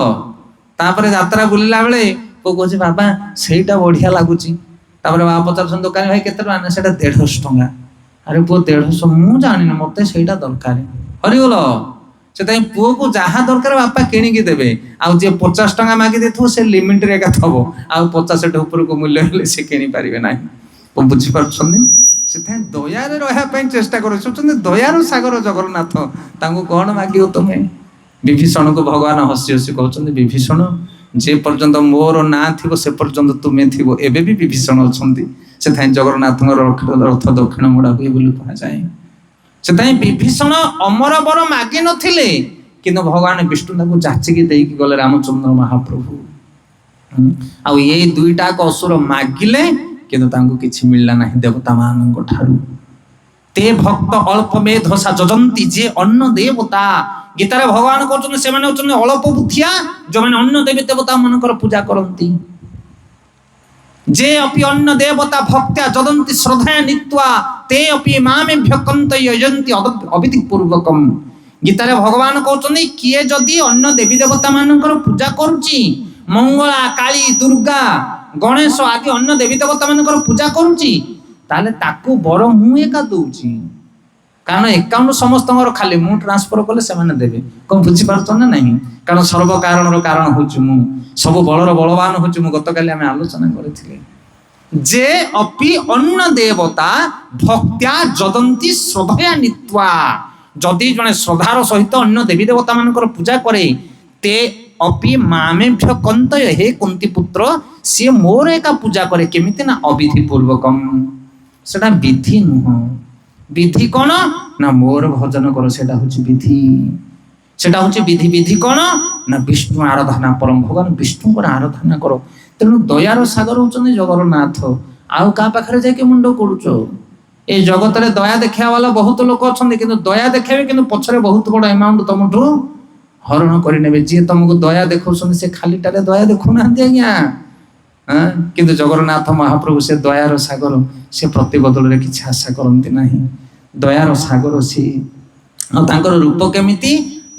तापरे यात्रा बुलिला बेले पु कहूँ बाबा सेटा बढ़िया लागुची। तापरे बाबा पचार दुकान भाई केते टंका ना सेटा 150 टंका। अरे पु 150 मु जानि न मते सेटा दरकार। हरि बोल। से पुओ को जहाँ दरकार बापा किणिकी देवे। आउ जे 50 टंका मागी देथो से लिमिट रे एका थबो आउ 50 ऊपर को मूल्य हेले से किणी पारिबे नाही। बुझी पारछनी ସେଥିପାଇଁ ଦୟାରେ ରହିବା ପାଇଁ ଚେଷ୍ଟା କରୁଛନ୍ତି। ଦୟାର ସାଗର ଜଗନ୍ନାଥ, ତାଙ୍କୁ କ'ଣ ମାଗିବ ତମେ? ବିଭୀଷଣକୁ ଭଗବାନ ହସି ହସି କହୁଛନ୍ତି, ବିଭୀଷଣ, ଯେ ପର୍ଯ୍ୟନ୍ତ ମୋର ନାଁ ଥିବ ସେ ପର୍ଯ୍ୟନ୍ତ ତୁମେ ଥିବ। ଏବେ ବି ବିଭୀଷଣ ଅଛନ୍ତି। ସେଥିପାଇଁ ଜଗନ୍ନାଥଙ୍କର ରଥ ଦକ୍ଷିଣ ମୋଡ଼ା ହୁଏ ବୋଲି କୁହାଯାଏ। ସେଥିପାଇଁ ବିଭୀଷଣ ଅମର ବର ମାଗି ନଥିଲେ, କିନ୍ତୁ ଭଗବାନ ବିଷ୍ଣୁ ତାଙ୍କୁ ଯାଚିକି ଦେଇକି ଗଲେ ରାମଚନ୍ଦ୍ର ମହାପ୍ରଭୁ। ଆଉ ଏଇ ଦୁଇଟାକ ଅସୁର ମାଗିଲେ, କିନ୍ତୁ ତାଙ୍କୁ କିଛି ମିଳିଲା ନାହିଁ ଦେବତା ମାନଙ୍କ ଠାରୁ। ତେ ଭକ୍ତ ଅଳ୍ପ ମେଧସା ଯଜନ୍ତି, ଯେ ଅନ୍ନ ଦେବତା। ଗୀତାରେ ଭଗବାନ କହୁଛନ୍ତି ସେମାନେ ହଉଛନ୍ତି ଅଳ୍ପ ବୁଦ୍ଧିଆ, ଯୋଉମାନେ ଅନ୍ୟ ଦେବୀ ଦେବତା ମାନଙ୍କର ପୂଜା କରନ୍ତି। ଯେ ଅପି ଅନ୍ନ ଦେବତା ଭକ୍ତ୍ୟା ଯଦନ୍ତି ଶ୍ରଦ୍ଧାୟା ନିତ୍ୱା, ତେ ଅପି ମାମେଭ୍ୟ କନ୍ତୟଜନ୍ତି ଅବିଧି ପୂର୍ବକମ୍। ଗୀତାରେ ଭଗବାନ କହୁଛନ୍ତି, କିଏ ଯଦି ଅନ୍ୟ ଦେବୀ ଦେବତା ମାନଙ୍କର ପୂଜା କରୁଛି, ମଙ୍ଗଳା, କାଳୀ, ଦୁର୍ଗା, ଗଣେଶ ଆଦି ଅନ୍ୟ ଦେବୀ ଦେବତା ମାନଙ୍କର ପୂଜା କରୁଛି, ତାହେଲେ ତାକୁ ବର ମୁଁ ଏକା ଦଉଛି। କାରଣ ଏକାଉଣ୍ଟ ସମସ୍ତଙ୍କର ଖାଲି, ମୁଁ ଟ୍ରାନ୍ସଫର କଲେ ସେମାନେ ଦେବେ। କ'ଣ ବୁଝିପାରୁଛ ନା ନାହିଁ? କାରଣ ସର୍ବ କାରଣର କାରଣ ହଉଛି ମୁଁ, ସବୁ ବଳର ବଳବାନ ହଉଛି ମୁଁ। ଗତକାଲି ଆମେ ଆଲୋଚନା କରିଥିଲେ। ଯେ ଅପି ଅନ୍ନ ଦେବତା ଭକ୍ତ୍ୟା ଯଦନ୍ତି ଶ୍ରଦ୍ଧୟା ନିତ୍ୱା। ଯଦି ଜଣେ ଶ୍ରଦ୍ଧାର ସହିତ ଅନ୍ୟ ଦେବୀ ଦେବତା ମାନଙ୍କର ପୂଜା କରେ, ତେ ଅପି ମାମେଭ୍ୟ କନ୍ତୟ, ହେ କୁନ୍ତି ପୁତ୍ର, ସିଏ ମୋର ଏକା ପୂଜା କରେ। କେମିତି ନା ଅବିଧି ପୂର୍ବକମ୍। ସେଟା ବିଧି ନୁହଁ। ବିଧି କ'ଣ ନା ମୋର ଭଜନ କର, ସେଟା ହଉଛି ବିଧି। ସେଟା ହଉଛି ବିଧି। ବିଧି କ'ଣ ନା ବିଷ୍ଣୁ ଆରାଧନା, ପରମ ଭଗବାନ ବିଷ୍ଣୁଙ୍କର ଆରାଧନା କର। ତେଣୁ ଦୟାର ସାଗର ହଉଛନ୍ତି ଜଗନ୍ନାଥ। ଆଉ କାହା ପାଖରେ ଯାଇକି ମୁଣ୍ଡ କରୁଛ? এই ଜଗତରେ ଦୟା ଦେଖେଇବା ବାଲା ବହୁତ ଲୋକ ଅଛନ୍ତି, କିନ୍ତୁ ଦୟା ଦେଖେଇବେ, କିନ୍ତୁ ପଛରେ ବହୁତ ବଡ ଆମାଉଣ୍ଟ ତମଠୁ ହରଣ କରିନେବେ। ଯିଏ ତମକୁ ଦୟା ଦେଖାଉଛନ୍ତି ସେ ଖାଲିଟାରେ ଦୟା ଦେଖୁନାହାନ୍ତି ଆଜ୍ଞା। କିନ୍ତୁ ଜଗନ୍ନାଥ ମହାପ୍ରଭୁ ସେ ଦୟାର ସାଗର, ସେ ପ୍ରତିବଦଳରେ କିଛି ଆଶା କରନ୍ତି ନାହିଁ। ଦୟାର ସାଗର ସିଏ। ଆଉ ତାଙ୍କର ରୂପ କେମିତି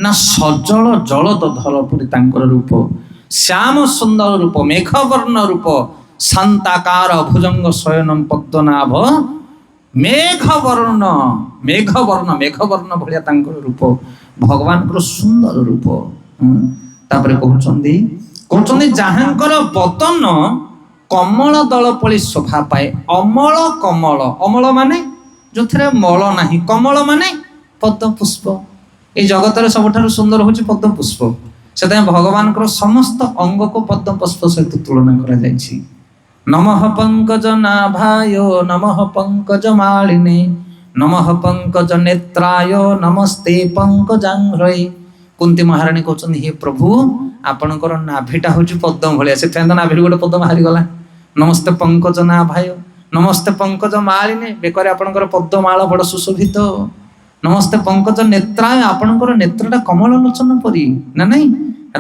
ନା ସଜଳ ଜଳଧର ପରି ତାଙ୍କର ରୂପ। ଶ୍ୟାମ ସୁନ୍ଦର ରୂପ, ମେଘବର୍ଣ୍ଣ ରୂପ, ଶାନ୍ତାକାର ଭୁଜଙ୍ଗ ଶୟନମ ପଦ୍ମନାଭ, ମେଘବର୍ଣ୍ଣ ମେଘବର୍ଣ୍ଣ ଭଳିଆ ତାଙ୍କର ରୂପ। ଭଗବାନଙ୍କର ସୁନ୍ଦର ରୂପ। ତାପରେ କହୁଛନ୍ତି ଯାହାଙ୍କର ବଦନ କମଳ ଦଳ ପଳି ଶୋଭା ପାଏ। ଅମଳ କମଳ, ଅମଳ ମାନେ ଯୋଉଥିରେ ମଳ ନାହିଁ, କମଳ ମାନେ ପଦ୍ମ ପୁଷ୍ପ। এই ଜଗତରେ ସବୁଠାରୁ ସୁନ୍ଦର ହଉଛି ପଦ୍ମ ପୁଷ୍ପ। ସେଥିପାଇଁ ଭଗବାନଙ୍କର ସମସ୍ତ ଅଙ୍ଗକୁ ପଦ୍ମ ପୁଷ୍ପ ସହିତ ତୁଳନା କରାଯାଇଛି। ନମଃ ପଙ୍କଜ ନାଭାୟ, ନମଃ ପଙ୍କଜ ମାଳିନେ, ନମଃ ପଙ୍କଜ ନେତ୍ରାୟ, ନମସ୍ତେ ପଙ୍କଜାଙ୍ଘ୍ରୈ। କୁନ୍ତି ମହାରାଣୀ କହୁଛନ୍ତି, ହେ ପ୍ରଭୁ, ଆପଣଙ୍କର ନାଭିଟା ହଉଛି ପଦ୍ମ ଭଳିଆ। ସେଥିପାଇଁ ତ ନାଭିରୁ ଗୋଟେ ପଦ୍ମ ବାହାରିଗଲା। ନମସ୍ତେ ପଙ୍କଜ ନାଭାୟ, ନମସ୍ତେ ପଙ୍କଜ ମାଳିନେ, ବେକରେ ଆପଣଙ୍କର ପଦ୍ମମାଳ ବଡ ସୁଶୋଭିତ। ନମସ୍ତେ ପଙ୍କଜ ନେତ୍ରାୟ, ଆପଣଙ୍କର ନେତ୍ରଟା କମଳ ଲୋଚନ ପରି ନା ନାଇଁ?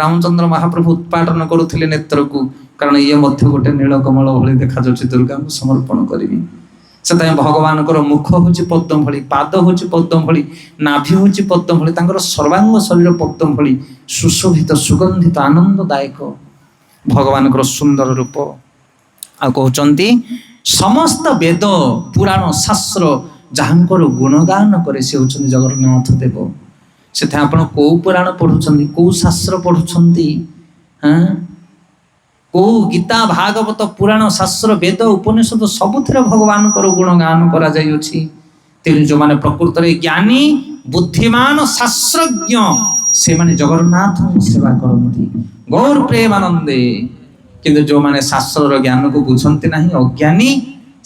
ରାମଚନ୍ଦ୍ର ମହାପ୍ରଭୁ ଉତ୍ପାଟନ କରୁଥିଲେ ନେତ୍ରକୁ, କାରଣ ଇଏ ମଧ୍ୟ ଗୋଟେ ନୀଳକମଳ ଭଳି ଦେଖାଯାଉଛି, ଦୁର୍ଗାଙ୍କୁ ସମର୍ପଣ କରିବି। ସେଥିପାଇଁ ଭଗବାନଙ୍କର ମୁଖ ହଉଛି ପଦ୍ମ ଭଳି, ପାଦ ହଉଛି ପଦ୍ମ ଭଳି, ନାଭି ହଉଛି ପଦ୍ମ ଭଳି, ତାଙ୍କର ସର୍ବାଙ୍ଗ ଶରୀର ପଦ୍ମ ଭଳି ସୁଶୋଭିତ, ସୁଗନ୍ଧିତ, ଆନନ୍ଦଦାୟକ ଭଗବାନଙ୍କର ସୁନ୍ଦର ରୂପ। ଆଉ କହୁଛନ୍ତି ସମସ୍ତ ବେଦ ପୁରାଣ ଶାସ୍ତ୍ର ଯାହାଙ୍କର ଗୁଣଗାନ କରେ ସେ ହଉଛନ୍ତି ଜଗନ୍ନାଥ ଦେବ। ସେଥିପାଇଁ ଆପଣ କୋଉ ପୁରାଣ ପଢୁଛନ୍ତି, କୋଉ ଶାସ୍ତ୍ର ପଢୁଛନ୍ତି, କୋଉ ଗୀତା, ଭାଗବତ, ପୁରାଣ, ଶାସ୍ତ୍ର, ବେଦ, ଉପନିଷଦ ସବୁଥିରେ ଭଗବାନଙ୍କର ଗୁଣଗାନ କରାଯାଇଅଛି। ତେଣୁ ଯୋଉମାନେ ପ୍ରକୃତରେ ଜ୍ଞାନୀ, ବୁଦ୍ଧିମାନ, ଶାସ୍ତ୍ରଜ୍ଞ, ସେମାନେ ଜଗନ୍ନାଥଙ୍କୁ ସେବା କରନ୍ତି ଗୌର ପ୍ରେମାନନ୍ଦେ। କିନ୍ତୁ ଯୋଉମାନେ ଶାସ୍ତ୍ରର ଜ୍ଞାନକୁ ବୁଝନ୍ତି ନାହିଁ, ଅଜ୍ଞାନୀ,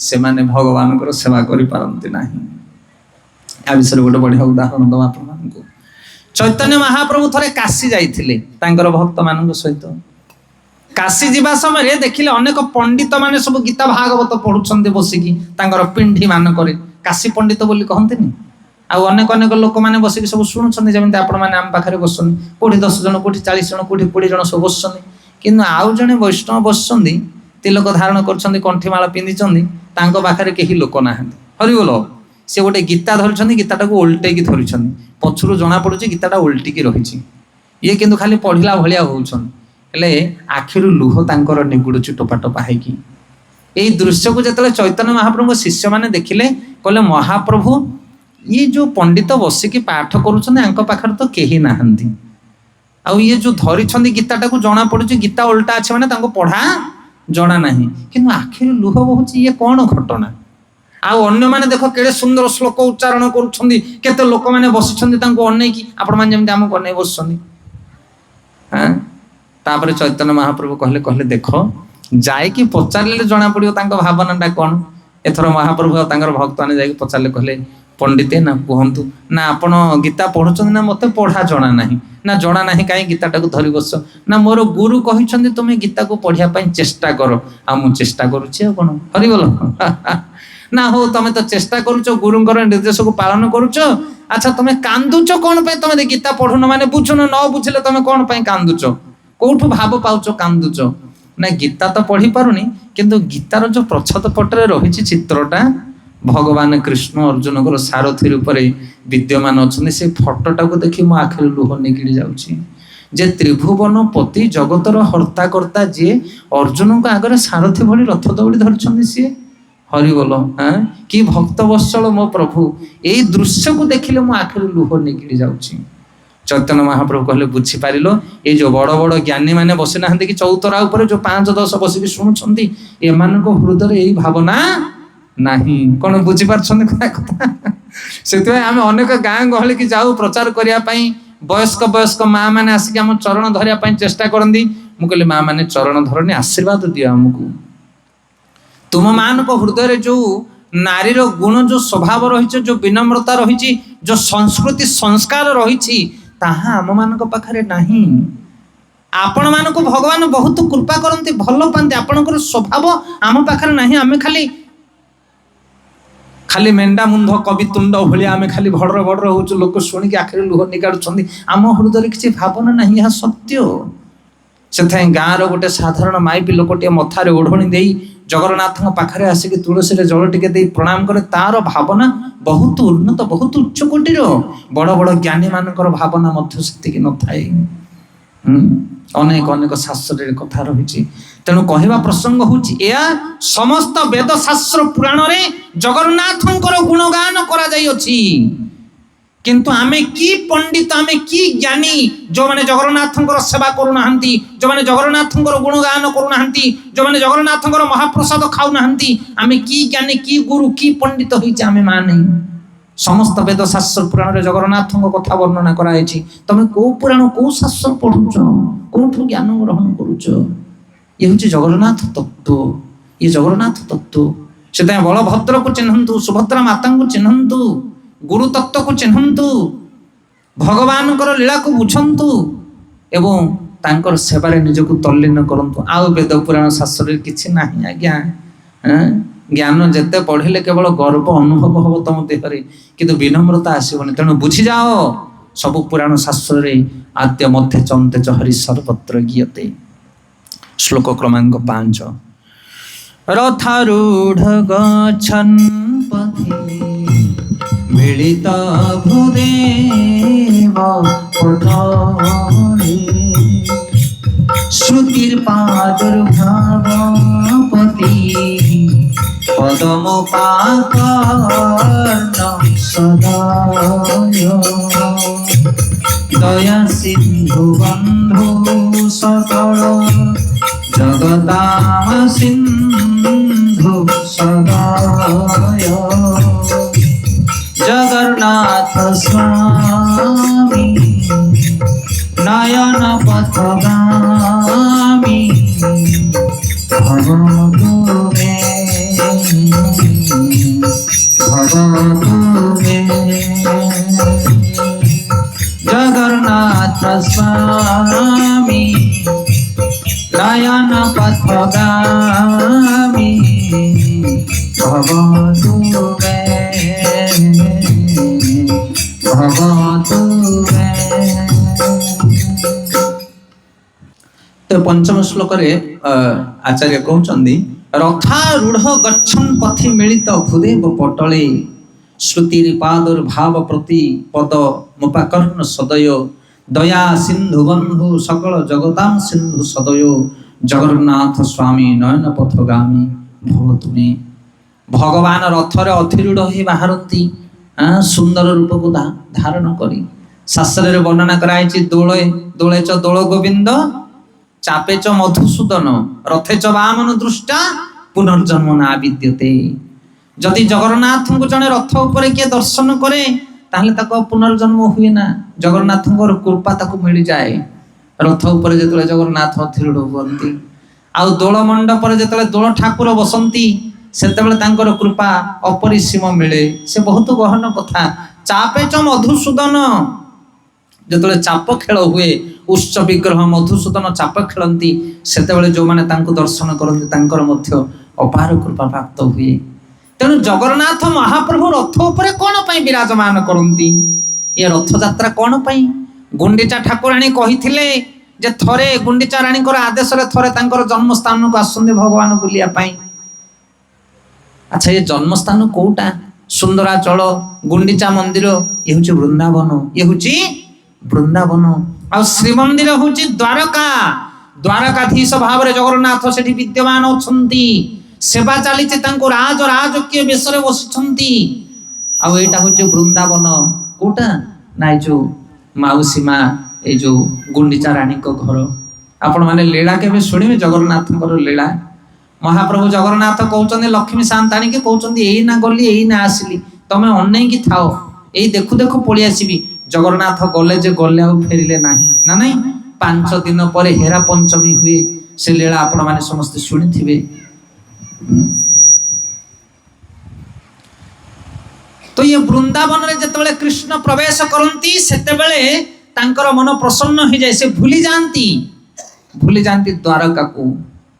ସେମାନେ ଭଗବାନଙ୍କର ସେବା କରିପାରନ୍ତି ନାହିଁ। ଆ ବିଷୟରେ ଗୋଟେ ବଢିଆ ଉଦାହରଣ ଦବା ଆପଣମାନଙ୍କୁ। ଚୈତନ୍ୟ ମହାପ୍ରଭୁ ଥରେ କାଶୀ ଯାଇଥିଲେ ତାଙ୍କର ଭକ୍ତ ମାନଙ୍କ ସହିତ। କାଶୀ ଯିବା ସମୟରେ ଦେଖିଲେ ଅନେକ ପଣ୍ଡିତ ମାନେ ସବୁ ଗୀତା ଭାଗବତ ପଢୁଛନ୍ତି ବସିକି ତାଙ୍କର ପିଣ୍ଡି ମାନଙ୍କରେ। କାଶୀ ପଣ୍ଡିତ ବୋଲି କହନ୍ତିନି। ଆଉ ଅନେକ ଲୋକମାନେ ବସିକି ସବୁ ଶୁଣୁଛନ୍ତି, ଯେମିତି ଆପଣମାନେ ଆମ ପାଖରେ ବସୁଛନ୍ତି। କୋଉଠି 10 ଜଣ, କୋଉଠି 40 ଜଣ, କୋଉଠି 20 ଜଣ ସବୁ ବସୁଛନ୍ତି। କିନ୍ତୁ ଆଉ ଜଣେ ବୈଷ୍ଣବ ବସୁଛନ୍ତି, ତିଲକ ଧାରଣ କରୁଛନ୍ତି, କଣ୍ଠିମାଳ ପିନ୍ଧିଛନ୍ତି, ତାଙ୍କ ପାଖରେ କେହି ଲୋକ ନାହାନ୍ତି। ହରିବୋଲ। ସେ ଗୋଟେ ଗୀତା ଧରିଛନ୍ତି, ଗୀତାଟାକୁ ଓଲଟେଇକି ଧରିଛନ୍ତି, ପଛରୁ ଜଣା ପଡୁଛି ଗୀତାଟା ଓଲଟିକି ରହିଛି। ଇଏ କିନ୍ତୁ ଖାଲି ପଢିଲା ଭଳିଆ ହଉଛନ୍ତି, ହେଲେ ଆଖିରୁ ଲୁହ ତାଙ୍କର ନିଗୁଡୁଛି ଟୋପା ଟୋପା ହେଇକି। ଏଇ ଦୃଶ୍ୟକୁ ଯେତେବେଳେ ଚୈତନ୍ୟ ମହାପ୍ରଭୁଙ୍କ ଶିଷ୍ୟମାନେ ଦେଖିଲେ, କହିଲେ ମହାପ୍ରଭୁ, ଇଏ ଯୋଉ ପଣ୍ଡିତ ବସିକି ପାଠ କରୁଛନ୍ତି ଆଙ୍କ ପାଖରେ ତ କେହି ନାହାନ୍ତି, ଆଉ ଇଏ ଯୋଉ ଧରିଛନ୍ତି ଗୀତାଟାକୁ ଜଣା ପଡୁଛି ଗୀତା ଓଲଟା ଅଛି, ମାନେ ତାଙ୍କୁ ପଢା ଜଣା ନାହିଁ, କିନ୍ତୁ ଆଖିରୁ ଲୁହ ବହୁଛି, ଇଏ କଣ ଘଟଣା? ଆଉ ଅନ୍ୟମାନେ ଦେଖ କେଡ଼େ ସୁନ୍ଦର ଶ୍ଲୋକ ଉଚ୍ଚାରଣ କରୁଛନ୍ତି, କେତେ ଲୋକମାନେ ବସିଛନ୍ତି ତାଙ୍କୁ ଅନେଇକି, ଆପଣମାନେ ଯେମିତି ଆମକୁ ଅନେଇ ବସୁଛନ୍ତି। ତାପରେ ଚୈତନ୍ୟ ମହାପ୍ରଭୁ କହିଲେ ଦେଖ ଯାଇକି ପଚାରିଲେ ଜଣା ପଡିବ ତାଙ୍କ ଭାବନାଟା କଣ। ଏଥର ମହାପ୍ରଭୁ ଆଉ ତାଙ୍କର ଭକ୍ତମାନେ ଯାଇକି ପଚାରିଲେ, କହିଲେ ପଣ୍ଡିତେ ନା କୁହନ୍ତୁ ନା ଆପଣ ଗୀତା ପଢୁଛନ୍ତି ନା ମତେ ପଢା ଜଣା ନାହିଁ। ନା ଜଣା ନାହିଁ କାହିଁ ଗୀତାଟାକୁ ଧରି ବସ। ନା ମୋର ଗୁରୁ କହିଛନ୍ତି ତୁମେ ଗୀତାକୁ ପଢିବା ପାଇଁ ଚେଷ୍ଟା କର। ଆଉ ମୁଁ ଚେଷ୍ଟା କରୁଛି ଆଉ କଣ, ହରିବୋଲ। ନା ହଉ ତମେ ତ ଚେଷ୍ଟା କରୁଛ, ଗୁରୁଙ୍କର ନିର୍ଦ୍ଦେଶକୁ ପାଳନ କରୁଛ। ଆଚ୍ଛା ତମେ କାନ୍ଦୁଛ କଣ ପାଇଁ? ତମେ ଗୀତା ପଢୁନ ମାନେ ବୁଝୁନ, ନ ବୁଝିଲେ ତମେ କଣ ପାଇଁ କାନ୍ଦୁଛ? କୋଉଠୁ ଭାବ ପାଉଛ କାନ୍ଦୁଛ? ନା ଗୀତା ତ ପଢି ପାରୁନି, କିନ୍ତୁ ଗୀତାର ଯୋଉ ପ୍ରଚ୍ଛଦ ପଟରେ ରହିଛି ଚିତ୍ରଟା, ଭଗବାନ କୃଷ୍ଣ ଅର୍ଜୁନଙ୍କର ସାରଥୀ ରୂପରେ ବିଦ୍ୟମାନ ଅଛନ୍ତି। ସେ ଫଟୋଟାକୁ ଦେଖି ମୋ ଆଖିରୁ ଲୁହ ନିଗିଡ଼ି ଯାଉଛି। ଯେ ତ୍ରିଭୁବନ ପତି ଜଗତର ହର୍ତ୍ତା କର୍ତ୍ତା ଯିଏ ଅର୍ଜୁନଙ୍କ ଆଗରେ ସାରଥୀ ଭଳି ରଥ ଦୌଡ଼ି ଧରିଛନ୍ତି, ସିଏ ହରିବୋଲ। କି ଭକ୍ତ ବତ୍ସଳ ମୋ ପ୍ରଭୁ। ଏଇ ଦୃଶ୍ୟକୁ ଦେଖିଲେ ମୋ ଆଖିରୁ ଲୁହ ନିଗିଡ଼ି ଯାଉଛି। ଚୈତନ୍ୟ ମହାପ୍ରଭୁ କହିଲେ ବୁଝିପାରିଲ, ଏଇ ଯୋଉ ବଡ ବଡ ଜ୍ଞାନୀ ମାନେ ବସି ନାହାନ୍ତି କି ଚୌତରା ଉପରେ, ଯୋଉ 5-10 ବସିକି ଶୁଣୁଛନ୍ତି, ଏମାନଙ୍କ ହୃଦୟରେ ଏଇ ଭାବନା ନାହିଁ। କଣ ବୁଝିପାରୁଛନ୍ତି କଥା? ସେଥିପାଇଁ ଆମେ ଅନେକ ଗାଁ ଗହଳି କି ଯାଉ ପ୍ରଚାର କରିବା ପାଇଁ, ବୟସ୍କ ମା ମାନେ ଆସିକି ଆମ ଚରଣ ଧରିବା ପାଇଁ ଚେଷ୍ଟା କରନ୍ତି। ମୁଁ କହିଲି ମା ମାନେ ଚରଣ ଧରନି, ଆଶୀର୍ବାଦ ଦିଅ ଆମକୁ। ତୁମ ମାନଙ୍କ ହୃଦୟରେ ଯୋଉ ନାରୀର ଗୁଣ, ଯୋଉ ସ୍ୱଭାବ ରହିଛି, ଯୋଉ ବିନମ୍ରତା ରହିଛି, ଯୋଉ ସଂସ୍କୃତି ସଂସ୍କାର ରହିଛି, ତାହା ଆମ ମାନଙ୍କ ପାଖରେ ନାହିଁ। ଆପଣ ମାନଙ୍କୁ ଭଗବାନ ବହୁତ କୃପା କରନ୍ତି, ଭଲ ପାଆନ୍ତି। ଆପଣଙ୍କର ସ୍ୱଭାବ ଆମ ପାଖରେ ନାହିଁ। ଆମେ ଖାଲି ମେଣ୍ଢା ମୁଣ୍ଡ କବି ତୁଣ୍ଡ ଭଳିଆ ଆମେ ଖାଲି ଭଡର ହଉଛୁ। ଲୋକ ଶୁଣିକି ଆଖିରେ ଲୁହ ନିଗାଡୁଛନ୍ତି, ଆମ ହୃଦୟରେ କିଛି ଭାବନା ନାହିଁ। ଏହା ସତ୍ୟ। ସେଥିପାଇଁ ଗାଁର ଗୋଟେ ସାଧାରଣ ମାଇପି ଲୋକଟିଏ ମଥାରେ ଓଢଣି ଦେଇ ଜଗନ୍ନାଥଙ୍କ ପାଖରେ ଆସିକି ତୁଳସୀରେ ଜଳ ଟିକେ ଦେଇ ପ୍ରଣାମ କରେ। ତାର ଭାବନା ବହୁତ ଉନ୍ନତ, ବହୁତ ଉଚ୍ଚ କୋଟିର। ବଡ ବଡ ଜ୍ଞାନୀ ମାନଙ୍କର ଭାବନା ମଧ୍ୟ ସେତିକି ନଥାଏ। ଅନେକ ଶାସ୍ତ୍ରରେ କଥା ରହିଛି। ତେଣୁ କହିବା ପ୍ରସଙ୍ଗ ହଉଛି ଏହା, ସମସ୍ତ ବେଦ ଶାସ୍ତ୍ର ପୁରାଣରେ ଜଗନ୍ନାଥଙ୍କର ଗୁଣଗାନ କରାଯାଇଅଛି। କିନ୍ତୁ ଆମେ କି ପଣ୍ଡିତ, ଆମେ କି ଜ୍ଞାନୀ, ଯୋଉମାନେ ଜଗନ୍ନାଥଙ୍କର ସେବା କରୁନାହାନ୍ତି, ଯୋଉମାନେ ଜଗନ୍ନାଥଙ୍କର ଗୁଣଗାନ କରୁନାହାନ୍ତି, ଯୋଉମାନେ ଜଗନ୍ନାଥଙ୍କର ମହାପ୍ରସାଦ ଖାଉନାହାନ୍ତି, ଆମେ କି ଜ୍ଞାନୀ, କି ଗୁରୁ, କି ପଣ୍ଡିତ ହେଇଛି ଆମେ ମାନେ? ସମସ୍ତ ବେଦ ଶାସ୍ତ୍ର ପୁରାଣରେ ଜଗନ୍ନାଥଙ୍କ କଥା ବର୍ଣ୍ଣନା କରାଯାଇଛି। ତମେ କୋଉ ପୁରାଣ, କୋଉ ଶାସ୍ତ୍ର ପଢୁଛ? କୋଉଠୁ ଜ୍ଞାନ ଗ୍ରହଣ କରୁଛ? ଇଏ ହଉଛି ଜଗନ୍ନାଥ ତତ୍ତ୍ୱ। ଇଏ ଜଗନ୍ନାଥ ତତ୍ତ୍ୱ। ସେଥିପାଇଁ ବଳଭଦ୍ରକୁ ଚିହ୍ନନ୍ତୁ, ସୁଭଦ୍ରା ମାତାଙ୍କୁ ଚିହ୍ନନ୍ତୁ, ଗୁରୁ ତତ୍ତ୍ୱକୁ ଚିହ୍ନନ୍ତୁ, ଭଗବାନଙ୍କର ଲୀଳାକୁ ବୁଝନ୍ତୁ ଏବଂ ତାଙ୍କର ସେବାରେ ନିଜକୁ ତଲ୍ଲୀନ କରନ୍ତୁ। ଆଉ ବେଦ ପୁରାଣ ଶାସ୍ତ୍ରରେ କିଛି ନାହିଁ ଆଜ୍ଞା। ଜ୍ଞାନ ଯେତେ ପଢିଲେ କେବଳ ଗର୍ବ ଅନୁଭବ ହବ ତମ ଦେହରେ, କିନ୍ତୁ ବିନମ୍ରତା ଆସିବନି। ତେଣୁ ବୁଝିଯାଅ, ସବୁ ପୁରାଣ ଶାସ୍ତ୍ରରେ ଆଦ୍ୟ ମଧ୍ୟ ଚ ଅନ୍ତେ ଚ ହରି ସର୍ବତ୍ର ଗୀୟତେ। ଶ୍ଲୋକ କ୍ରମାଙ୍କ 5। ରଥାରୂଢ ଗଛନ୍ ପଥି ମିଳିତ ଭୂଦେବ ପଠରେ শ্রুতির প্রাদুর্ভাব পতি পদমোপাকর্ণ সদয় দয়া সিন্ধু বন্ধু সকল জগতাম সিন্ধু সদয় জগন্নাথ স্বামী নয়ন পথগামী ভবতু মে জগন্নাথ স্বামী নয়ন পথগামী ভবতু মে ভবতু মে। तो पंचम श्लोक आचार्य कहते रथारूढ़ गच्छन् पथि मिलित भूदेव पटले श्रुतिर्पादुर्भाव प्रति पद मुपाकर्ण सदय दया सिंधु बंधु सकल जगतां सिंधु सदय जगन्नाथ स्वामी नयन पथगामी भवतु मे। भगवान रथरे अथिरूढ़ ही बाहरती सुंदर रूप को धारण करी शास्त्र वर्णना कराई दोले दोले च दोल गोविंद चापे च मधुसूदन रथे च वामन दृष्टा पुनर्जन्म ना विद्यते। যদি ଜଗନ୍ନାଥଙ୍କୁ ଜଣେ ରଥ ଉପରେ କିଏ ଦର୍ଶନ କରେ ତାହେଲେ ତାକୁ ପୁନର୍ଜନ୍ମ ହୁଏ ନା, ଜଗନ୍ନାଥଙ୍କର କୃପା ତାକୁ ମିଳିଯାଏ। ରଥ ଉପରେ ଯେତେବେଳେ ଜଗନ୍ନାଥ ଥିରୁଢ ହୁଅନ୍ତି, ଆଉ ଦୋଳ ମଣ୍ଡପରେ ଯେତେବେଳେ ଦୋଳ ଠାକୁର ବସନ୍ତି ସେତେବେଳେ ତାଙ୍କର କୃପା ଅପରିସୀମ ମିଳେ। ସେ ବହୁତ ଗହନ କଥା। ଚାପେ ଚ ମଧୁସୂଦନ, ଯେତେବେଳେ ଚାପ ଖେଳ ହୁଏ, ଉଚ୍ଚ ବିଗ୍ରହ ମଧୁସୂଦନ ଚାପ ଖେଳନ୍ତି, ସେତେବେଳେ ଯୋଉମାନେ ତାଙ୍କୁ ଦର୍ଶନ କରନ୍ତି ତାଙ୍କର ମଧ୍ୟ ଅପାର କୃପା ପ୍ରାପ୍ତ ହୁଏ। ତେଣୁ ଜଗନ୍ନାଥ ମହାପ୍ରଭୁ ରଥ ଉପରେ କଣ ପାଇଁ ବିରାଜମାନ କରନ୍ତି? ଏ ରଥଯାତ୍ରା କଣ ପାଇଁ? ଗୁଣ୍ଡିଚା ଠାକୁରାଣୀ କହିଥିଲେ ଯେ ଥରେ ଗୁଣ୍ଡିଚା ରାଣୀଙ୍କର ଆଦେଶରେ ଥରେ ତାଙ୍କର ଜନ୍ମସ୍ଥାନକୁ ଆସନ୍ତି ଭଗବାନ ବୁଲିବା ପାଇଁ। ଆଚ୍ଛା, ଏ ଜନ୍ମସ୍ଥାନ କୋଉଟା? ସୁନ୍ଦରାଚଳ, ଗୁଣ୍ଡିଚା ମନ୍ଦିର ଇଏ ହଉଛି ବୃନ୍ଦାବନ, ଇଏ ହଉଛି ବୃନ୍ଦାବନ। ଆଉ ଶ୍ରୀମନ୍ଦିର ହଉଛି ଦ୍ୱାରକା। ଦ୍ୱାରକାଧୀଶ ଭାବରେ ଜଗନ୍ନାଥ ସେଠି ବିଦ୍ୟମାନ ଅଛନ୍ତି, ସେବା ଚାଲିଛି, ତାଙ୍କୁ ରାଜକୀୟ ବେଶରେ ବସିଛନ୍ତି। ଆଉ ଏଇଟା ହଉଛି ବୃନ୍ଦାବନ। କୋଉଟା ନା ଏଇ ଯୋଉ ମାଉସୀ ମା, ଏଇ ଯୋଉ ଗୁଣ୍ଡିଚା ରାଣୀଙ୍କ ଘର। ଆପଣ ମାନେ ଲୀଳା କେବେ ଶୁଣିବେ ଜଗନ୍ନାଥଙ୍କର ଲୀଳା? ମହାପ୍ରଭୁ ଜଗନ୍ନାଥ କହୁଛନ୍ତି ଲକ୍ଷ୍ମୀ ସାନ୍ତାଣୀକି, କହୁଛନ୍ତି ଏଇନା ଗଲି ଏଇନା ଆସିଲି, ତମେ ଅନେଇକି ଥାଅ, ଏଇ ଦେଖୁ ଦେଖୁ ପଳେଇ ଆସିବି। ଜଗନ୍ନାଥ ଗଲେ ଯେ ଗଲେ ଆଉ ଫେରିଲେ ନାହିଁ ନା ନାଇଁ। 5 ଦିନ ପରେ ହେରା ପଞ୍ଚମୀ ହୁଏ, ସେ ଲୀଳା ଆପଣ ମାନେ ସମସ୍ତେ ଶୁଣିଥିବେ। ତ ଇଏ ବୃନ୍ଦାବନରେ ଯେତେବେଳେ କୃଷ୍ଣ ପ୍ରବେଶ କରନ୍ତି ସେତେବେଳେ ତାଙ୍କର ମନ ପ୍ରସନ୍ନ ହେଇଯାଏ, ସେ ଭୁଲି ଯାଆନ୍ତି ଦ୍ୱାରକାକୁ।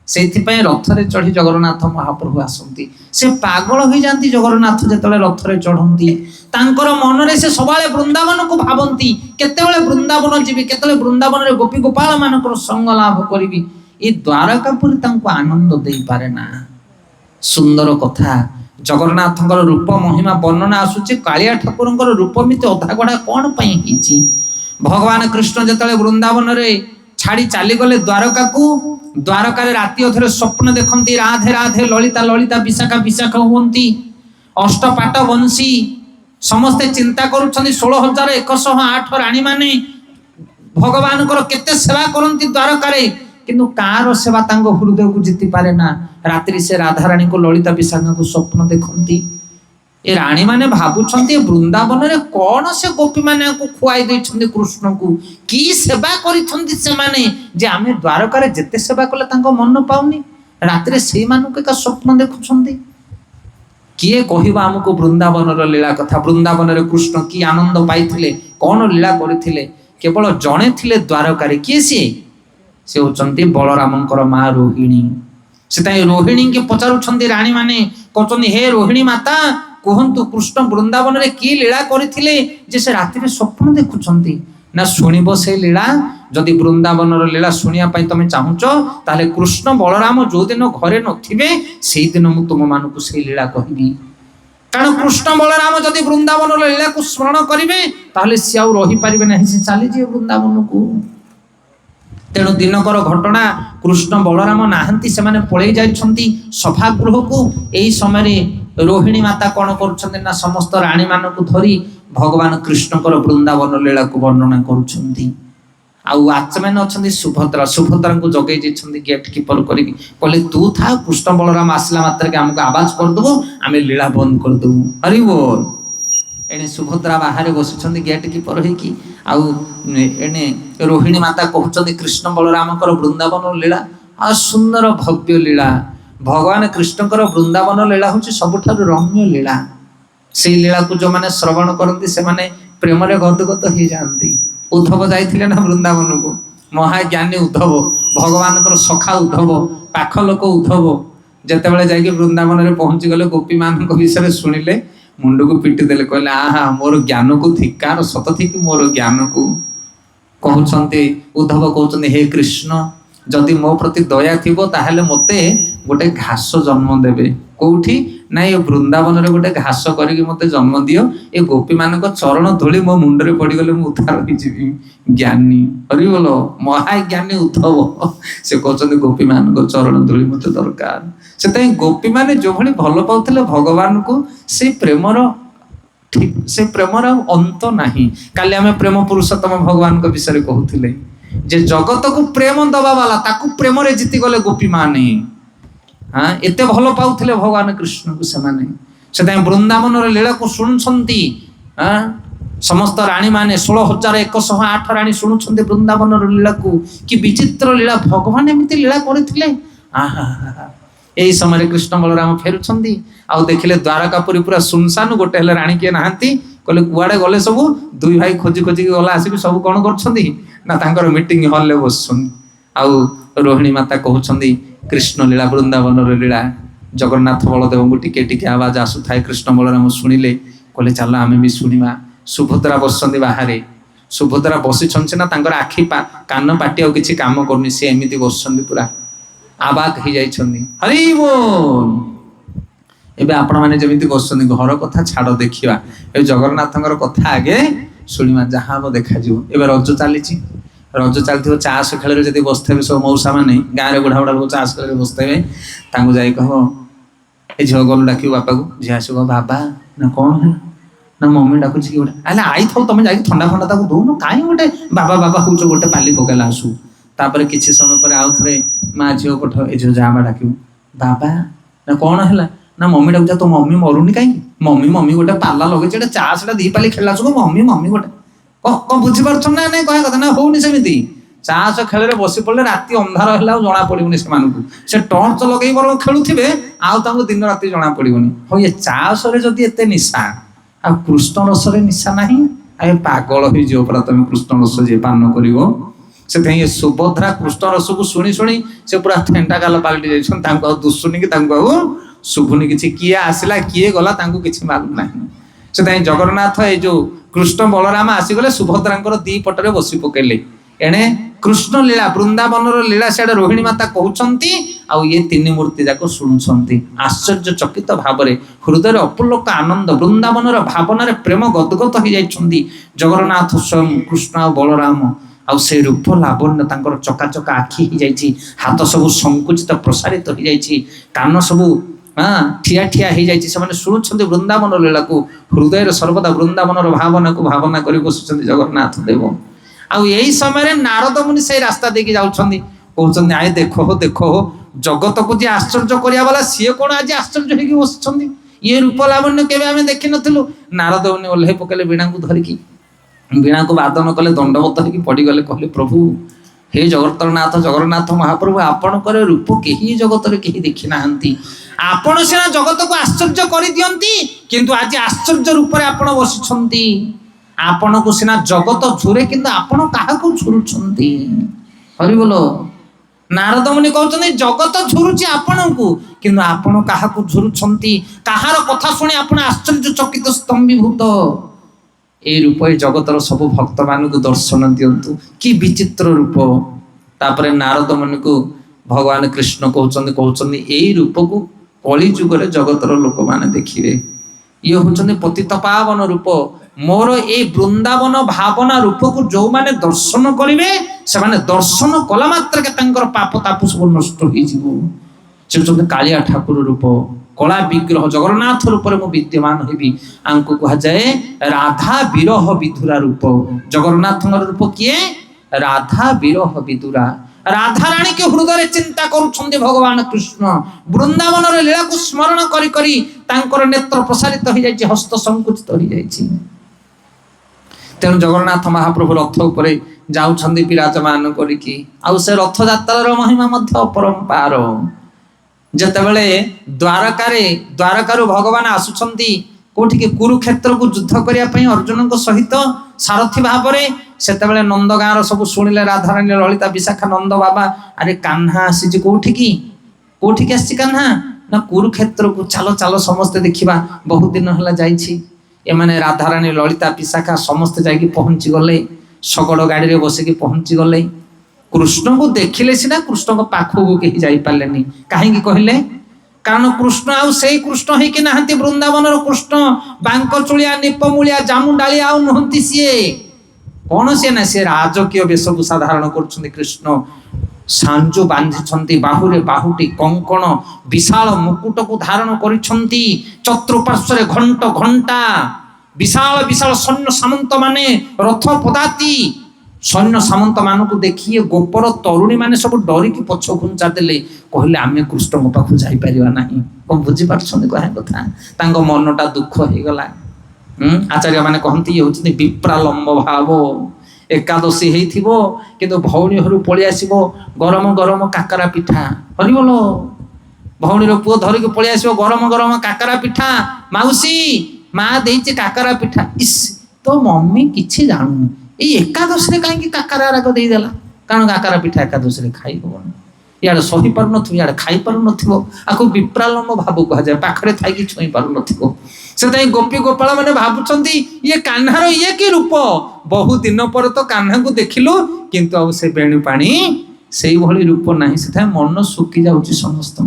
ସେଇଥିପାଇଁ ରଥରେ ଚଢି ଜଗନ୍ନାଥ ମହାପ୍ରଭୁ ଆସନ୍ତି। ସେ ପାଗଳ ହୋଇଯାଆନ୍ତି ଜଗନ୍ନାଥ ଯେତେବେଳେ ରଥରେ ଚଢନ୍ତି। ତାଙ୍କର ମନରେ ସେ ସବୁବେଳେ ବୃନ୍ଦାବନକୁ ଭାବନ୍ତି, କେତେବେଳେ ବୃନ୍ଦାବନ ଯିବି, କେତେବେଳେ ବୃନ୍ଦାବନରେ ଗୋପୀ ଗୋପାଳ ମାନଙ୍କର ସଙ୍ଗ ଲାଭ କରିବି। ଏ ଦ୍ୱାରକାପୁରୀ ତାଙ୍କୁ ଆନନ୍ଦ ଦେଇପାରେ ନା। ସୁନ୍ଦର କଥା। ଜଗନ୍ନାଥଙ୍କର ରୂପ ମହିମା ବର୍ଣ୍ଣନା ଆସୁଛି। କାଳିଆ ଠାକୁରଙ୍କର ରୂପ ଏମିତି ଅଧାଗଢା କଣ ପାଇଁ ହେଇଛି? ଭଗବାନ କୃଷ୍ଣ ଯେତେବେଳେ ବୃନ୍ଦାବନରେ ଛାଡି ଚାଲିଗଲେ ଦ୍ୱାରକାକୁ, ଦ୍ୱାରକାରେ ରାତି ଅଧରେ ସ୍ୱପ୍ନ ଦେଖନ୍ତି, ରାଧେ ରାଧେ ଲଳିତା ଲଳିତା ବିଶାଖା ବିଶାଖା ହୁଅନ୍ତି, ଅଷ୍ଟପାଟ ବଂଶୀ। ସମସ୍ତେ ଚିନ୍ତା କରୁଛନ୍ତି 16,108 ରାଣୀ ମାନେ ଭଗବାନଙ୍କର କେତେ ସେବା କରନ୍ତି ଦ୍ୱାରକାରେ, କିନ୍ତୁ କାହାର ସେବା ତାଙ୍କ ହୃଦୟକୁ ଜିତି ପାରେ ନା। ରାତ୍ରି ସେ ରାଧାରାଣୀଙ୍କୁ ଲଳିତା ବିଶାଖାଙ୍କୁ ସ୍ୱପ୍ନ ଦେଖନ୍ତି। ଏ ରାଣୀ ମାନେ ଭାବୁଛନ୍ତି ବୃନ୍ଦାବନରେ କଣ ସେ ଗୋପୀ ମାନେ ଖୁଆଇ ଦେଇଛନ୍ତି କୃଷ୍ଣଙ୍କୁ, କି ସେବା କରିଛନ୍ତି ସେମାନେ ଯେ ଆମେ ଦ୍ୱାରକାରେ ଯେତେ ସେବା କଲେ ତାଙ୍କ ମନ ପାଉନି। ରାତିରେ ସେଇମାନଙ୍କୁ ଏକା ସ୍ୱପ୍ନ ଦେଖୁଛନ୍ତି। କିଏ କହିବ ଆମକୁ ବୃନ୍ଦାବନର ଲୀଳା କଥା? ବୃନ୍ଦାବନରେ କୃଷ୍ଣ କି ଆନନ୍ଦ ପାଇଥିଲେ, କଣ ଲୀଳା କରିଥିଲେ? କେବଳ ଜଣେ ଥିଲେ ଦ୍ୱାରକାରେ। କିଏ ସିଏ? ସେ ହଉଛନ୍ତି ବଳରାମଙ୍କର ମା ରୋହିଣୀ। ସେଥିପାଇଁ ରୋହିଣୀଙ୍କୁ ପଚାରୁଛନ୍ତି ରାଣୀ ମାନେ, କହୁଛନ୍ତି ହେ ରୋହିଣୀ ମାତା, କୁହନ୍ତୁ କୃଷ୍ଣ ବୃନ୍ଦାବନରେ କି ଲୀଳା କରିଥିଲେ ଯେ ସେ ରାତିରେ ସ୍ୱପ୍ନ ଦେଖୁଛନ୍ତି? ନା ଶୁଣିବ ସେ ଲୀଳା। ଯଦି ବୃନ୍ଦାବନର ଲୀଳା ଶୁଣିବା ପାଇଁ ତମେ ଚାହୁଁଛ, ତାହେଲେ କୃଷ୍ଣ ବଳରାମ ଯୋଉଦିନ ଘରେ ନଥିବେ ସେଇଦିନ ମୁଁ ତୁମମାନଙ୍କୁ ସେଇ ଲୀଳା କହିବି। କାରଣ କୃଷ୍ଣ ବଳରାମ ଯଦି ବୃନ୍ଦାବନର ଲୀଳାକୁ ସ୍ମରଣ କରିବେ ତାହେଲେ ସିଏ ଆଉ ରହିପାରିବେ ନାହିଁ, ସେ ଚାଲିଯିବେ ବୃନ୍ଦାବନକୁ। ତେଣୁ ଦିନକର ଘଟଣା, କୃଷ୍ଣ ବଳରାମ ନାହାନ୍ତି, ସେମାନେ ପଳେଇ ଯାଇଛନ୍ତି ସଭାଗୃହକୁ। ଏଇ ସମୟରେ ରୋହିଣୀ ମାତା କଣ କରୁଛନ୍ତି ନା ସମସ୍ତ ରାଣୀ ମାନଙ୍କୁ ଧରି ଭଗବାନ କୃଷ୍ଣଙ୍କର ବୃନ୍ଦାବନ ଲୀଳାକୁ ବର୍ଣ୍ଣନା କରୁଛନ୍ତି। ଆଉ ଆଚମ୍ୟାନ ଅଛନ୍ତି ସୁଭଦ୍ରା। ସୁଭଦ୍ରାଙ୍କୁ ଜଗେଇ ଦେଇଛନ୍ତି ଗେଟ୍ କିପର କରିକି, କହିଲେ ତୁ ଥା, କୃଷ୍ଣ ବଳରାମ ଆସିଲା ମାତ୍ରକେ ଆମକୁ ଆବାଜ କରିଦେବୁ, ଆମେ ଲୀଳା ବନ୍ଦ କରିଦେବୁ। ହରି ବୋଲ। ଏଣେ ସୁଭଦ୍ରା ବାହାରେ ବସିଛନ୍ତି ଗେଟ୍ କିପର ହେଇକି, ଆଉ ଏଣେ ରୋହିଣୀ ମାତା କହୁଛନ୍ତି କୃଷ୍ଣ ବଳରାମଙ୍କର ବୃନ୍ଦାବନ ଲୀଳା। ଆଉ ସୁନ୍ଦର ଭବ୍ୟ ଲୀଳା। ଭଗବାନ କୃଷ୍ଣଙ୍କର ବୃନ୍ଦାବନ ଲୀଳା ହଉଛି ସବୁଠାରୁ ରମ୍ୟ ଲୀଳା। ସେଇ ଲୀଳାକୁ ଯୋଉମାନେ ଶ୍ରବଣ କରନ୍ତି ସେମାନେ ପ୍ରେମରେ ଗଦଗଦ ହେଇଯାଆନ୍ତି। ଉଦ୍ଧବ ଯାଇଥିଲେ ନା ବୃନ୍ଦାବନକୁ, ମହାଜ୍ଞାନୀ ଉଦ୍ଧବ, ଭଗବାନଙ୍କର ସଖା ଉଦ୍ଧବ, ପାଖ ଲୋକ ଉଦ୍ଧବ। ଯେତେବେଳେ ଯାଇକି ବୃନ୍ଦାବନରେ ପହଞ୍ଚିଗଲେ ଗୋପୀ ମାନଙ୍କ ବିଷୟରେ ଶୁଣିଲେ, ମୁଣ୍ଡକୁ ପିଟି ଦେଲେ, କହିଲେ ଆହା ମୋର ଜ୍ଞାନକୁ ଧିକ୍କାର, ସତଥିକି ମୋର ଜ୍ଞାନକୁ। କହୁଛନ୍ତି ଉଦ୍ଧବ କହୁଛନ୍ତି ହେ କୃଷ୍ଣ, ଯଦି ମୋ ପ୍ରତି ଦୟା ଥିବ ତାହେଲେ ମତେ ଗୋଟେ ଘାସ ଜନ୍ମ ଦେବେ। କୋଉଠି ନା ଏ ବୃନ୍ଦାବନରେ ଗୋଟେ ଘାସ କରିକି ମତେ ଜନ୍ମ ଦିଅ, ଏ ଗୋପୀ ମାନଙ୍କ ଚରଣ ଧୂଳି ମୋ ମୁଣ୍ଡରେ ପଡିଗଲେ ମୁଁ ଉଦ୍ଧାର ହେଇଯିବି। ଜ୍ଞାନୀ, ହରିବୋଲ, ମହାଜ୍ଞାନୀ ଉଦ୍ଧବ ସେ କହୁଛନ୍ତି ଗୋପୀ ମାନଙ୍କ ଚରଣ ଧୂଳି ମତେ ଦରକାର। ସେଥିପାଇଁ ଗୋପୀ ମାନେ ଯୋଉଭଳି ଭଲ ପାଉଥିଲେ ଭଗବାନଙ୍କୁ, ସେଇ ପ୍ରେମର ସେ ପ୍ରେମର ଅନ୍ତ ନାହିଁ। କାଲି ଆମେ ପ୍ରେମ ପୁରୁଷୋତ୍ତମ ଭଗବାନଙ୍କ ବିଷୟରେ କହୁଥିଲେ ଯେ ଜଗତକୁ ପ୍ରେମ ଦବା ବାଲା, ତାକୁ ପ୍ରେମରେ ଜିତିଗଲେ ଗୋପୀ ମାନେ। ଏତେ ଭଲ ପାଉଥିଲେ ଭଗବାନ କୃଷ୍ଣଙ୍କୁ ସେମାନେ। से वृंदावन लीला को शुणुंट समस्त राणी माने 16,108 राणी शुणुंट वृंदावन लीला को कि विचित्र लीला भगवान एमती लीला करथिले। यही समय कृष्ण बलराम फेरुंट आउ देखिले द्वारकापुरी पूरा सुनसान, गोटे हेले राणी किए नहांती, कहले कुआड़े गले सब दुई भाई खोजी खोजी गला आसिक सब कौन कर मीटिंग हॉल में बसुन। आउ रोहिणी माता कहउछंदी कृष्ण लीला वृंदावन लीला जगन्नाथ बलदेव को टिके टिके आवाज आसु थाए। कृष्ण बलराम शुणिले, कहले चल आमे भी शुणिबा। सुभद्रा बसंती बाहरे, सुभद्रा बसी ना तांकर आखि कान पाटी आ किछि काम करनी, से एमिति बसंती पूरा आबाक हो जाइछंदी। हरि बोल। एबे आपण माने जेमिति बसंती घर कथा छाड़ देखिबा, ए जगन्नाथंकर कथा आगे शुणिबा, जहां हम देखा जिवो। एबे रज चलीछि, रज चलथिबो चास खेल रे जदि बसथेबे सब मौसा माने गाँ रे बुढ़ा बुढ़ा लोक चास खेल रे बसथेबे, तांको जाई कहो ए झियो गलु डाकियो बापा को, झिया आसो बाबा ना कौन है ना मम्मी डाकुछि कि गोटे आले आई थाउ, तमे जाई ठंडा ठंडा ताको दोनो काई गोटे बाबा बाबा हुचो गोटे पाली पकेला आसु। तापर किछि समय पर आउ थरे माँ झियो पठ ए झियो जामा डाकियो बाबा ना कौन है ना मम्मी डाकुछ, तो मम्मी मरुनी काई मम्मी मम्मी गोटे पाला लगे छे चासटा दी पाली खेला आसु मम्मी मम्मी गोटे कौन बुझी पारछ ना नहीं कह कथा ना होनी सेमिति। चास खेल रे बसी पड़े राति अंधार है जना पड़ोनी से टर्च लगे बर खेलुवे आउ दिन राति जना पड़ोनी। हाँ ये चास जदि एत निशा आ कृष्ण रस निशा ना आ पागल हो पड़ा तुम कृष्ण रस जी पान कर ये सुभद्रा कृष्ण रस को शुणी शुणी से पूरा थेंटा गाल पलटि जाइए दुशुनी कि शुभुनी कि किए आसला किए गला किसी मालूम ना। से जगन्नाथ ये जो कृष्ण बलराम आसीगले सुभद्रा दी पटरे बसी पकेले। एणे कृष्ण लीला वृंदावन लीला सियाड़े रोहिणी माता कहउछंती आउ ये तीन मूर्ति जाक शुणुछंती आश्चर्यचकित भाव में हृदय अपुलक आनंद वृंदावन भावना प्रेम गदगद हो जाइछंती। जगन्नाथ स्वयं कृष्ण और बलराम आउ से रूप लावण्य तांकर चकाचका आखि हो जाइछि, हाथ सब संकुचित प्रसारित हो जाइछि, कान सब ठिया ठिया हो जाइछि। से शुणुछंती वृंदावन लीला को हृदय सर्वदा वृंदावन भावना को भावना कर बसुछंती जगन्नाथ देव। आउ यही समय नारद मुनि से रास्ता देखी जाउछंती, कहउछंती आए देखो देखो जगत को जी आश्चर्य करिया वाला सी कौन आज आश्चर्य होगी बसुछंती, ये रूप लावण्य केबे आमे देखि नथिलु। नारद मुनि ओल्हे पकेले वीणा को धरिकी, वीणा को वादन कले दंडवत होगी पड़ी गले, कहले प्रभु हे जगन्नाथ जगन्नाथ महाप्रभु आपणकर रूप कहीं जगत रे कहीं देखि नाहंती। आपण सिना जगत को आश्चर्य कर दियंती किंतु आज आश्चर्य रूप रे आपण बसिछंती। आपण को सिना जगत झुरे किंतु आपण काहा को झुरुछंती। हरि बोलो। नारद मुनि कहउछंती जगत झुरुची आपण को किंतु आपण काहा को झुरुछंती, काहार कथा सुनी आपण आश्चर्यचकित स्तंभीभूत। ए रूप जगतर सब भक्त मान को दर्शन दियंतु कि विचित्र रूप। तापरे नारद मुनि को भगवान कृष्ण कहउछंती एई रूप को कली जुग रे जगतर लोक माने देखिबे। ये होचंती पतित पावन रूप मोर ए वृंदावन भावना रूप को जो माने दर्शन करिवे से माने दर्शन कला मात्र के तांकर पाप ताप सब नष्ट होई जिवो। से होचंती कालिया ठाकुर रूप कला विग्रह जगन्नाथ रूप में विद्यमान होबी। आंको कहा जाए राधा विरह विधुरा रूप। जगन्नाथ रूप किए राधा विरह विधुरा। राधा रानी के हृदय चिंता करुछंदी भगवान कृष्ण वृंदावन लीला को स्मरण करी करी तांकर नेत्र प्रसारित हो जाइछि, हस्त संकुचित हो जाइछि। तेणु जगन्नाथ महाप्रभु रथ उपरे जाउछंदी विराजमान करिकी। आउ से रथ यात्रार महिमा मध्य अपरंपार। जेतेबेले द्वारकारु भगवान आसुछंती कोठी के कुरुक्षेत्र को युद्ध करिया पई अर्जुन को सहित सारथी भाव में सेतेबेले नंद गाँव सब शुणिले राधारानी ललिता विशाखा नंद बाबा अरे कान्हा आसी कोठी की आसी कान्हा ना कुरुक्षेत्र को चलो चलो समस्ते देखिबा बहुत दिन हला जाइछि। एमाने राधारानी ललिता विशाखा समस्ते जाइकी पहुंची गले, शगड़ गाड़ी रे बसिकी पहुंची गले। कृष्ण को देखिले सिना कृष्ण को पाखो को कहीं जाई पालेनी। काहेकि कहले कारण कृष्ण आउ से कृष्ण है कि नाहंती वृंदावन कृष्ण बांक चुलिया निपमुलिया जामुंडालिया आउ नहंती सीए कौन से ना से राजकीय वेशभूषा धारण कर कृष्ण सांजु बांधी बाहुरे बाहुटी कंकण विशाल मुकुट को धारण कर चतुर्पार्श्व घंट घंटा विशाल विशाल सैन्य सामंत माने रथ पदाती सैन्य सामंत मान को देखिए गोपर तरुणी मैंने सब डरिकी पछ घुंचा देले कहले आमे कृष्ण पाखु जाई परिवा नाही। कौन बुझी पारछन कह कथा तांको मनटा दुख हो गला। आचार्य माने कहंती ये होछि विप्रालंब भाव एकादशी हेइथिबो किंतु भौणी हरु पळि आसीबो गरम गरम काकरा पिठा हरि बोलो भौणी रो पुओ धरिक पळि आसीबो गरम गरम काकरा पिठा माउसी मा देइचे काकरा पिठा इस तो मम्मी किछि जानुनी ए एकादशी काहे कि काकरा राग देई देला कारण काकरा पिठा एकादशी खाई होबो यार सही पार नथिबो यार खाई पार नथिबो आको विप्रालंब भाव कहा जाय पाखरे थाई कि छुई पार नथिबो से गोपी गोपाल मैंने भावुंट ये कान्हार ये कि रूप बहु दिन पर तो कान्हा को देखिलु किंतु अब से बेणु पानी से भली रूप नहीं से मन सुखी जाउची समस्त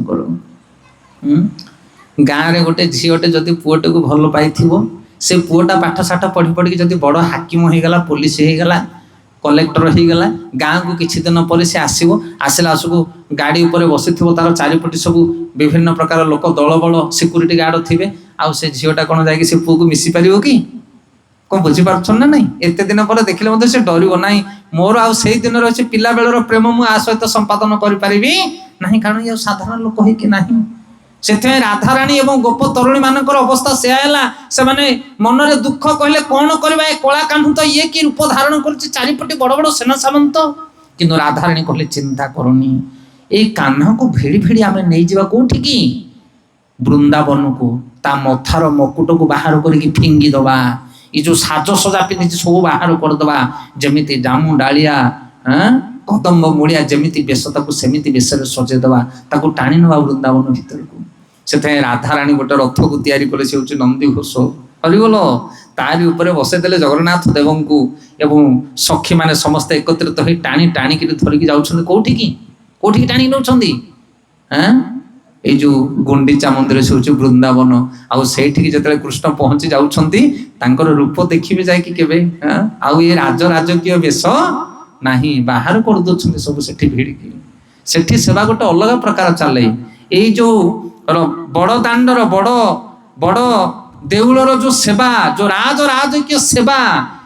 गाँव रे गोटे झीटे जदि पुओटे को भल पाई से पुओटा पाठ साठ पढ़ी पढ़ी जदि बड़ हाकिम हो गला पुलिस हो गला कलेक्टर हो गला गाँव को किछि दिन पर से आसो आसला आसको गाड़ी ऊपर बसी तार चारिपटी सब विभिन्न प्रकार लोक दल बल सिक्यूरीटी गार्ड थे आउ से झीटा कौन जाकि से पुओ को मिसी पार कि कौन बुझीपार ना नहीं एत दिन पर देखले मत से डर ना मोर आउ से दिन अच्छे पिला बेलर प्रेम मु आ सहित संपादन करें ना कारण ये साधारण लोक हो से राधाराणी और गोप तरुणी मान अवस्था से माने मन में दुख कहले कौन करवा कला कान्हू तो ये कि रूप धारण कर चारिपटे बड़ बड़ सेना सामंत किंतु राधाराणी कहले चिंता करनी ये कान्हा को भिड़ी भिड़ी आम नहीं जावा कौटी की वृंदावन को ता मथार मकुट को बाहर करके फिंगी दबा ये जो साज सजा पिंधि सब बाहर करदबा जमिति जामु डालिया कदम्ब मुड़िया जमिति बेश ताकू सेमिति बेश सजेदबा ताकू टाणी नवा वृंदावन भीतर को से राधाराणी गोटे रथ को तैयारी करे से नंदी घोष हरिबोल तारी ऊपर बसैदेले जगन्नाथ देव को एवं सखी माने समस्त एकत्रित हो टाणी टाणी धरिकी जाउछन कोठी टाणी नौछंदी ये जो गुंडीचा मंदिर से वृंदावन आउ से जिते कृष्ण पहुंची जाउछंती तांकर रूप देखिबे जाय कि केबे आउ ये राजकीय वेश नाही बाहर कर दोछंती सब सेठी भिड़की सेठी सेवा गोटे अलग प्रकार चले ये जो बड़ दांडर बड़ बड़ देउलर जो सेवा जो राजकीय सेवा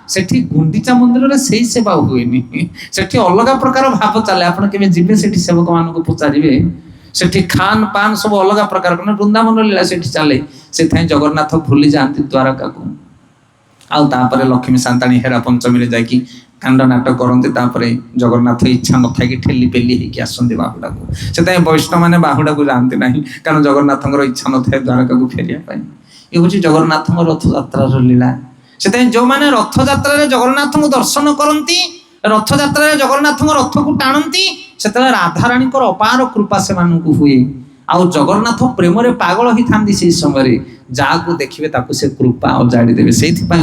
सेठी गुंडीचा मंदिर रे सही सेवा हुएनी सेठी अलग प्रकार भाव चले आपण केबे जिबे सेठी सेवक मान को पचारिबे सेठी खान पान सब अलग प्रकार वृंदावन लीला सेठी चले से जगन्नाथ भूली जाती द्वारका को आउ तापर लक्ष्मी सांताणी हेरा पंचमी रे जाकी कांड नाटक करते जगन्नाथ इच्छा न था कि ठेली पेली होगी आसती बाहुड़ा को से वैष्णव मैंने बाहुड़ा को जानते ना कारण जगन्नाथ इच्छा न था द्वारका को फेरिया ये हूँ जगन्नाथ रथ यात्रार लीला से जो मैंने रथ यात्रा जगन्नाथ को दर्शन करती रथ यात्रा जगन्नाथ रथ को टाणती से राधाराणी अपार कृपा से हुए आउ जगन्नाथ प्रेम रे पागल ही था से समय जहाँ देखिए ताकू से कृपा अजाड़ी देवे से कह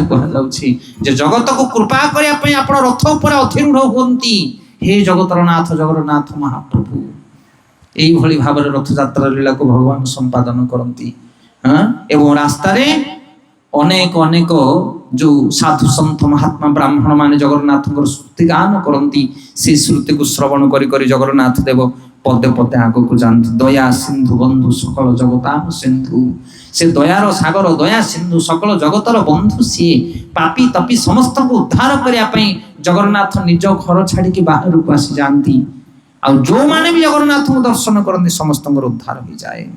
जगत को कृपा करने आप रथ पर अधिरूढ़ होती हे जगतर नाथ जगन्नाथ महाप्रभु यही भाव रथ यात्रा लीला को भगवान संपादन करती एवं रास्ता अनेक अनेक जो साधु सन्थ महात्मा ब्राह्मण माने जगन्नाथ स्तुति गान करती से श्रुति को श्रवण करी जगन्नाथ देव पदे पदे आग को जानते दया सिंधु बंधु सकल जगताम सिंधु से दयार सागर दया सिंधु सकल जगतर बंधु सी पापी तपी समस्त को उद्धार करने जगन्नाथ निज घर छाड़ी बाहर को आसी जाती आ जो माने भी जगन्नाथ को दर्शन करते समस्त उद्धार हो जाए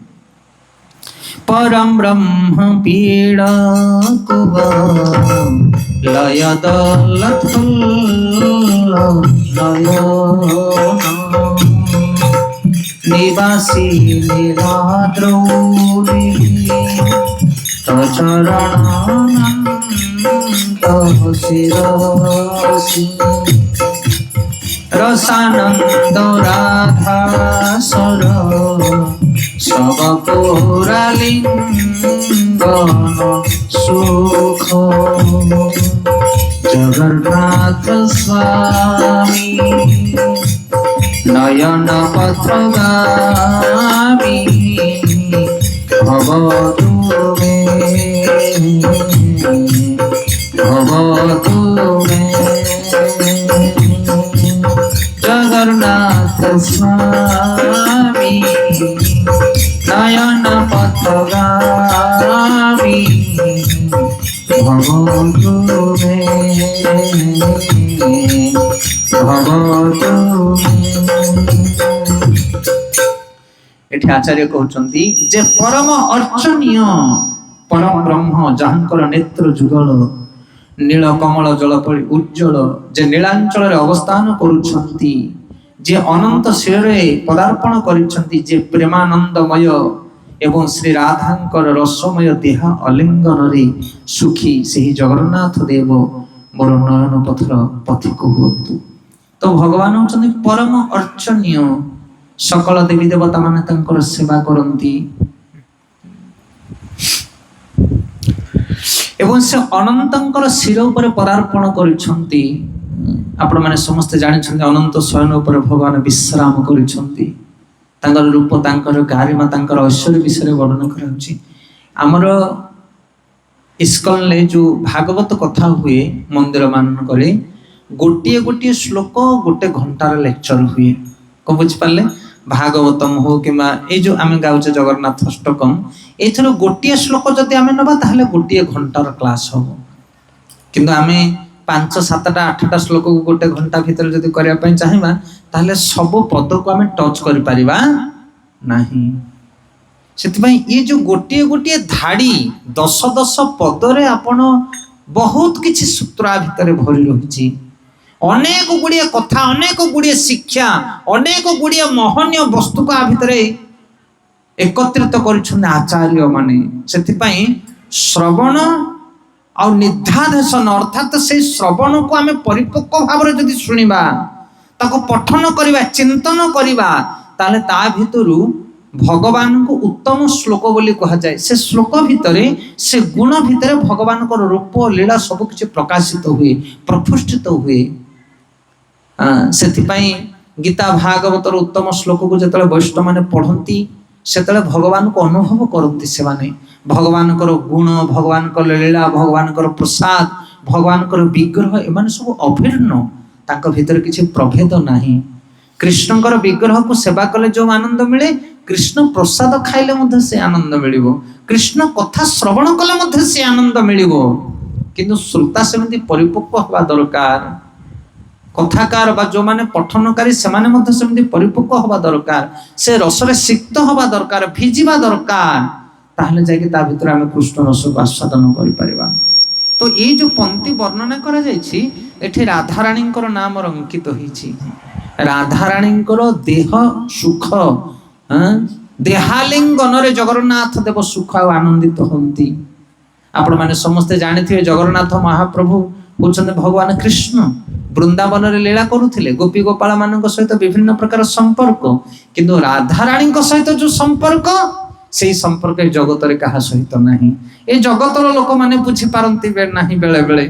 परम ब्रह्म पीड़ा लय निवासी निराद्रौरी शिरसी रसानंद राधा सर सब पुरालिंगन सुख जगन्नाथ स्वामी नयन पथगामी भवतु मे जगन्नाथ स्वामी नयन पथगामी भवतु मे ଭଗବତୁ ଏଠି ଆଚାର୍ଯ୍ୟ କହୁଛନ୍ତି ଯେ ପରମ ଅର୍ଚ୍ଚନୀୟ ପରବ୍ରହ୍ମ ଯାହାଙ୍କର ନେତ୍ର ଯୁଗଳ ନୀଳ କମଳ ଜଳ ପରି ଉଜ୍ଜଳ ଯେ ନୀଳାଞ୍ଚଳରେ ଅବସ୍ଥାନ କରୁଛନ୍ତି ଯେ ଅନନ୍ତ ଶିଳରେ ପଦାର୍ପଣ କରିଛନ୍ତି ଯେ ପ୍ରେମାନନ୍ଦମୟ ଏବଂ ଶ୍ରୀ ରାଧାଙ୍କର ରସମୟ ଦେହ ଅଲିଙ୍ଗନରେ ସୁଖୀ ସେହି ଜଗନ୍ନାଥ ଦେବ ମୋର ନୟନ ପଥର ପଥିକ ହୁଅନ୍ତୁ। ତ ଭଗବାନ ହଉଛନ୍ତି ପରମ ଅର୍ଚ୍ଚନୀୟ, ସକଳ ଦେବୀ ଦେବତା ମାନେ ତାଙ୍କର ସେବା କରନ୍ତି ଏବଂ ସେ ଅନନ୍ତଙ୍କର ଶିର ଉପରେ ପଦାର୍ପଣ କରିଛନ୍ତି। ଆପଣମାନେ ସମସ୍ତେ ଜାଣିଛନ୍ତି ଅନନ୍ତ ଶୟନ ଉପରେ ଭଗବାନ ବିଶ୍ରାମ କରିଛନ୍ତି। ତାଙ୍କର ରୂପ, ତାଙ୍କର ଗାରିମା, ତାଙ୍କର ଐଶ୍ୱର୍ଯ୍ୟ ବିଷୟରେ ବର୍ଣ୍ଣନା କରାଯାଉଛି। ଆମର ଇସ୍କନରେ ଯୋଉ ଭାଗବତ କଥା ହୁଏ ମନ୍ଦିର ମାନଙ୍କରେ, ଗୋଟିଏ ଗୋଟିଏ ଶ୍ଲୋକ ଗୋଟେ ଘଣ୍ଟାର ଲେକ୍ଚର ହୁଏ। କଣ ବୁଝିପାରିଲେ? ଭାଗବତମ ହଉ କିମ୍ବା ଏଇ ଯୋଉ ଆମେ ଗାଉଛେ ଜଗନ୍ନାଥ ଅଷ୍ଟକମ୍, ଏଇଥିରୁ ଗୋଟିଏ ଶ୍ଲୋକ ଯଦି ଆମେ ନେବା ତାହେଲେ ଗୋଟିଏ ଘଣ୍ଟାର କ୍ଲାସ ହବ। କିନ୍ତୁ ଆମେ 5, 7ଟା 8ଟା ଶ୍ଲୋକକୁ ଗୋଟେ ଘଣ୍ଟା ଭିତରେ ଯଦି କରିବା ପାଇଁ ଚାହିଁବା ତାହେଲେ ସବୁ ପଦକୁ ଆମେ ଟଚ୍ କରିପାରିବା ନାହିଁ। ସେଥିପାଇଁ ଏ ଯୋଉ ଗୋଟିଏ ଗୋଟିଏ ଧାଡି 10 ପଦରେ ଆପଣ ବହୁତ କିଛି ସୂତ୍ର ଭିତରେ ଭରି ରହିଛି। ଅନେକ ଗୁଡ଼ିଏ କଥା, ଅନେକ ଗୁଡ଼ିଏ ଶିକ୍ଷା, ଅନେକ ଗୁଡ଼ିଏ ମହନୀୟ ବସ୍ତୁକୁ ଆ ଭିତରେ ଏକତ୍ରିତ କରିଛନ୍ତି ଆଚାର୍ଯ୍ୟ ମାନେ। ସେଥିପାଇଁ ଶ୍ରବଣ ଆଉ ନିଧ୍ୟାଦେଶନ ଅର୍ଥାତ୍ ସେଇ ଶ୍ରବଣକୁ ଆମେ ପରିପକ୍ୱ ଭାବରେ ଯଦି ଶୁଣିବା, ତାକୁ ପଠନ କରିବା, ଚିନ୍ତନ କରିବା, ତାହେଲେ ତା ଭିତରୁ ଭଗବାନଙ୍କୁ ଉତ୍ତମ ଶ୍ଲୋକ ବୋଲି କୁହାଯାଏ। ସେ ଶ୍ଲୋକ ଭିତରେ, ସେ ଗୁଣ ଭିତରେ ଭଗବାନଙ୍କର ରୂପ ଲୀଳା ସବୁ କିଛି ପ୍ରକାଶିତ ହୁଏ, ପ୍ରଫୁଷ୍ଠିତ ହୁଏ। ସେଥିପାଇଁ ଗୀତା ଭାଗବତର ଉତ୍ତମ ଶ୍ଲୋକକୁ ଯେତେବେଳେ ବୈଷ୍ଣବ ମାନେ ପଢନ୍ତି ସେତେବେଳେ ଭଗବାନଙ୍କୁ ଅନୁଭବ କରନ୍ତି। ସେମାନେ ଭଗବାନଙ୍କର ଗୁଣ, ଭଗବାନଙ୍କର ଲୀଳା, ଭଗବାନଙ୍କର ପ୍ରସାଦ, ଭଗବାନଙ୍କର ବିଗ୍ରହ, ଏମାନେ ସବୁ ଅଭିନ୍ନ, ତାଙ୍କ ଭିତରେ କିଛି ପ୍ରଭେଦ ନାହିଁ। କୃଷ୍ଣଙ୍କର ବିଗ୍ରହକୁ ସେବା କଲେ ଯୋଉ ଆନନ୍ଦ ମିଳେ, କୃଷ୍ଣ ପ୍ରସାଦ ଖାଇଲେ ମଧ୍ୟ ସେ ଆନନ୍ଦ ମିଳିବ, କୃଷ୍ଣ କଥା ଶ୍ରବଣ କଲେ ମଧ୍ୟ ସେ ଆନନ୍ଦ ମିଳିବ। କିନ୍ତୁ ଶ୍ରୋତା ସେମିତି ପରିପକ୍ୱ ହେବା ଦରକାର, କଥାକାର ବା ଯୋଉମାନେ ପଠନକାରୀ ସେମାନେ ମଧ୍ୟ ସେମିତି ପରିପକ୍ୱ ହେବା ଦରକାର, ସେ ରସରେ ସିକ୍ତ ହେବା ଦରକାର, ଭିଜିବା ଦରକାର, ତାହେଲେ ଯାଇକି ତା ଭିତରେ ଆମେ କୃଷ୍ଣ ରସକୁ ଆସ୍ୱାଦନ କରିପାରିବା। ତ ଏଇ ଯୋଉ ପଂକ୍ତି ବର୍ଣ୍ଣନା କରାଯାଇଛି ଏଠି ରାଧାରାଣୀଙ୍କର ନାମର ଅଙ୍କିତ ହେଇଛି। ରାଧାରାଣୀଙ୍କର ଦେହ ସୁଖ, ଦେହାଲିଙ୍ଗନରେ ଜଗନ୍ନାଥ ଦେବ ସୁଖ ଆଉ ଆନନ୍ଦିତ ହୁଅନ୍ତି। ଆପଣମାନେ ସମସ୍ତେ ଜାଣିଥିବେ ଜଗନ୍ନାଥ ମହାପ୍ରଭୁ ହଉଛନ୍ତି ଭଗବାନ କୃଷ୍ଣ। ବୃନ୍ଦାବନରେ ଲୀଳା କରୁଥିଲେ, ଗୋପୀ ଗୋପାଳ ମାନଙ୍କ ସହିତ ବିଭିନ୍ନ ପ୍ରକାର ସମ୍ପର୍କ, କିନ୍ତୁ ରାଧାରାଣୀଙ୍କ ସହିତ ଯୋଉ ସମ୍ପର୍କ, ସେଇ ସମ୍ପର୍କ ଏ ଜଗତରେ କାହା ସହିତ ନାହିଁ। ଏ ଜଗତର ଲୋକମାନେ ବୁଝିପାରନ୍ତି ନାହିଁ ବେଳେ ବେଳେ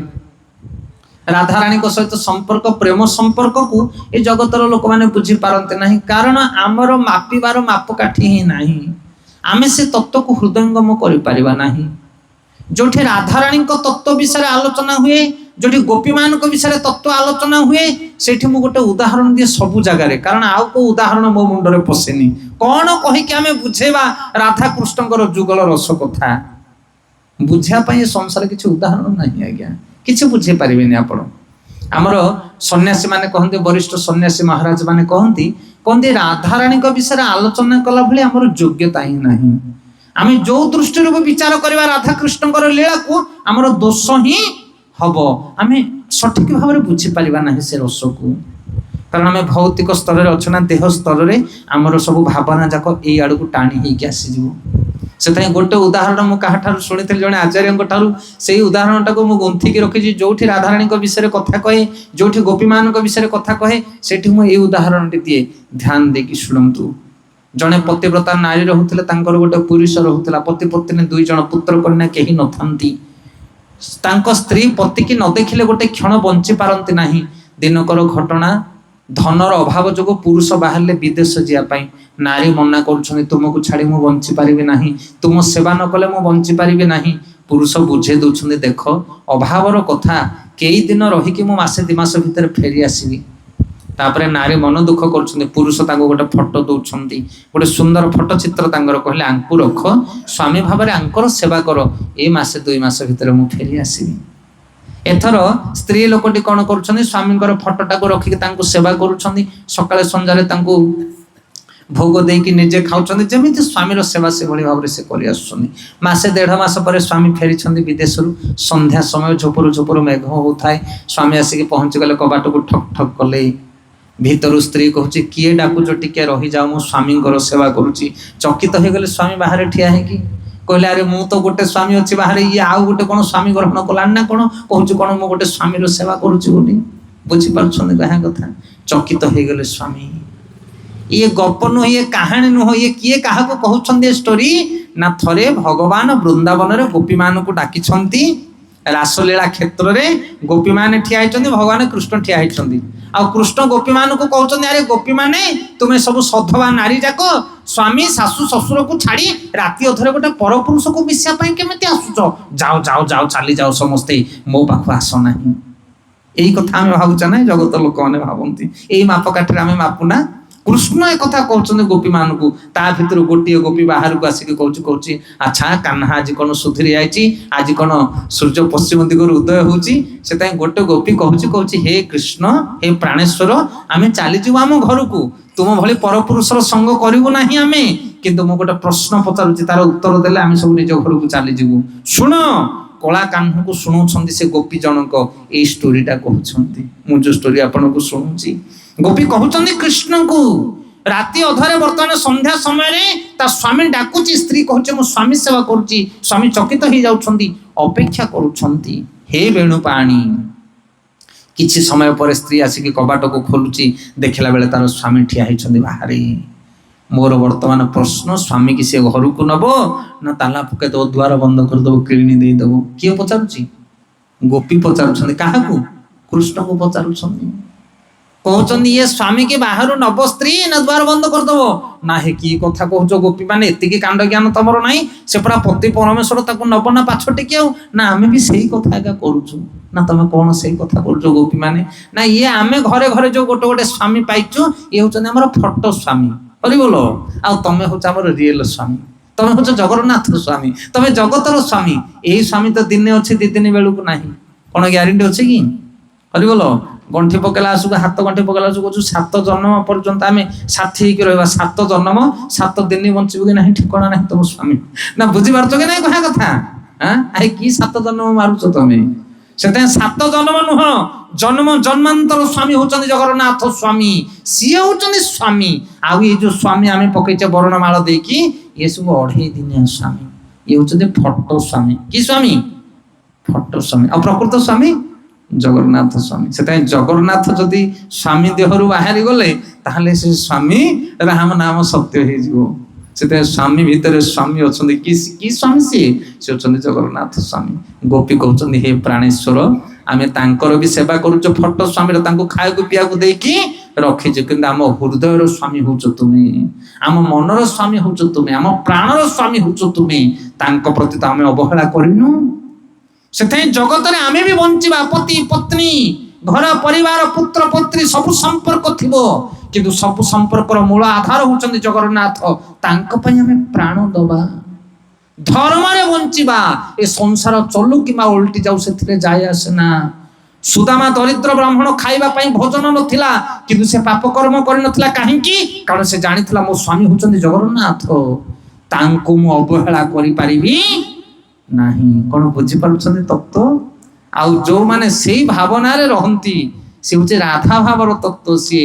ରାଧାରାଣୀଙ୍କ ସହିତ ସମ୍ପର୍କ, ପ୍ରେମ ସମ୍ପର୍କକୁ ଏ ଜଗତର ଲୋକମାନେ ବୁଝିପାରନ୍ତି ନାହିଁ। କାରଣ ଆମର ମାପିବାର ମାପକାଠି ହିଁ ନାହିଁ, ଆମେ ସେ ତତ୍ତ୍ୱକୁ ହୃଦୟଙ୍ଗମ କରିପାରିବା ନାହିଁ। ଯୋଉଠି ରାଧାରାଣୀଙ୍କ ତତ୍ତ୍ୱ ବିଷୟରେ ଆଲୋଚନା ହୁଏ, ଯୋଉଠି ଗୋପୀମାନଙ୍କ ବିଷୟରେ ତତ୍ତ୍ୱ ଆଲୋଚନା ହୁଏ, ସେଠି ମୁଁ ଗୋଟେ ଉଦାହରଣ ଦିଏ ସବୁ ଜାଗାରେ, କାରଣ ଆଉ କୋଉ ଉଦାହରଣ ମୋ ମୁଣ୍ଡରେ ପଶେନି। କଣ କହିକି ଆମେ ବୁଝେଇବା ରାଧାକୃଷ୍ଣଙ୍କର ଯୁଗଳ ରସ କଥା? ବୁଝିବା ପାଇଁ ଏ ସଂସାରରେ କିଛି ଉଦାହରଣ ନାହିଁ ଆଜ୍ଞା, କିଛି ବୁଝେଇ ପାରିବେନି ଆପଣ। ଆମର ସନ୍ନ୍ୟାସୀ ମାନେ କହନ୍ତି, ବରିଷ୍ଠ ସନ୍ନ୍ୟାସୀ ମହାରାଜ ମାନେ କହନ୍ତି ରାଧାରାଣୀଙ୍କ ବିଷୟରେ ଆଲୋଚନା କଲା ଭଳି ଆମର ଯୋଗ୍ୟତା ହିଁ ନାହିଁ। ଆମେ ଯୋଉ ଦୃଷ୍ଟିରୁ ବିଚାର କରିବା ରାଧାକୃଷ୍ଣଙ୍କର ଲୀଳାକୁ, ଆମର ଦୋଷ ହିଁ ହବ, ଆମେ ସଠିକ ଭାବରେ ବୁଝିପାରିବା ନାହିଁ ସେ ରସକୁ। କାରଣ ଆମେ ଭୌତିକ ସ୍ତରରେ ଅଛୁ ନା, ଦେହ ସ୍ତରରେ ଆମର ସବୁ ଭାବନା ଯାକ ଏଇ ଆଡକୁ ଟାଣି ହେଇକି ଆସିଯିବ। ସେଥିପାଇଁ ଗୋଟେ ଉଦାହରଣ ମୁଁ କାହାଠାରୁ ଶୁଣିଥିଲି, ଜଣେ ଆଚାର୍ଯ୍ୟଙ୍କ ଠାରୁ। ସେଇ ଉଦାହରଣଟାକୁ ମୁଁ ଗୁନ୍ଥିକି ରଖିଛି। ଯୋଉଠି ରାଧାରାଣୀଙ୍କ ବିଷୟରେ କଥା କହେ, ଯୋଉଠି ଗୋପୀମାନଙ୍କ ବିଷୟରେ କଥା କହେ, ସେଠି ମୁଁ ଏଇ ଉଦାହରଣଟି ଦିଏ, ଧ୍ୟାନ ଦେଇକି ଶୁଣନ୍ତୁ। ଜଣେ ପତିବ୍ରତା ନାରୀ ରହୁଥିଲେ, ତାଙ୍କର ଗୋଟେ ପୁରୁଷ ରହୁଥିଲା। ପତି ପତ୍ନୀ 2 ଜଣ, ପୁତ୍ର କନ୍ୟା କେହି ନଥାନ୍ତି। ତାଙ୍କ ସ୍ତ୍ରୀ ପତିକି ନ ଦେଖିଲେ ଗୋଟେ କ୍ଷଣ ବଞ୍ଚି ପାରନ୍ତି ନାହିଁ। ଦିନକର ଘଟଣା, ଧନର ଅଭାବ ଯୋଗୁଁ ପୁରୁଷ ବାହାରିଲେ ବିଦେଶ ଯିବା ପାଇଁ। ନାରୀ ମନା କରୁଛନ୍ତି, ତୁମକୁ ଛାଡ଼ି ମୁଁ ବଞ୍ଚି ପାରିବି ନାହିଁ, ତୁମ ସେବା ନ କଲେ ମୁଁ ବଞ୍ଚି ପାରିବି ନାହିଁ। ପୁରୁଷ ବୁଝେଇ ଦଉଛନ୍ତି, ଦେଖ ଅଭାବର କଥା, କେଇ ଦିନ ରହିକି ମୁଁ ମାସେ 2 ମାସ ଭିତରେ ଫେରି ଆସିବି। ତାପରେ ନାରୀ ମନ ଦୁଃଖ କରୁଛନ୍ତି, ପୁରୁଷ ତାଙ୍କୁ ଗୋଟେ ଫଟୋ ଦଉଛନ୍ତି, ଗୋଟେ ସୁନ୍ଦର ଫଟୋ ଚିତ୍ର ତାଙ୍କର, କହିଲେ ଆଙ୍କୁ ରଖ, ସ୍ୱାମୀ ଭାବରେ ଆଙ୍କର ସେବା କର, ଏ ମାସେ 2 ମାସ ଭିତରେ ମୁଁ ଫେରି ଆସିବି। एथर स्त्री लोकटी कौन करुछन्ति स्वामींकर फटोटाକୁ रखिକି ତାଙ୍କୁ सेवा करुछन्ति सकाळे संजारे तांको भोग देकी निजे खाउछन्ति जेमिति स्वामीर सेवा से भली भाबरे से करि आछन्ति मासे 1.5 मास परे स्वामी फेरिछन्ति विदेशरु संध्या समय झोपुरु झोपुरु मेघ होउथाय स्वामी आसिके पहुंची गले कबाटକୁ ठक ठक कले भीतर स्त्री कहूची किए डाकू जो टिके रही जाओ मो स्वामींकर सेवा करूची चकित हो गले स्वामी बाहर ठिया है कि कहले अरे मु तो गोटे स्वामी अछि बाहर ये आउ गोटे कोन स्वामी ग्रहण कलान ना कोन कहूची कोन मो गोटे स्वामीर सेवा करूची बोली बुझी पारछन कहा कथा चकित हो गले स्वामी ये गप नु ये कहानी नु ये किए काहा को कहउछन दे स्टोरी ना थरे भगवान वृंदावन रे गोपी मान को डाकी छंती रासलीला क्षेत्र रे गोपी माने ठिया हिचंदी भगवान कृष्ण ठिया हिचंदी आ कृष्ण गोपी मान को कहउछन अरे गोपी माने तुमे सब सधवा नारी जाको स्वामी सासु ससुर को छाड़ी राती अधरे गोटे परपुरुष को मिसिया पई केमिति आसुचो जाओ जाओ जाओ चली जाओ समस्ते मो पाखु आसो नाही एई कथा हम भाबुचा नै जगत लोक माने भाबंती एई मापकाठी रे हम मापुना कृष्ण एक कथा कहउछन गोपी मान को ता भीतर गोटी गोपी बाहर को आसी के कहउची अच्छा कान्हा आज कोन सुधरी आइची आज कोन सूर्य पश्चिम दिगरु उदय होउची से ताई गोटे गोपी कहउची हे कृष्ण हे प्राणेश्वर आमे चली जीव हम घर को तुम भली परपुरुषर संग करिवो नाही आमे किंतु मो गोटे प्रश्न पचारुची तार उत्तर देले आमे सब निज घर को चली जीवु सुन कला कान्हा को सुनौछंती से गोपी जनक ए स्टोरीटा कहउछंती मु जो स्टोरी आपन को सुनुची गोपी कहउछंती कृष्ण को राती अधरे वर्तमान संध्या समय रे ता स्वामी डाकुची स्त्री कहउचे मो स्वामी सेवा करूची स्वामी चकित ही जाउछंती अपेक्षा करूछंती हे वेणु पाणी किछि समय पर स्त्री आसी के कबाट को खोलुची देखला बेले तार स्वामी ठिया हिछंती बाहरे मोर वर्तमान प्रश्न स्वामी की से घर को नबो ना ताला पके दो द्वार बंद कर दो किळनी दे दबो किए पचारुची गोपी पचारुछंती काहा को कृष्ण को पचारुछंती कहउछन ये स्वामी के बाहर नब स्त्री ना द्वार बंद कर दबो ना हे की कथा कहउछ गोपी माने एतिकी कांड ज्ञान तमरो नाही से पूरा पति परमेश्वर ताको नब ना पाछटी के ना हमें भी सही कथा का करूछु ना तमे कोन सही कथा करूछ गोपी माने ना ये आमे घरे घरे जो गोटे गोटे स्वामी पाइछु ये होचन हमर फोटो स्वामी हरि बोलो आ तमे होच हमर रियल स्वामी तमे होच जगन्नाथ स्वामी तमे जगतर स्वामी एही स्वामी तो दिने अछि दी दिन बेलु को नाही कोन ग्यारंटी अछि कि हरि बोलो गंठी पकेला आसु हाथ गंठी पकेला आसु कहू 7 जन्म पर्यंत आमे साथी होके रहबा 7 जन्म 7 दिन बंचिबो कि नाही ठिकाना नाही तुम स्वामी ना बुझी पारछो कि नाही कहा कथा हां आइ की 7 जन्म मारुछो तमे सेते 7 जन्म नुह जन्म जन्मांतर स्वामी होचंदी जगन्नाथ स्वामी सिए होचंदी स्वामी आ ये जो स्वामी आमे पकैचे वर्णमाला देकी ये सब 2.5 दिन स्वामी ये होचंदी फोटो स्वामी की स्वामी फोटो स्वामी आ प्रकृत स्वामी जगन्नाथ स्वामी से जगन्नाथ जदि स्वामी देहरु बाहरी गले ताहले से स्वामी राम नाम सत्य हे जीवो से स्वामी भीतर स्वामी अछंदी की स्वामी से अछंदी जगन्नाथ स्वामी गोपी कहउछंदी हे प्राणेश्वर आमे तांकर भी सेवा करूछ फोटो स्वामी रे तांको खाय को पिया को देकी रखि जे किंतु हम हृदय रो स्वामी होछ तुमे हम मन रो स्वामी होछ तुमे हम प्राण रो स्वामी होछ तुमे तांको प्रति त हम अवहेला करिनु सेथे जगत रे आमे भी बंचिबा पति पत्नी घर परिवार पुत्र पुत्री सब संपर्क थिबो किंतु सब संपर्क रो मूल आधार होचंदी जगन्नाथ तांको पय हमें प्राण दबा धर्म रे बंचिबा ए संसार चलु किमा उल्टी जाऊ सेथिरे जाय आसेना सुदामा दरिद्र ब्राह्मण खाइबा पई भोजन नथिला किंतु से पाप कर्म करि नथिला काहे की कारण से जानिथिला मो स्वामी होचंदी जगन्नाथ तांको मु अवहेला करि पारिबी नाही कोन बुझी पारुछन तत्व आउ जो माने सेही भावना रे रहंती से होचे राधा भावर तत्व से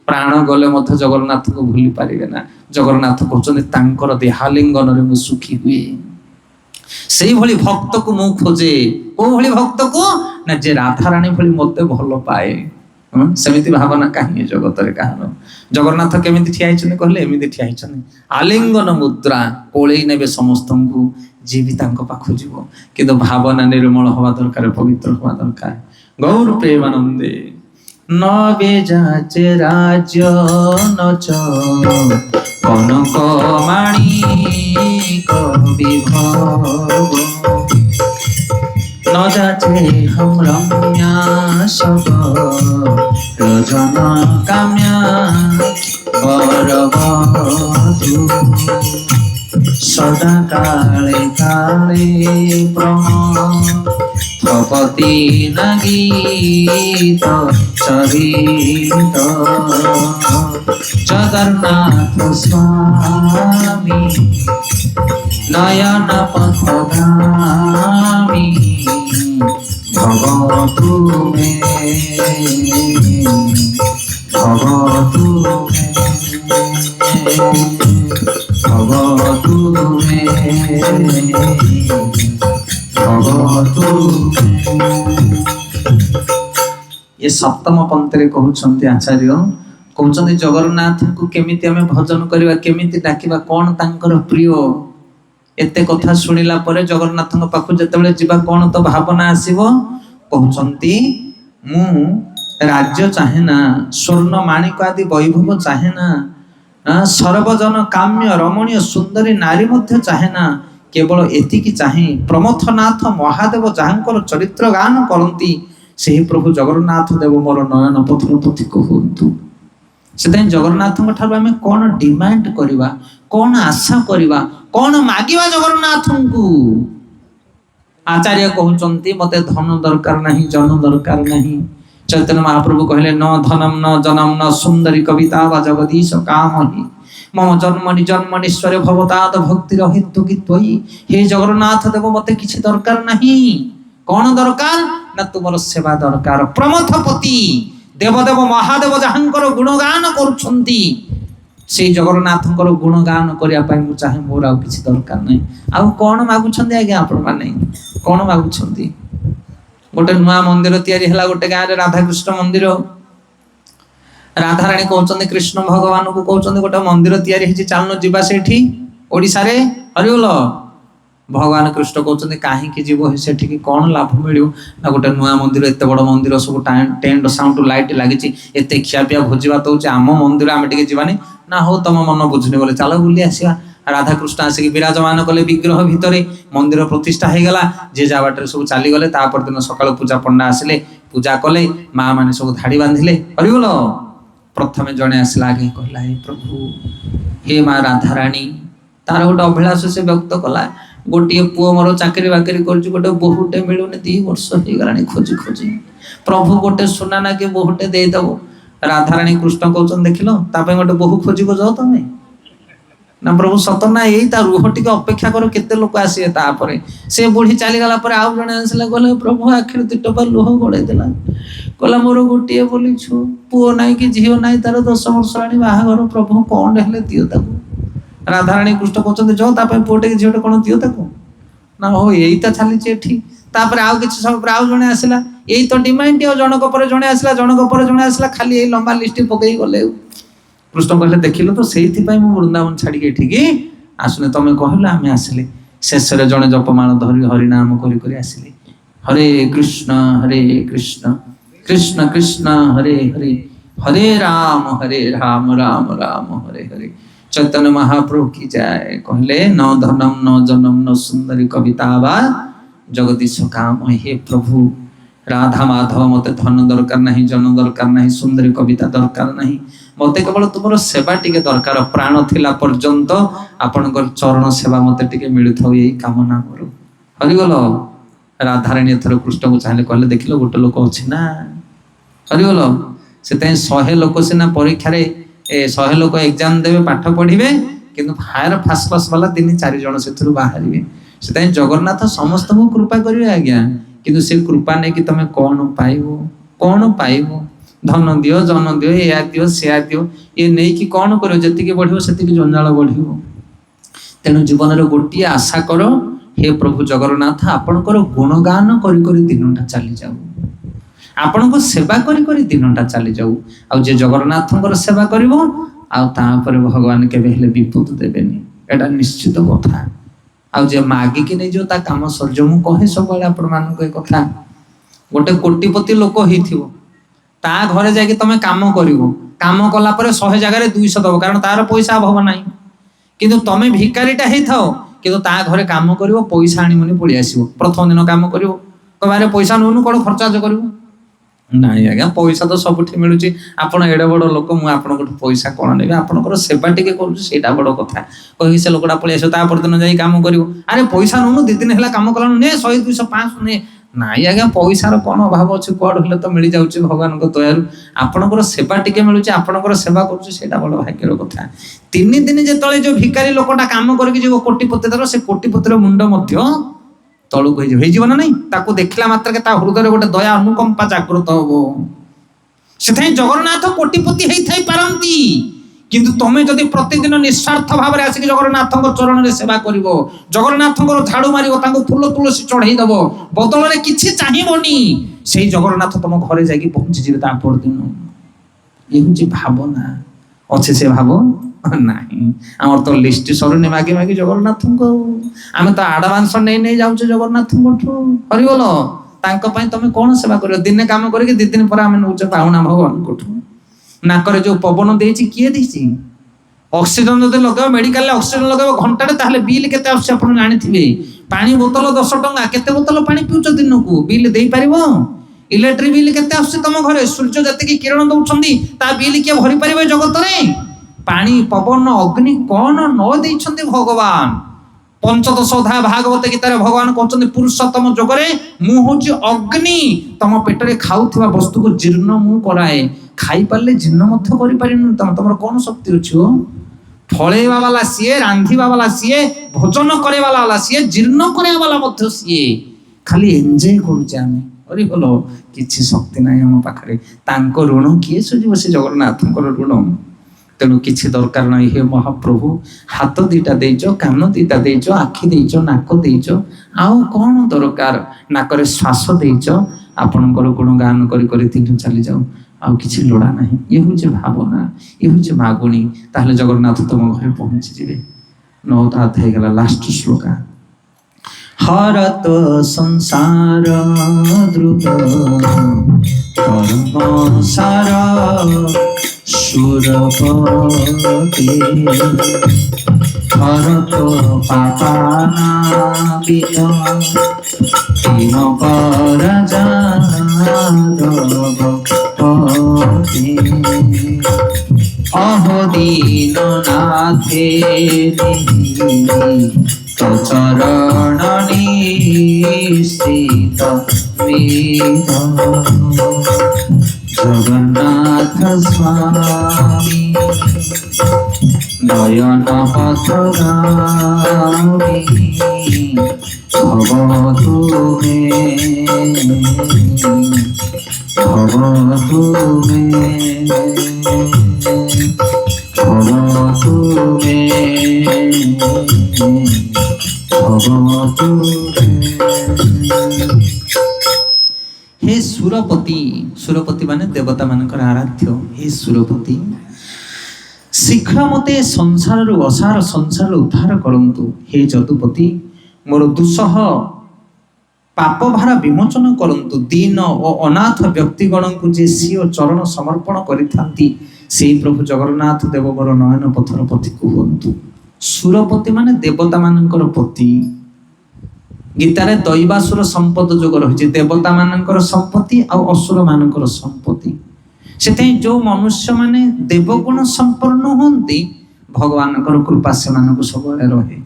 प्राण गले मध्य जगन्नाथ को भूली पारिबे ना जगन्नाथ कहउछन तांकर देहालिंगन रे मु सुखी हुए सेही भली भक्त को मु खोजे को भली भक्त को ना जे राधा रानी भली मते भलो पाए सेमिति भावना काहे जगत रे काहनो जगन्नाथ केमिति ठिया हिचने कहले एमिति ठिया हिचने आलिंगन मुद्रा कोळेई नेबे समस्तंकु जीवितांक पाखु जीव किंतु भावना निर्मल हवा दरकार पवित्र हवा दरकार गौर प्रेमानंदे न बेजाचे राज्य नच कनक माणिक विभव न जाचे हम रम्या सब रजन काम्या वरवधू सदा काले काले प्रमथपति न गीत चरित जगन्नाथ स्वामी नयन पथगामी भगवतु मे भगवतु मे भगवतु मे भगवतु मे। ये सप्तम पंक्ति कहउछन्ति आचार्य कहउछन्ति जगन्नाथ को केमिति हमें भजन करबा केमिति डाकिबा कोन तांकर प्रिय एते कथा सुनिला परे जगन्नाथ पाखु जेतेबेले जिबा कोन तो भावना आसीबो कहउछन्ति मु राज्य चाहे ना स्वर्ण माणिक आदि वैभव चाहे ना सर्वजन काम्य रमणीय सुंदरी नारी मध्य चाहे ना केवल एतिकी चाहे प्रमथनाथ महादेव जहांकर चरित्र गान करती से प्रभु जगन्नाथ देव मोर नयन पथर पथिक हुंतु से जगन्नाथ आम कौन डिमांड करवा कौन आशा करवा कौन मागिवा जगन्नाथ को आचार्य कहते मते धन दरकार नहीं जन दरकार नहीं चैतन्य महाप्रभु कहले न धनम न जनम न सुंदरी कविता व जगदीश काम ही मम जन्मनि जन्मनीश्वर भवताद भक्ति रहित गीतई हे जगन्नाथ देव मते किछि दरकार नहीं कौन दरकार ना तुमर सेवा दरकार प्रमथपति देवदेव महादेव जहांकर गुणगान करुछंती से जगन्नाथंकर गुणगान करिया पई मु चाहे मोर आ किछि दरकार नहीं आ कोन मागुछंती आगे आपण माने कोन मागुछंती गोटे नुआ मंदिर तैयारी हला गोटे गाँव रे राधा कृष्ण मंदिर राधा रानी कहउछंती कृष्ण भगवान को कहउछंती गोटे मंदिर तैयारी हिची चालनो जिबा सेठी ओडिसा रे हरिओल भगवान कृष्ण कहउछंती काहे कि जीवो सेठी कि कोन लाभ मिलियो ना गोटे नुआ मंदिर एते बड़ मंदिर सब टेंट साउंड लाइट लागिची एते खिया पिया भोजिबा तो आम मंदिर आमे टिके जीवानी ना हो तम मन बुझनी बोले चलो बुली आसीबा राधा कृष्ण आसिक विराजमान कले विग्रह भितर मंदिर प्रतिष्ठा हो गला जे जा बाटर सब चली गले तापर दिन सकाळ पूजा पंडा आसिले पूजा कले माँ माने सब धाड़ी बांधिले हरिबोल प्रथमे जणे आसला आगे कहला हे प्रभु हे माँ राधा रानी तार गोटे अभिलाष से व्यक्त कला गोटे पुओ मोर चाकरी बाकरी करछि गोटे बहुटे मिलुने 2 वर्ष हो गलानी खोजी खोजी प्रभु गोटे सुना ना के बहुटे दे दबो राधा रानी कृष्ण कहउछन देखिलो तापे गोटे बहु खोजी को जाओ तमे ना प्रभु सत ना यही ता रुह टिके अपेक्षा करो केते लोक आसीए तापरे से बुढ़ी चली गला पर आउ जणे आसला कहले प्रभु आखिर दुटपा लुह गड़े देला कहला मोर गोटिए बोली छु पुओ नाही कि झियो नाही तार 10 वर्ष रानी बाहागर प्रभु कोन हेले दियो ताको राधा रानी कृष्ण कहउछन जो तापे पुओटे कि झियोटे कोन दियो ताको ना हो यही ता चली चे ठीक तापर आउ किछ सब पर आउ जणे आसला यही तो डिमांड यो जनक पर जणे आसला खाली ए लंबा लिस्ट पकई गले कृष्ण कहले देखिलो तो सेहिथि पई मु वृंदावन छाड़ी के ठीक आसुने तमे कहला आमे आसले शेष रे जणे जपमान धरि हरि नाम करि करि आसले हरे कृष्ण कृष्ण कृष्ण हरे हरे हरे राम राम राम हरे हरे चैतन्य महाप्रभु की जाय कहले न धनम न जनम न सुंदरी कविता वा जगदीश काम हे प्रभु राधा माधव मते धन दरकार नहीं जन दरकार नहीं सुंदरी कविता दरकार नहीं मते केवल तुमर सेवा टिके दरकार प्राण थिला पर्यंत आपनकर चरण सेवा मते टिके मिलुथौ एई कामना मोर हरि बोलो राधा रानी थर कृष्ण को चाहले कहले देखिलो गोटे लोक अछि ना हरि बोलो सेते 100 लोक सिना परीक्षा रे 100 लोक एग्जाम देबे पाठ पढिबे किंतु फायर फर्स्ट क्लास वाला 3-4 जण सेथरु बाहरिबे सेते जगन्नाथ समस्त को कृपा करिवे आज्ञा किंतु से कृपा नै कि तमे कोन पाइबो धन दियो जन दियो या दियो से दियो ये नहीं कि कौन करो जति बढ़ियो सेति जंजाल बढ़ियो तेणु जीवन रे गोटी आशा करो हे प्रभु जगन्नाथ आपनकर गुणगान करी करी दिनटा चली जाऊ आपनको सेवा करी करी दिनटा चली जाऊ आ जे जगन्नाथंकर सेवा करिवो आ तापर भगवान केबे हेले विपद देबेनी एटा निश्चित कथा आ जे मागी कि नै जो ता काम सर्ज मु कहे सब बळे आपन मान को कथा गोटे कोटिपति लोक हेथिवो ता घरे जाके तमे काम करिवो काम कला परे 100 जगह रे 200 दबो कारण तार पैसा अभाव नाही किंतु तमे भिकारीटा हे थाओ किंतु ता घरे काम करिवो पैसा आनी मनी पड़ी आसीबो प्रथम दिन काम करिवो कबारे पैसा नोनु कोन खर्चा ज करिवो ନାଇଁ ଆଜ୍ଞା, ପଇସା ତ ସବୁଠି ମିଳୁଛି। ଆପଣ ଏଡେ ବଡ ଲୋକ, ମୁଁ ଆପଣଙ୍କଠୁ ପଇସା କଣ ନେବି? ଆପଣଙ୍କର ସେବା ଟିକେ କରୁଛି, ସେଇଟା ବଡ କଥା। କହିକି ସେ ଲୋକଟା ପଳେଇ ଆସିବ, ତା ପରଦିନ ଯାଇ କାମ କରିବ। ଆରେ ପଇସା ନଉନୁ, 2 ଦିନ ହେଲା କାମ କଲାଣୁ, ନେ 100, 200, 500 ନେ। ନାଇଁ ଆଜ୍ଞା, ପଇସାର କଣ ଅଭାବ ଅଛି? କୁଆଡୁ ହେଲେ ତ ମିଳିଯାଉଛି ଭଗବାନଙ୍କ ଦୟାରୁ। ଆପଣଙ୍କର ସେବା ଟିକେ ମିଳୁଛି, ଆପଣଙ୍କର ସେବା କରୁଛି, ସେଇଟା ବଡ ଭାଗ୍ୟର କଥା। 3 ଦିନ ଯେତେବେଳେ ଯୋଉ ଭିକାରୀ ଲୋକଟା କାମ କରିକି ଯିବ କୋଟିପତି ଧର, ସେ କୋଟିପତିର ମୁଣ୍ଡ ମଧ୍ୟ ତଳକୁ ହେଇଯିବ ନା ନାଇଁ? ତାକୁ ଦେଖିଲା ମାତ୍ରକେ ତା ହୃଦୟରେ ଗୋଟେ ଦୟା ଅନୁକମ୍ପା ଜାଗ୍ରତ ହବ। ସେଥିପାଇଁ ଜଗନ୍ନାଥ କୋଟିପତି ହେଇଥାଇ ପାରନ୍ତି, କିନ୍ତୁ ତମେ ଯଦି ପ୍ରତିଦିନ ନିଃସ୍ୱାର୍ଥ ଭାବରେ ଆସିକି ଜଗନ୍ନାଥଙ୍କ ଚରଣରେ ସେବା କରିବ, ଜଗନ୍ନାଥଙ୍କର ଝାଡୁ ମାରିବ, ତାଙ୍କୁ ଫୁଲ ତୁଳସୀ ଚଢେଇ ଦବ, ବଦଳରେ କିଛି ଚାହିଁବନି, ସେଇ ଜଗନ୍ନାଥ ତମ ଘରେ ଯାଇକି ପହଞ୍ଚିଯିବେ ତା ପରଦିନ। ଏ ହଉଛି ଭାବନା। ଅଛି ସେ ଭାବ ନାହିଁ। ଆମର ତ ଲିଷ୍ଟ ସରୁନି ମାଗି ମାଗି ଜଗନ୍ନାଥଙ୍କୁ। ଆମେ ତ ଆଡଭାନ୍ସ ନେଇ ନେଇ ଯାଉଛେ ଜଗନ୍ନାଥଙ୍କଠୁ। ହରିବୋଲ। ତାଙ୍କ ପାଇଁ ତମେ କଣ ସେବା କରିବ? ଦିନେ କାମ କରିକି 2 ଦିନ ପରେ ଆମେ ନେଉଛେ ପାହୁଣା ଭଗବାନଙ୍କଠୁ। ନାକରେ ଯୋଉ ପବନ ଦେଇଛି କିଏ ଦେଇଛି? ଅକ୍ସିଜେନ ଯଦି ଲଗାଇବ, ମେଡିକାଲରେ ଅକ୍ସିଜେନ ଲଗାଇବ ଘଣ୍ଟାରେ, ତାହେଲେ ବିଲ୍ କେତେ ଆସୁଛି ଆପଣ ଜାଣିଥିବେ। ପାଣି ବୋତଲ 10 ଟଙ୍କା, କେତେ ବୋତଲ ପାଣି ପିଉଛ ଦିନକୁ? ବିଲ୍ ଦେଇପାରିବ? ଇଲେକ୍ଟ୍ରିକ ବିଲ୍ କେତେ ଆସୁଛି ତମ ଘରେ? ସୂର୍ଯ୍ୟ ଯେତିକି କିରଣ ଦଉଛନ୍ତି ତା ବିଲ୍ କିଏ ଭରି ପାରିବେ ଜଗତରେ? ପାଣି, ପବନ, ଅଗ୍ନି କଣ ନ ଦେଇଛନ୍ତି ଭଗବାନ? 15 ଅଧ୍ୟାୟ ଭାଗବତ ଗୀତାରେ ଭଗବାନ କହୁଛନ୍ତି, ପୁରୁଷୋତ୍ତମ ଯୋଗରେ ମୁଁ ହଉଛି ଅଗ୍ନି, ତମ ପେଟରେ ଖାଉଥିବା ବସ୍ତୁକୁ ଜୀର୍ଣ୍ଣ ମୁଁ କରାଏ। ଖାଇପାରିଲେ ଜୀର୍ଣ୍ଣ ମଧ୍ୟ କରିପାରିନି ତମର କଣ ଶକ୍ତି ଅଛି? ଫଳେଇବା ବାଲା ସିଏ, ରାନ୍ଧିବା ବାଲା ସିଏ, ଭୋଜନ କରିବା ବାଲା ସିଏ, ଜୀର୍ଣ୍ଣ କରିବା ବାଲା ମଧ୍ୟ ସିଏ। ଖାଲି ଏନ୍ଜୟ କରୁଛେ ଆମେ। ଅରେ ବୋଲ, କିଛି ଶକ୍ତି ନାହିଁ ଆମ ପାଖରେ। ତାଙ୍କ ଋଣ କିଏ ସୁଝିବ? ସେ ଜଗନ୍ନାଥଙ୍କର ଋଣ। ତେଣୁ କିଛି ଦରକାର ନାହିଁ। ହେ ମହାପ୍ରଭୁ, ହାତ 2ଟା ଦେଇଛ, କାନ 2ଟା ଦେଇଛ, ଆଖି ଦେଇଛ, ନାକ ଦେଇଛ, ଆଉ କଣ ଦରକାର? ନାକରେ ଶ୍ୱାସ ଦେଇଛ, ଆପଣଙ୍କର ଗୁଣଗାନ କରି କରି ଦିନ ଚାଲିଯାଉ, ଆଉ କିଛି ଲୋଡ଼ା ନାହିଁ। ଇଏ ହଉଛି ଭାବନା, ଇଏ ହଉଛି ମାଗୁଣୀ। ତାହେଲେ ଜଗନ୍ନାଥ ତମ ଘରେ ପହଞ୍ଚିଯିବେ। 9ଟା ହେଇଗଲା, ଲାଷ୍ଟ ଶ୍ଲୋକା। ହରତ ସଂସାର ଦ୍ରୁତ ଧର୍ମ ସାର ସୁରପତି, হরত পাপানা বিদ তিন পরজাদবপতি, অহদীন নাথে চরণ নিশ্চিত বিদ, জগন্নাথ স্বামী নয়ন পথগামী, ভব তুমে, ভব তুমে, ভব তুমে, ভব তুমে। হে সুরপতি, সুরপতি মানে দেবতা মানଙ୍କର ଆରାଧ୍ୟ। হে ସୁରପତି, ଶୀଘ୍ର ମୋତେ ସଂସାରରୁ, ଅସାର ସଂସାରରୁ ଉଦ୍ଧାର କରନ୍ତୁ। ହେ ଯଦୁପତି, ମୋର ଦୁଃସହ ପାପ ଭାର ବିମୋଚନ କରନ୍ତୁ। ଦୀନ ଓ ଅନାଥ ବ୍ୟକ୍ତିଗଣଙ୍କୁ ଯେ ସିଓ ଚରଣ ସମର୍ପଣ କରିଥାନ୍ତି, ସେଇ ପ୍ରଭୁ ଜଗନ୍ନାଥ ଦେବ ମୋର ନୟନ ପଥର ପଥିକୁ ହୁଅନ୍ତୁ। ସୁରପତି ମାନେ ଦେବତା ମାନଙ୍କର ପତି। ଗୀତାରେ ଦୈବାସୁର ସମ୍ପଦ ଯୋଗ ରହିଛି, ଦେବତା ମାନଙ୍କର ସମ୍ପତ୍ତି ଆଉ ଅସୁର ମାନଙ୍କର ସମ୍ପତ୍ତି। ସେଥିପାଇଁ ଯୋଉ ମନୁଷ୍ୟ ମାନେ ଦେବଗୁଣ ସମ୍ପନ୍ନ ହୁଅନ୍ତି, ଭଗବାନଙ୍କର କୃପା ସେମାନଙ୍କୁ ସବୁବେଳେ ରହେ।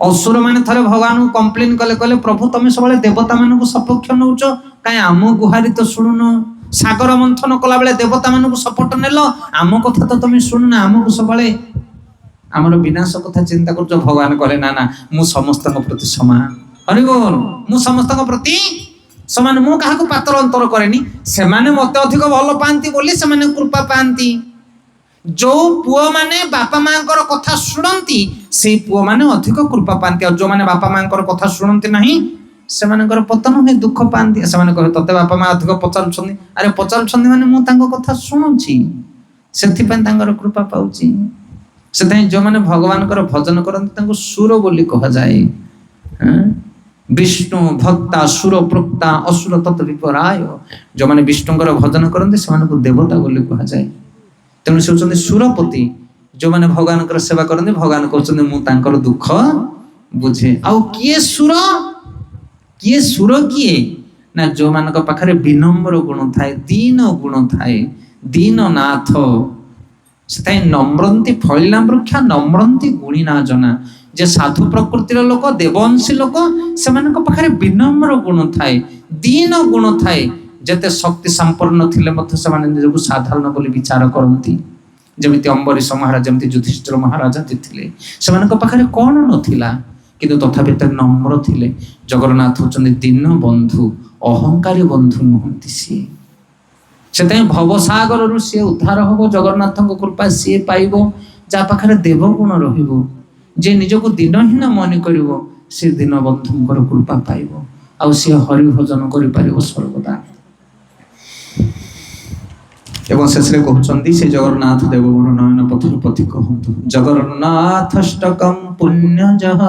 ଅସୁର ମାନେ ଥରେ ଭଗବାନଙ୍କୁ କମ୍ପ୍ଲେନ କଲେ, କହିଲେ ପ୍ରଭୁ ତମେ ସବୁବେଳେ ଦେବତା ମାନଙ୍କୁ ସପକ୍ଷ ନଉଛ, କାହିଁ ଆମ ଗୁହାରି ତ ଶୁଣୁନ? ସାଗର ମନ୍ଥନ କଲା ବେଳେ ଦେବତା ମାନଙ୍କୁ ସପୋର୍ଟ ନେଲ, ଆମ କଥା ତ ତମେ ଶୁଣୁନ, ଆମକୁ ସବୁବେଳେ ଆମର ବିନାଶ କଥା ଚିନ୍ତା କରୁଛ। ଭଗବାନ କହଲେ ନା ନା, ମୁଁ ସମସ୍ତଙ୍କ ପ୍ରତି ସମାନ। ହରିବୋଲ, ମୁଁ ସମସ୍ତଙ୍କ ପ୍ରତି ସମାନ, ମୁଁ କାହାକୁ ପାତର ଅନ୍ତର କରେନି। ସେମାନେ ମତେ ଅଧିକ ଭଲ ପାଆନ୍ତି ବୋଲି ସେମାନେ କୃପା ପାଆନ୍ତି। ଯୋଉ ପୁଅ ମାନେ ବାପା ମାଙ୍କର କଥା ଶୁଣନ୍ତି, ସେଇ ପୁଅ ମାନେ ଅଧିକ କୃପା ପାଆନ୍ତି। ଆଉ ଯୋଉମାନେ ବାପା ମାଙ୍କର କଥା ଶୁଣନ୍ତି ନାହିଁ, ସେମାନଙ୍କର ପତନ ହୁଏ, ଦୁଃଖ ପାଆନ୍ତି। ସେମାନେ କହିବେ ତତେ ବାପା ମା ଅଧିକ ପଚାରୁଛନ୍ତି। ଆରେ ପଚାରୁଛନ୍ତି ମାନେ ମୁଁ ତାଙ୍କ କଥା ଶୁଣୁଛି, ସେଥିପାଇଁ ତାଙ୍କର କୃପା ପାଉଛି। ସେଥିପାଇଁ ଯୋଉମାନେ ଭଗବାନଙ୍କର ଭଜନ କରନ୍ତି ତାଙ୍କୁ ସୁର ବୋଲି କୁହାଯାଏ। ବିଷ୍ଣୁ ଭକ୍ତା ସୁର ପ୍ରୋକ୍ତା ଅସୁର ତତ୍ ବିପରାୟ। ଯୋଉମାନେ ବିଷ୍ଣୁଙ୍କର ଭଜନ କରନ୍ତି ସେମାନଙ୍କୁ ଦେବତା ବୋଲି କୁହାଯାଏ। ତେଣୁ ସେ ହଉଛନ୍ତି ସୁରପତି। ଯୋଉମାନେ ଭଗବାନଙ୍କର ସେବା କରନ୍ତି, ଭଗବାନ କହୁଛନ୍ତି ମୁଁ ତାଙ୍କର ଦୁଃଖ ବୁଝେ। ଆଉ କିଏ ସୁର? କିଏ ସୁର କିଏ? ନା ଯୋଉମାନଙ୍କ ପାଖରେ ବିନମ୍ର ଗୁଣ ଥାଏ, ଦୀନ ଗୁଣ ଥାଏ, ଦୀନନାଥ ସେଥାଇ ନମ୍ରନ୍ତି ଫଳିଲା ବୃକ୍ଷା ନମ୍ରନ୍ତି ଗୁଣି ନା ଜନା। ଯେ ସାଧୁ ପ୍ରକୃତିର ଲୋକ, ଦେବଂଶୀ ଲୋକ, ସେମାନଙ୍କ ପାଖରେ ବିନମ୍ର ଗୁଣ ଥାଏ, ଦୀନ ଗୁଣ ଥାଏ। ଯେତେ ଶକ୍ତି ସମ୍ପନ୍ନ ଥିଲେ ମଧ୍ୟ ସେମାନେ ନିଜକୁ ସାଧାରଣ ବୋଲି ବିଚାର କରନ୍ତି। ଯେମିତି ଅମ୍ବରୀଶ ମହାରାଜ, ଯେମିତି ଯୁଧିଷ୍ଠିର ମହାରାଜ ଥିଲେ, ସେମାନଙ୍କ ପାଖରେ କଣ ନଥିଲା, କିନ୍ତୁ ତଥାପି ଏତେ ନମ୍ର ଥିଲେ। ଜଗନ୍ନାଥ ହଉଛନ୍ତି ଦୀନ ବନ୍ଧୁ, ଅହଙ୍କାରୀ ବନ୍ଧୁ ନୁହନ୍ତି ସିଏ। ସେଥିପାଇଁ ଭବସାଗରରୁ ସିଏ ଉଦ୍ଧାର ହବ, ଜଗନ୍ନାଥଙ୍କ କୃପା ସିଏ ପାଇବ ଯାହା ପାଖରେ ଦେବଗୁଣ ରହିବ। ଯେ ନିଜକୁ ଦିନହୀନ ମନେ କରିବ ସେ ଦୀନ ବନ୍ଧୁଙ୍କର କୃପା ପାଇବ, ଆଉ ସିଏ ହରି ଭଜନ କରିପାରିବ ସର୍ବଦା। ଏବଂ ଶେଷରେ କହୁଛନ୍ତି ସେ ଜଗନ୍ନାଥ ଦେବଗୁଣ ନୟନ ପଥର ପଥିକ ହୁଅନ୍ତୁ। ଜଗନ୍ନାଥଷ୍ଟକମ୍ ପୁଣ୍ୟଜଃ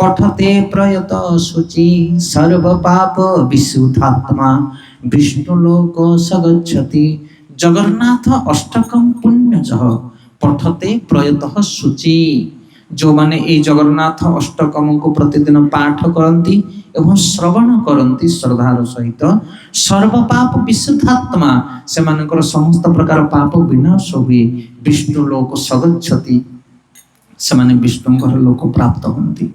ପଠତେ ପ୍ରୟତ ଶୁଚି, ସର୍ବ ପାପ ବିଶୁଦ୍ଧାତ୍ମା ବିଷ୍ଣୁ ଲୋକ ସଗଚ୍ଛତି। ଜଗନ୍ନାଥ ଅଷ୍ଟକମ୍ ପୁଣ୍ୟଜଃ ପଠତେ ପ୍ରୟତଃ ଶୁଚି। ଯୋଉମାନେ ଏଇ ଜଗନ୍ନାଥ ଅଷ୍ଟକମକୁ ପ୍ରତିଦିନ ପାଠ କରନ୍ତି ଏବଂ ଶ୍ରବଣ କରନ୍ତି ଶ୍ରଦ୍ଧାର ସହିତ, ସର୍ବ ପାପ ବିଶୁଦ୍ଧାତ୍ମା ସେମାନଙ୍କର ସମସ୍ତ ପ୍ରକାର ପାପ ବିନାଶ ହୁଏ। ବିଷ୍ଣୁ ଲୋକ ସଗଚ୍ଛତି ସେମାନେ ବିଷ୍ଣୁଙ୍କର ଲୋକ ପ୍ରାପ୍ତ ହୁଅନ୍ତି।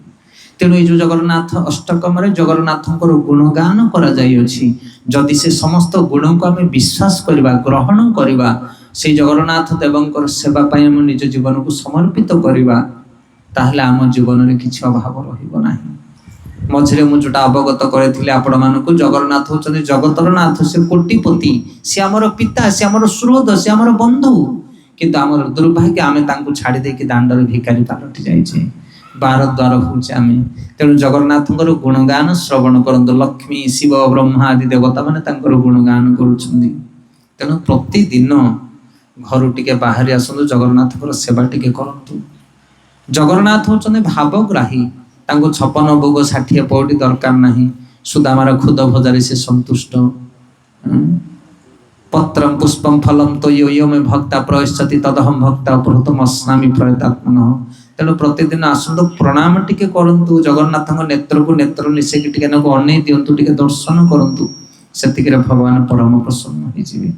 ତେଣୁ ଏଇ ଯୋଉ ଜଗନ୍ନାଥ ଅଷ୍ଟକମରେ ଜଗନ୍ନାଥଙ୍କର ଗୁଣଗାନ କରାଯାଇଅଛି, ଯଦି ସେ ସମସ୍ତ ଗୁଣକୁ ଆମେ ବିଶ୍ୱାସ କରିବା, ଗ୍ରହଣ କରିବା, ସେଇ ଜଗନ୍ନାଥ ଦେବଙ୍କର ସେବା ପାଇଁ ଆମେ ନିଜ ଜୀବନକୁ ସମର୍ପିତ କରିବା, ତାହେଲେ ଆମ ଜୀବନରେ କିଛି ଅଭାବ ରହିବ ନାହିଁ। ମଝିରେ ମୁଁ ଯୋଉଟା ଅବଗତ କରିଥିଲି ଆପଣମାନଙ୍କୁ, ଜଗନ୍ନାଥ ହଉଛନ୍ତି ଜଗତର ନାଥ, ସେ କୋଟିପତି, ସେ ଆମର ପିତା, ସେ ଆମର ସୁହୃଦ, ସେ ଆମର ବନ୍ଧୁ। କିନ୍ତୁ ଆମର ଦୁର୍ଭାଗ୍ୟ, ଆମେ ତାଙ୍କୁ ଛାଡ଼ି ଦେଇକି ଦାଣ୍ଡରେ ଭିକାରୀ ପାଲଟି ଯାଇଛେ, ବାର ଦ୍ୱାର ହଉଛି ଆମେ। ତେଣୁ ଜଗନ୍ନାଥଙ୍କର ଗୁଣଗାନ ଶ୍ରବଣ କରନ୍ତୁ। ଲକ୍ଷ୍ମୀ, ଶିବ, ବ୍ରହ୍ମା ଆଦି ଦେବତା ମାନେ ତାଙ୍କର ଗୁଣଗାନ କରୁଛନ୍ତି। ତେଣୁ ପ୍ରତିଦିନ ଘରୁ ଟିକେ ବାହାରି ଆସନ୍ତୁ, ଜଗନ୍ନାଥଙ୍କର ସେବା ଟିକେ କରନ୍ତୁ। ଜଗନ୍ନାଥ ହଉଛନ୍ତି ଭାବଗ୍ରାହୀ, ତାଙ୍କୁ 56 ଭୋଗ 60 ପଉଟି ଦରକାର ନାହିଁ। ସୁଦାମାର ଖୁଦ ଭଜାରେ ସେ ସନ୍ତୁଷ୍ଟ। ପତ୍ରಂ ପୁଷ୍ପಂ ଫଲಂ ତୋୟ ମେ ଭକ୍ତା ପ୍ରୟଶ୍ଚତି ତଦହଂ ଭକ୍ତା ପ୍ରଭୁତମ ସ୍ନାମି ପ୍ରୟତାତ୍ମନଃ। ତେଣୁ ପ୍ରତିଦିନ ଆସନ୍ତୁ, ପ୍ରଣାମ ଟିକେ କରନ୍ତୁ, ଜଗନ୍ନାଥଙ୍କ ନେତ୍ରକୁ ନେତ୍ର ମିଶେଇକି ଟିକେ ନାକୁ ଅନେଇ ଦିଅନ୍ତୁ, ଟିକେ ଦର୍ଶନ କରନ୍ତୁ। ସେତିକିରେ ଭଗବାନ ପରମ ପ୍ରସନ୍ନ ହେଇଯିବେ।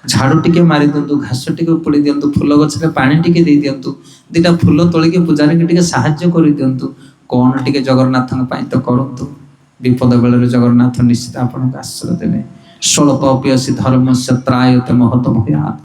ଝାଡୁ ଟିକେ ମାରି ଦିଅନ୍ତୁ, ଘାସ ଟିକେ ଉପୁଡ଼ି ଦିଅନ୍ତୁ, ଫୁଲ ଗଛରେ ପାଣି ଟିକେ ଦେଇ ଦିଅନ୍ତୁ, ଦିଟା ଫୁଲ ତୋଳିକି ପୂଜାରୀକି ଟିକେ ସାହାଯ୍ୟ କରିଦିଅନ୍ତୁ। କଣ ଟିକେ ଜଗନ୍ନାଥଙ୍କ ପାଇଁ ତ କରନ୍ତୁ। ବିପଦ ବେଳରେ ଜଗନ୍ନାଥ ନିଶ୍ଚିତ ଆପଣଙ୍କୁ ଆଶ୍ରୟ ଦେବେ। ସ୍ୱଳ୍ପ ପିୟସି ଧର୍ମସ୍ୟ ତ୍ରାୟତେ ମହତ ଭୟାତ୍।